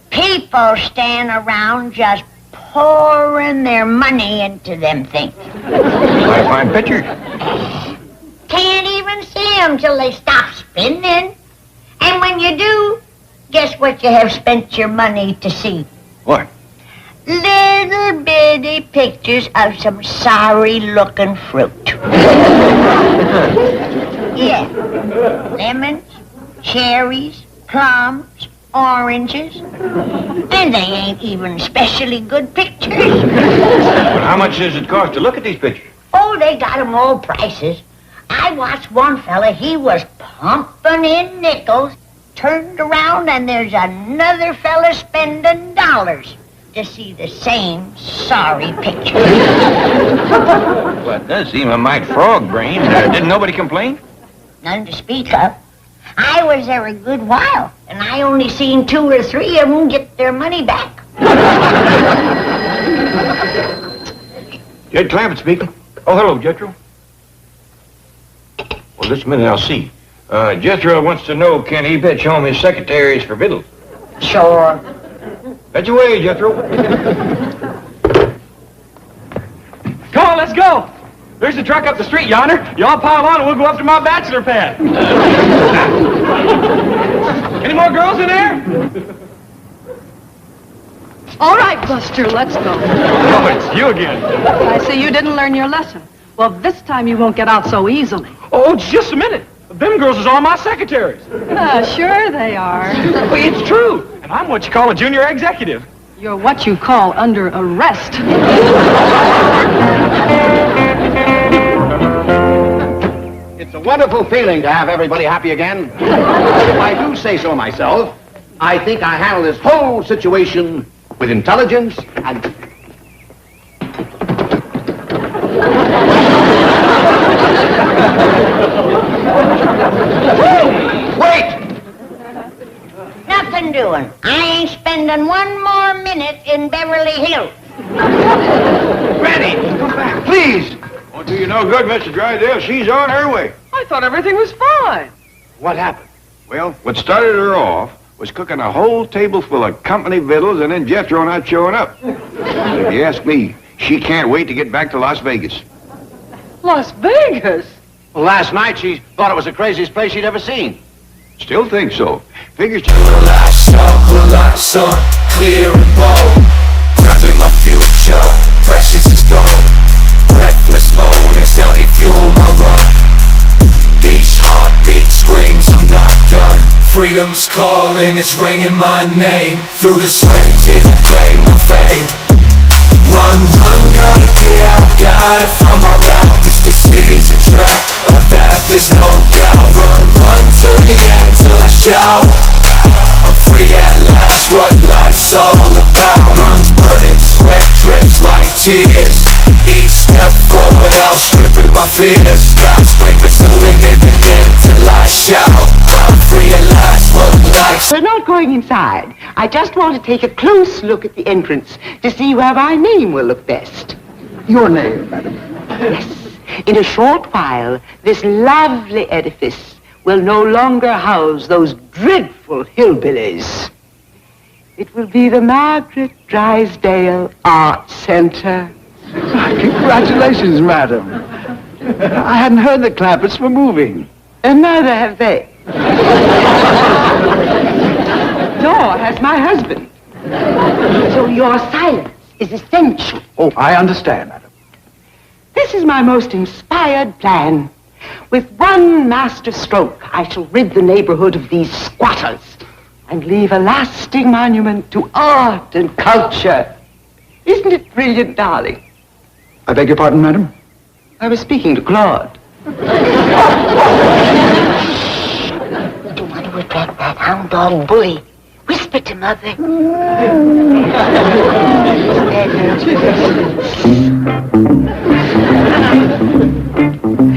people stand around just pouring their money into them things. I find pictures. Can't even see them till they stop spinning. And when you do, guess what you have spent your money to see? What? Little bitty pictures of some sorry-looking fruit. Yeah. Lemons, cherries, plums, oranges. And they ain't even specially good pictures. But how much does it cost to look at these pictures? Oh, they got 'em all prices. I watched one fella, he was pumping in nickels, turned around and there's another fella spending dollars to see the same sorry picture. Well, it does seem a mite frog-brained. Didn't nobody complain? None to speak of. I was there a good while, and I only seen 2 or 3 of them get their money back. Jed Clampett speaking. Oh, hello, Jethro. Well, this minute I'll see. Jethro wants to know, can he fetch home his secretaries for victuals? Sure. Fetch away, Jethro. Come on, let's go. There's the truck up the street yonder. You all pile on and we'll go up to my bachelor pad. Any more girls in there? All right, Buster, let's go. Oh, it's you again. I see you didn't learn your lesson. Well, this time you won't get out so easily. Oh, just a minute. Them girls is all my secretaries. Sure they are. Well, it's true. And I'm what you call a junior executive. You're what you call under arrest. It's a wonderful feeling to have everybody happy again. If I do say so myself, I think I handled this whole situation with intelligence and... Wait! Nothing doing. I ain't spending 1 more minute in Beverly Hills. Granny, come back, please! Won't do you no good, Mr. Drysdale. She's on her way. I thought everything was fine. What happened? Well, what started her off was cooking a whole table full of company victuals and then Jethro not showing up. If you ask me, she can't wait to get back to Las Vegas. Las Vegas? Well, last night she thought it was the craziest place she'd ever seen. Still think so. Figures... So clear and bold, grabbing my future, precious as gold. Breathless mode, it's only fuel my run. These heartbeat screams, I'm not done. Freedom's calling, it's ringing my name. Through the swings, it'll claim my fame. Run, run, gotta get out, gotta find my route. This city's a trap, of that there's no doubt. Run, run to the end till I shout. I'm free at last, what life's all about. Lungs burning, sweat drips like tears. Each step forward, outstripping my fears. God's screaming, so living till I shout. I'm free at last, what life's... We're not going inside. I just want to take a close look at the entrance to see where my name will look best. Your name, madam? Yes. In a short while, this lovely edifice will no longer house those dreadful hillbillies. It will be the Margaret Drysdale Art Center. Congratulations, madam. I hadn't heard the Clampetts were moving. And neither have they. Nor has my husband. So your silence is essential. Oh, I understand, madam. This is my most inspired plan. With one master stroke, I shall rid the neighborhood of these squatters and leave a lasting monument to art and culture. Isn't it brilliant, darling? I beg your pardon, madam? I was speaking to Claude. Don't want to attract that hound dog bully. Whisper to Mother.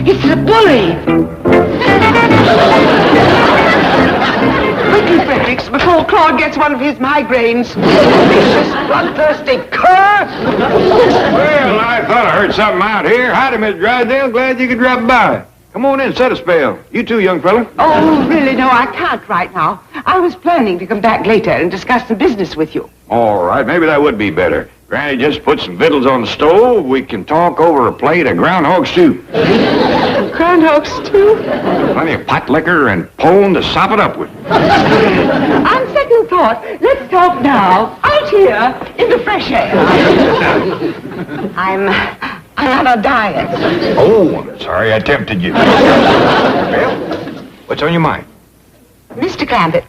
It's the bully! Quickly, Fredericks, before Claude gets one of his migraines. Vicious, bloodthirsty cur! Well, I thought I heard something out here. Howdy, Miss Drysdale. Glad you could drop by. Come on in, set a spell. You too, young fella. Oh, really, no, I can't right now. I was planning to come back later and discuss some business with you. All right, maybe that would be better. Granny just put some victuals on the stove. We can talk over a plate of groundhog stew. Groundhog stew? Plenty of pot liquor and pone to sop it up with. On second thought, let's talk now, out here, in the fresh air. I'm on a diet. Oh, I'm sorry I tempted you. Well, what's on your mind? Mr. Clampett,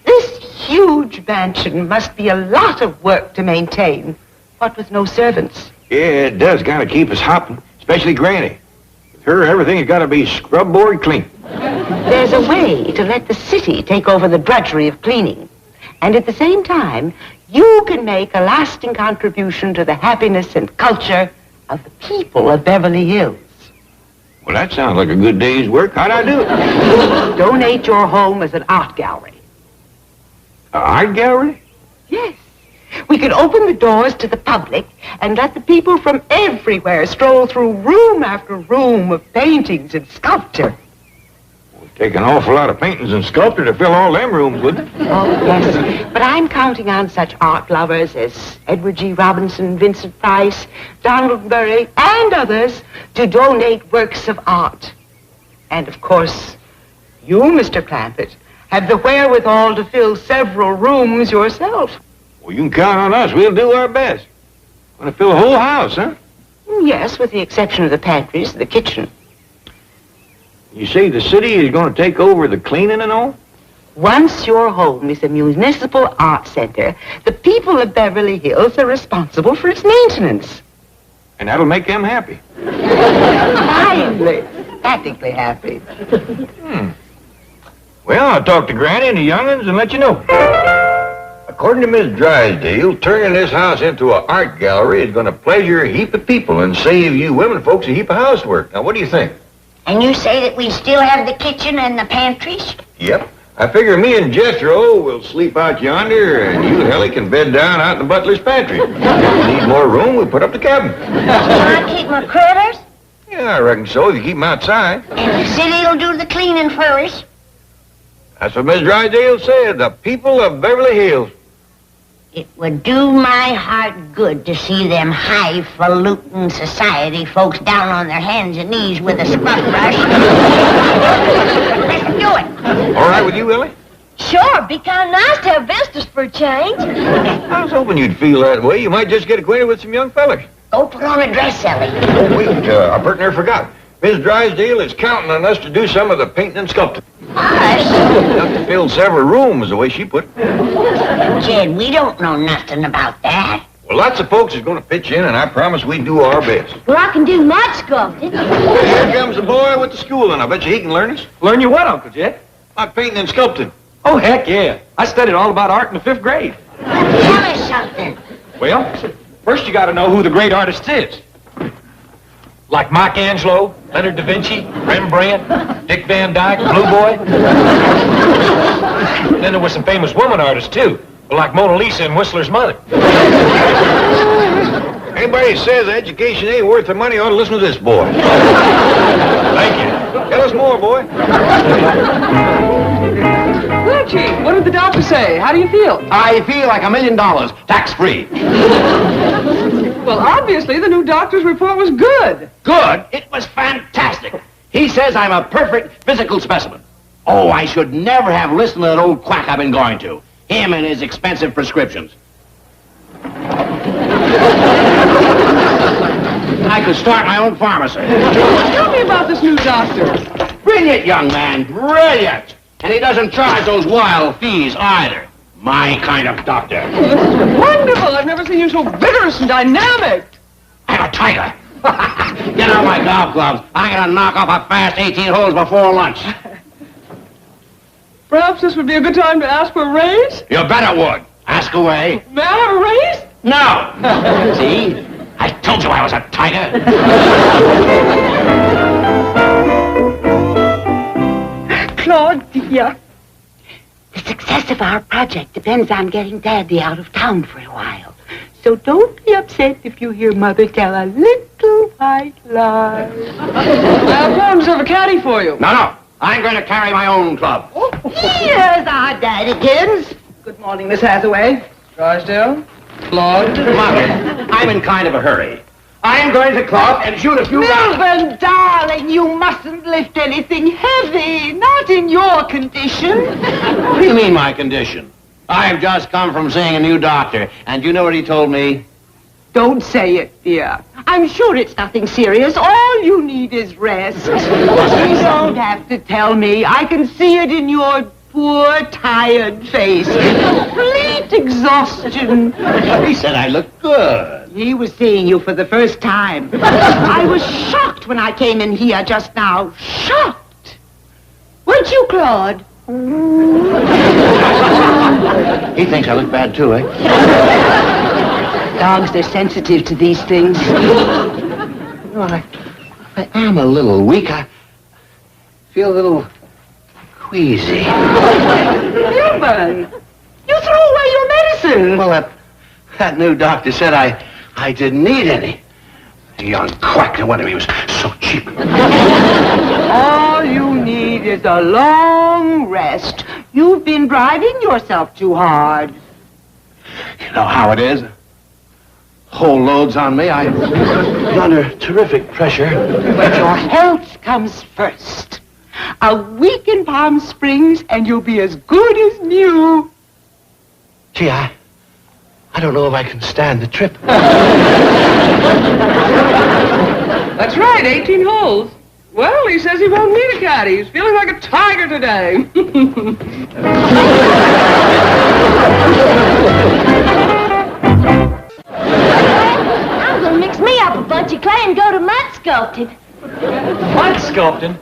this huge mansion must be a lot of work to maintain, what with no servants. Yeah, it does kind of keep us hopping, especially Granny. With her, everything's got to be scrub board clean. There's a way to let the city take over the drudgery of cleaning. And at the same time, you can make a lasting contribution to the happiness and culture of the people of Beverly Hills. Well, that sounds like a good day's work. How'd I do it? Donate your home as an art gallery. An art gallery? Yes. We could open the doors to the public and let the people from everywhere stroll through room after room of paintings and sculpture. Take an awful lot of paintings and sculpture to fill all them rooms, wouldn't it? Oh, yes. But I'm counting on such art lovers as Edward G. Robinson, Vincent Price, Donald Murray, and others to donate works of art. And, of course, you, Mr. Clampett, have the wherewithal to fill several rooms yourself. Well, you can count on us. We'll do our best. Want to fill the whole house, huh? Yes, with the exception of the pantries, the kitchen. You say the city is going to take over the cleaning and all? Once your home is a municipal art center, the people of Beverly Hills are responsible for its maintenance. And that'll make them happy. Finally, practically happy. Well, I'll talk to Granny and the young'uns and let you know. According to Miss Drysdale, turning this house into an art gallery is going to pleasure a heap of people and save you women folks a heap of housework. Now, what do you think? And you say that we still have the kitchen and the pantries? Yep. I figure me and Jethro will sleep out yonder, and you, Helly, can bed down out in the butler's pantry. If you need more room, we'll put up the cabin. Can I keep my critters? Yeah, I reckon so, if you keep them outside. And the city'll do the cleaning for us? That's what Miss Drysdale said, the people of Beverly Hills. It would do my heart good to see them highfalutin society folks down on their hands and knees with a scrub brush. Let's do it. All right with you, Willie? Sure, be kind of nice to have visitors for a change. I was hoping you'd feel that way. You might just get acquainted with some young fellas. Go put on a dress, Ellie. Oh, wait, I pert near forgot. Miss Drysdale is counting on us to do some of the painting and sculpting. Enough to fill several rooms, the way she put it. Jed, we don't know nothing about that. Well, lots of folks is going to pitch in, and I promise we do our best. Well, I can do mud sculpting. Here comes the boy with the school, and I bet you he can learn us. Learn you what, Uncle Jed? About painting and sculpting. Oh, heck yeah. I studied all about art in the 5th grade. Tell us something. Well, first you got to know who the great artist is. Like Michelangelo, Leonard da Vinci, Rembrandt, Dick Van Dyke, Blue Boy. Then there were some famous woman artists, too, like Mona Lisa and Whistler's mother. Anybody who says education ain't worth the money ought to listen to this boy. Thank you. Tell us more, boy. Reggie, what did the doctor say? How do you feel? I feel like $1 million, tax-free. Well, obviously, the new doctor's report was good. Good? It was fantastic. He says I'm a perfect physical specimen. Oh, I should never have listened to that old quack I've been going to. Him and his expensive prescriptions. I could start my own pharmacy. Tell me about this new doctor. Brilliant young man, brilliant. And he doesn't charge those wild fees either. My kind of doctor. Oh, this is wonderful. I've never seen you so vigorous and dynamic. I'm a tiger. Get out my golf gloves. I'm going to knock off a fast 18 holes before lunch. Perhaps this would be a good time to ask for a raise? You bet it would. Ask away. May I have a raise? No. See? I told you I was a tiger. Claude, dear. The success of our project depends on getting Daddy out of town for a while. So don't be upset if you hear Mother tell a little white lie. I'll go and reserve a caddy for you. No. I'm going to carry my own club. Here's our Daddykins. Good morning, Miss Hathaway. Drysdale? Claude? Mother, I'm in kind of a hurry. I'm going to club and shoot a few rounds. Milburn, darling, you mustn't lift anything heavy. Not in your condition. What do you mean, my condition? I've just come from seeing a new doctor, and you know what he told me? Don't say it, dear. I'm sure it's nothing serious. All you need is rest. You don't have to tell me. I can see it in your poor, tired face. Complete exhaustion. He said I looked good. He was seeing you for the first time. I was shocked when I came in here just now. Shocked. Weren't you, Claude? He thinks I look bad, too, eh? Dogs, they're sensitive to these things. I am a little weak. I feel a little queasy. Milburn, you threw away your medicine. Well, that new doctor said I didn't need any. The young quack, no wonder he was so cheap. All you need is a long rest. You've been driving yourself too hard. You know how it is. Whole load's on me. I'm under terrific pressure. But your health comes first. A week in Palm Springs and you'll be as good as new. Gee, I don't know if I can stand the trip. That's right, 18 holes. Well, he says he won't need a caddy. He's feeling like a tiger today. I'm gonna mix me up a bunch of clay and go to mud sculpting. Mud sculpting?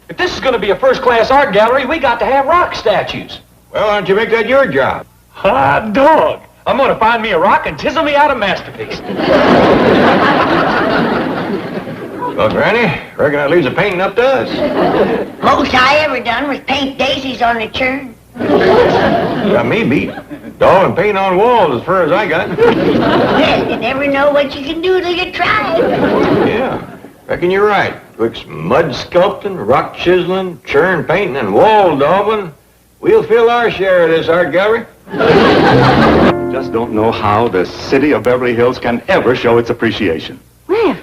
If this is going to be a first-class art gallery, we got to have rock statues. Well, why don't you make that your job? Hot dog. I'm going to find me a rock and chisel me out a masterpiece. Well, Granny, reckon that leaves the painting up to us. Most I ever done was paint daisies on the churn. Got me beat. Dog and paint on walls as far as I got. Well, you never know what you can do till you try. Yeah, reckon you're right. Twixt mud sculpting, rock chiseling, churn painting, and wall daubing, we'll fill our share of this art gallery. Just don't know how the city of Beverly Hills can ever show its appreciation. Well,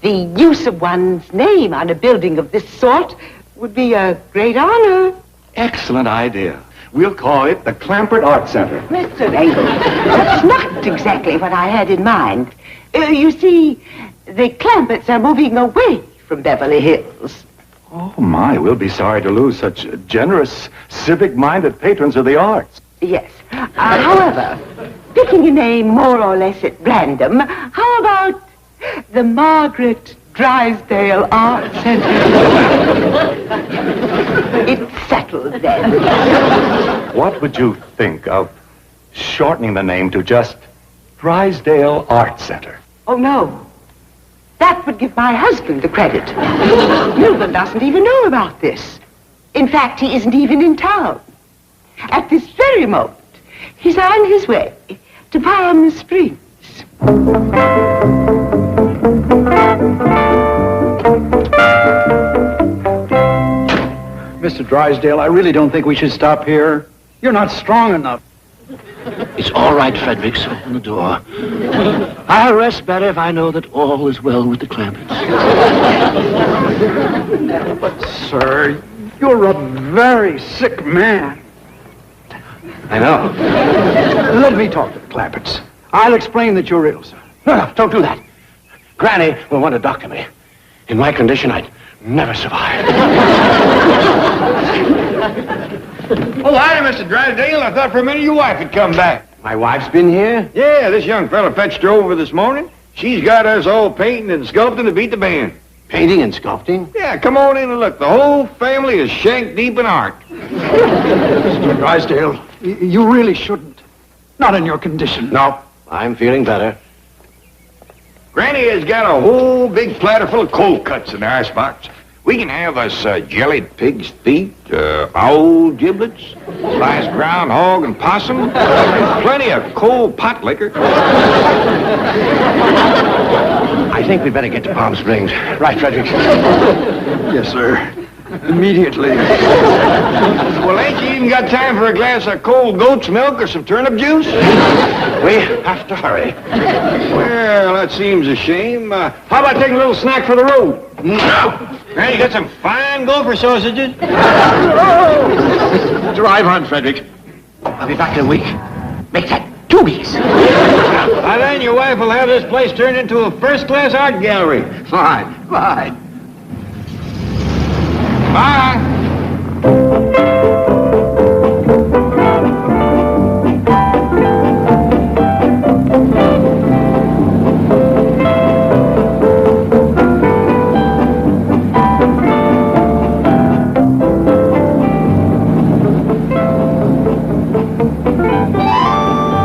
the use of one's name on a building of this sort would be a great honor. Excellent idea. We'll call it the Clampett Art Center. Mr. Abel, that's not exactly what I had in mind. You see, the Clampetts are moving away from Beverly Hills. Oh, my, we'll be sorry to lose such generous, civic-minded patrons of the arts. Yes. However, picking a name more or less at random, how about the Margaret Drysdale Art Center? It's settled then. What would you think of shortening the name to just Drysdale Art Center? Oh, no. That would give my husband the credit. Milburn doesn't even know about this. In fact, he isn't even in town. At this very moment, he's on his way to Palm Springs. Mr. Drysdale, I really don't think we should stop here. You're not strong enough. It's all right, Fredericks. Open the door. I'll rest better if I know that all is well with the Clampetts. But, sir, you're a very sick man. I know. Let me talk to the Clampetts. I'll explain that you're ill, sir. No, don't do that. Granny will want to doctor me. In my condition, I'd never survive. Oh, hi, Mr. Drysdale. I thought for a minute your wife had come back. My wife's been here? Yeah, this young fella fetched her over this morning. She's got us all painting and sculpting to beat the band. Painting and sculpting? Yeah, come on in and look. The whole family is shank deep in art. Mr. Drysdale, you really shouldn't. Not in your condition. No, I'm feeling better. Granny has got a whole big platter full of cold cuts in the icebox. We can have us jellied pig's feet, owl giblets, sliced groundhog and possum, plenty of cold pot liquor. I think we'd better get to Palm Springs. Right, Frederick? Yes, sir. Immediately. Well, ain't you even got time for a glass of cold goat's milk or some turnip juice? We have to hurry. Well, that seems a shame. How about taking a little snack for the road? No. Hey, you got some fine gopher sausages? Drive on, Frederick. I'll be back in a week. Make that Tubies. By then, your wife will have this place turned into a first-class art gallery. Fine, fine. Bye.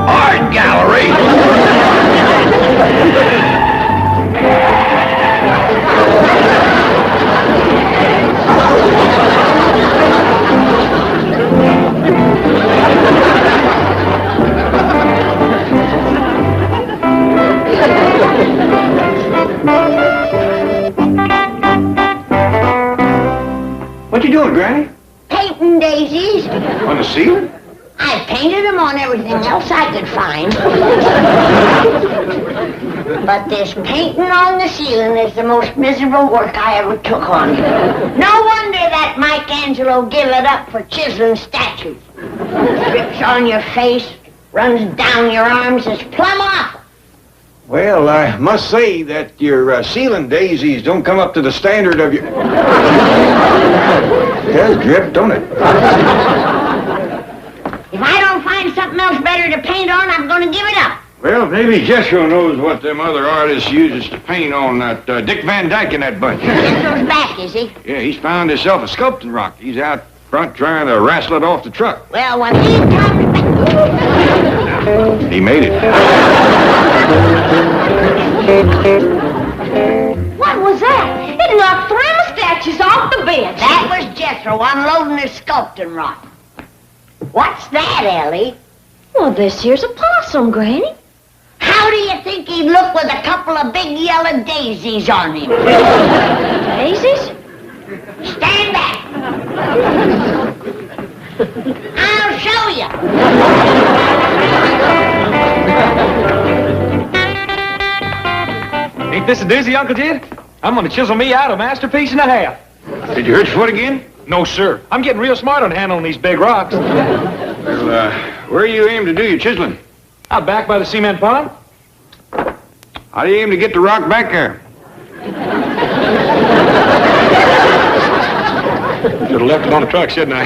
Art gallery? What you doing, Granny? Painting daisies. On the ceiling? I painted them on everything else I could find. But this painting on the ceiling is the most miserable work I ever took on. No wonder that Michelangelo give it up for chiseling statues. Drips on your face, runs down your arms, it's plumb awful. Well, I must say that your ceiling daisies don't come up to the standard of your... It does drip, don't it? If I don't find something else better to paint on, I'm going to give it up. Well, maybe Jethro knows what them other artists uses to paint on that Dick Van Dyke and that bunch. Jethro's back, is he? Yeah, he's found himself a sculpting rock. He's out front trying to wrestle it off the truck. Well, when he comes back... He made it. What was that? It knocked 3 of my statues off the bench. That was Jethro unloading his sculpting rock. What's that, Ellie? Well, this here's a possum, Granny. How do you think he'd look with a couple of big yellow daisies on him? Daisies? Stand back. I'll show you. Ain't this a doozy, Uncle Jed? I'm gonna chisel me out a masterpiece and a half. Did you hurt your foot again? No, sir. I'm getting real smart on handling these big rocks. Well, where you aim to do your chiseling? Out back by the cement pond. How do you aim to get the rock back there? Should have left it on the truck, shouldn't I?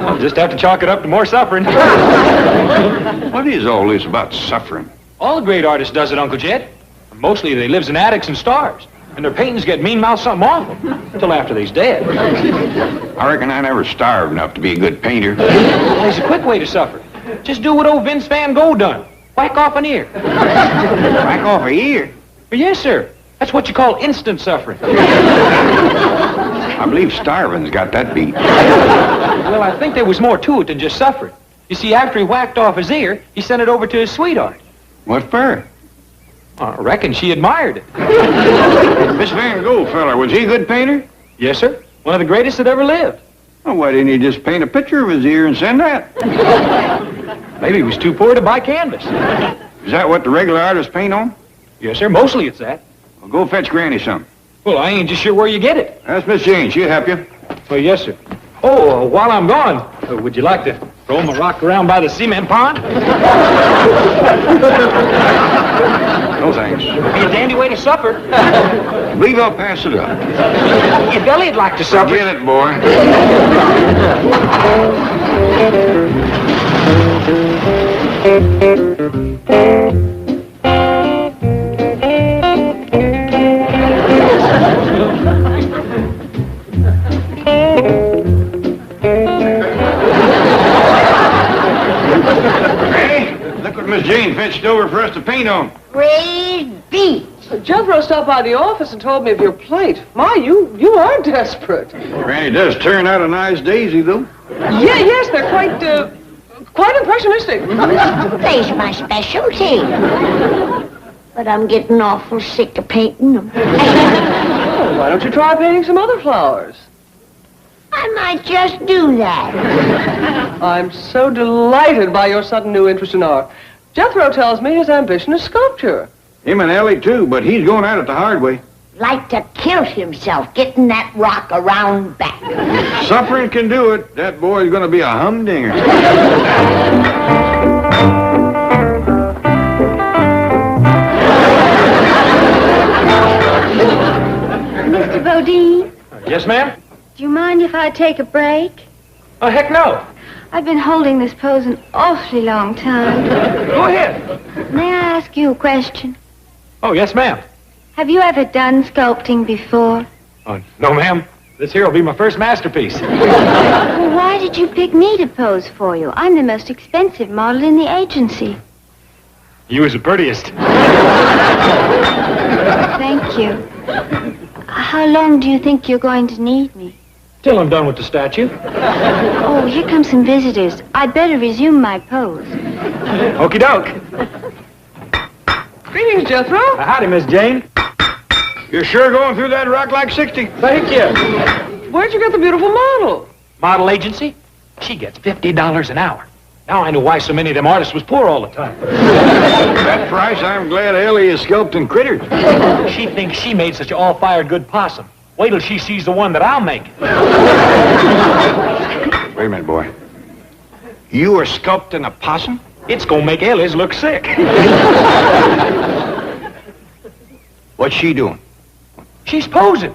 I'll just have to chalk it up to more suffering. What is all this about suffering? All the great artists does it, Uncle Jed. Mostly they lives in attics and stars. And their paintings get mean-mouthed something awful. Till after they's dead. I reckon I never starved enough to be a good painter. Well, there's a quick way to suffer. Just do what old Vince Van Gogh done. Whack off an ear. Whack off an ear? Yes, sir. That's what you call instant suffering. I believe starving's got that beat. Well, I think there was more to it than just suffering. You see, after he whacked off his ear, he sent it over to his sweetheart. What for? I reckon she admired it. This Van Gogh fella, was he a good painter? Yes, sir. One of the greatest that ever lived. Well, why didn't he just paint a picture of his ear and send that? Maybe he was too poor to buy canvas. Is that what the regular artists paint on? Yes, sir. Mostly it's that. Well, go fetch Granny some. Well, I ain't just sure where you get it. That's Miss Jane. She'll help you. Well, yes, sir. Oh, while I'm gone, would you like to throw my rock around by the cement pond? No, thanks. Be a dandy way to supper. Believe I'll pass it up. If Ellie'd like to supper... Get it, boy. Look what Miss Jane fetched over for us to paint on. Raised beets. Jethro stopped by the office and told me of your plate. My, you are desperate. Granny does turn out a nice daisy, though. Yeah, yes, they're quite impressionistic. They's my specialty. But I'm getting awful sick of painting them. Oh, why don't you try painting some other flowers? I might just do that. I'm so delighted by your sudden new interest in art. Jethro tells me his ambition is sculpture. Him and Ellie, too, but he's going at it the hard way. like to kill himself getting that rock around back. If suffering can do it, that boy's gonna be a humdinger. Mr. Bodine, Yes, ma'am? do you mind if I take a break? Oh, heck no. I've been holding this pose an awfully long time. Go ahead. May I ask you a question? Oh, yes, ma'am. Have you ever done sculpting before? Oh, no, ma'am. This here will be my first masterpiece. Well, why did you pick me to pose for you? I'm the most expensive model in the agency. You was the prettiest. Thank you. How long do you think you're going to need me? Till I'm done with the statue. Oh, here come some visitors. I'd better resume my pose. Okie doke. Greetings, Jethro. Howdy, Miss Jane. You're sure going through that rock like 60? Thank you. Where'd you get the beautiful model? Model agency? She gets $50 an hour. Now I know why so many of them artists was poor all the time. That price, I'm glad Ellie is sculpting critters. She thinks she made such an all-fired good possum. Wait till she sees the one that I'll make. Wait a minute, boy. You are sculpting a possum? It's gonna make Ellie's look sick. What's she doing? She's posing.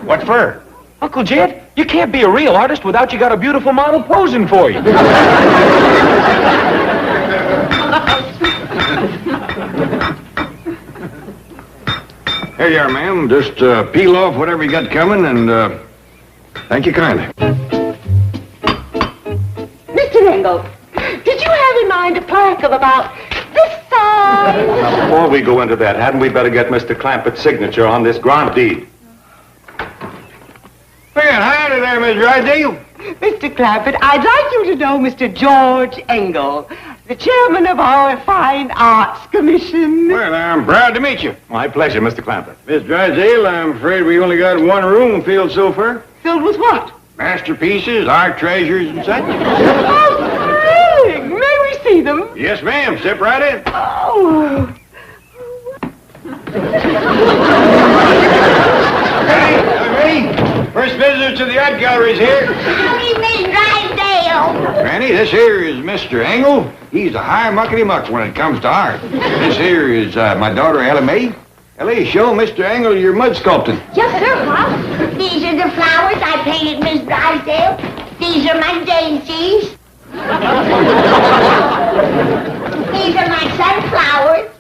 What for? Uncle Jed, you can't be a real artist without you got a beautiful model posing for you. Here you are, ma'am. Just peel off whatever you got coming, and thank you kindly. Mr. Engel, did you have in mind a plaque of about this size? Now, before we go into that, hadn't we better get Mr. Clampett's signature on this grant deed? Well, howdy there, Miss Drysdale. Mr. Clampett, I'd like you to know Mr. George Engel, the chairman of our Fine Arts Commission. Well, I'm proud to meet you. My pleasure, Mr. Clampett. Miss Drysdale, I'm afraid we only got one room filled so far. Filled with what? Masterpieces, art treasures, and such. Oh, thrilling! May we see them? Yes, ma'am. Step right in. Oh. Ready? First visitor to the art gallery's here. Howdy, Miss Drysdale. Granny, this here is Mr. Engel. He's a high muckety-muck when it comes to art. This here is my daughter, Ellie Mae. Ellie, show Mr. Engel your mud sculpting. Yes, sir, Pop. These are the flowers I painted, Miss Drysdale. These are my daisies. These are my sunflowers.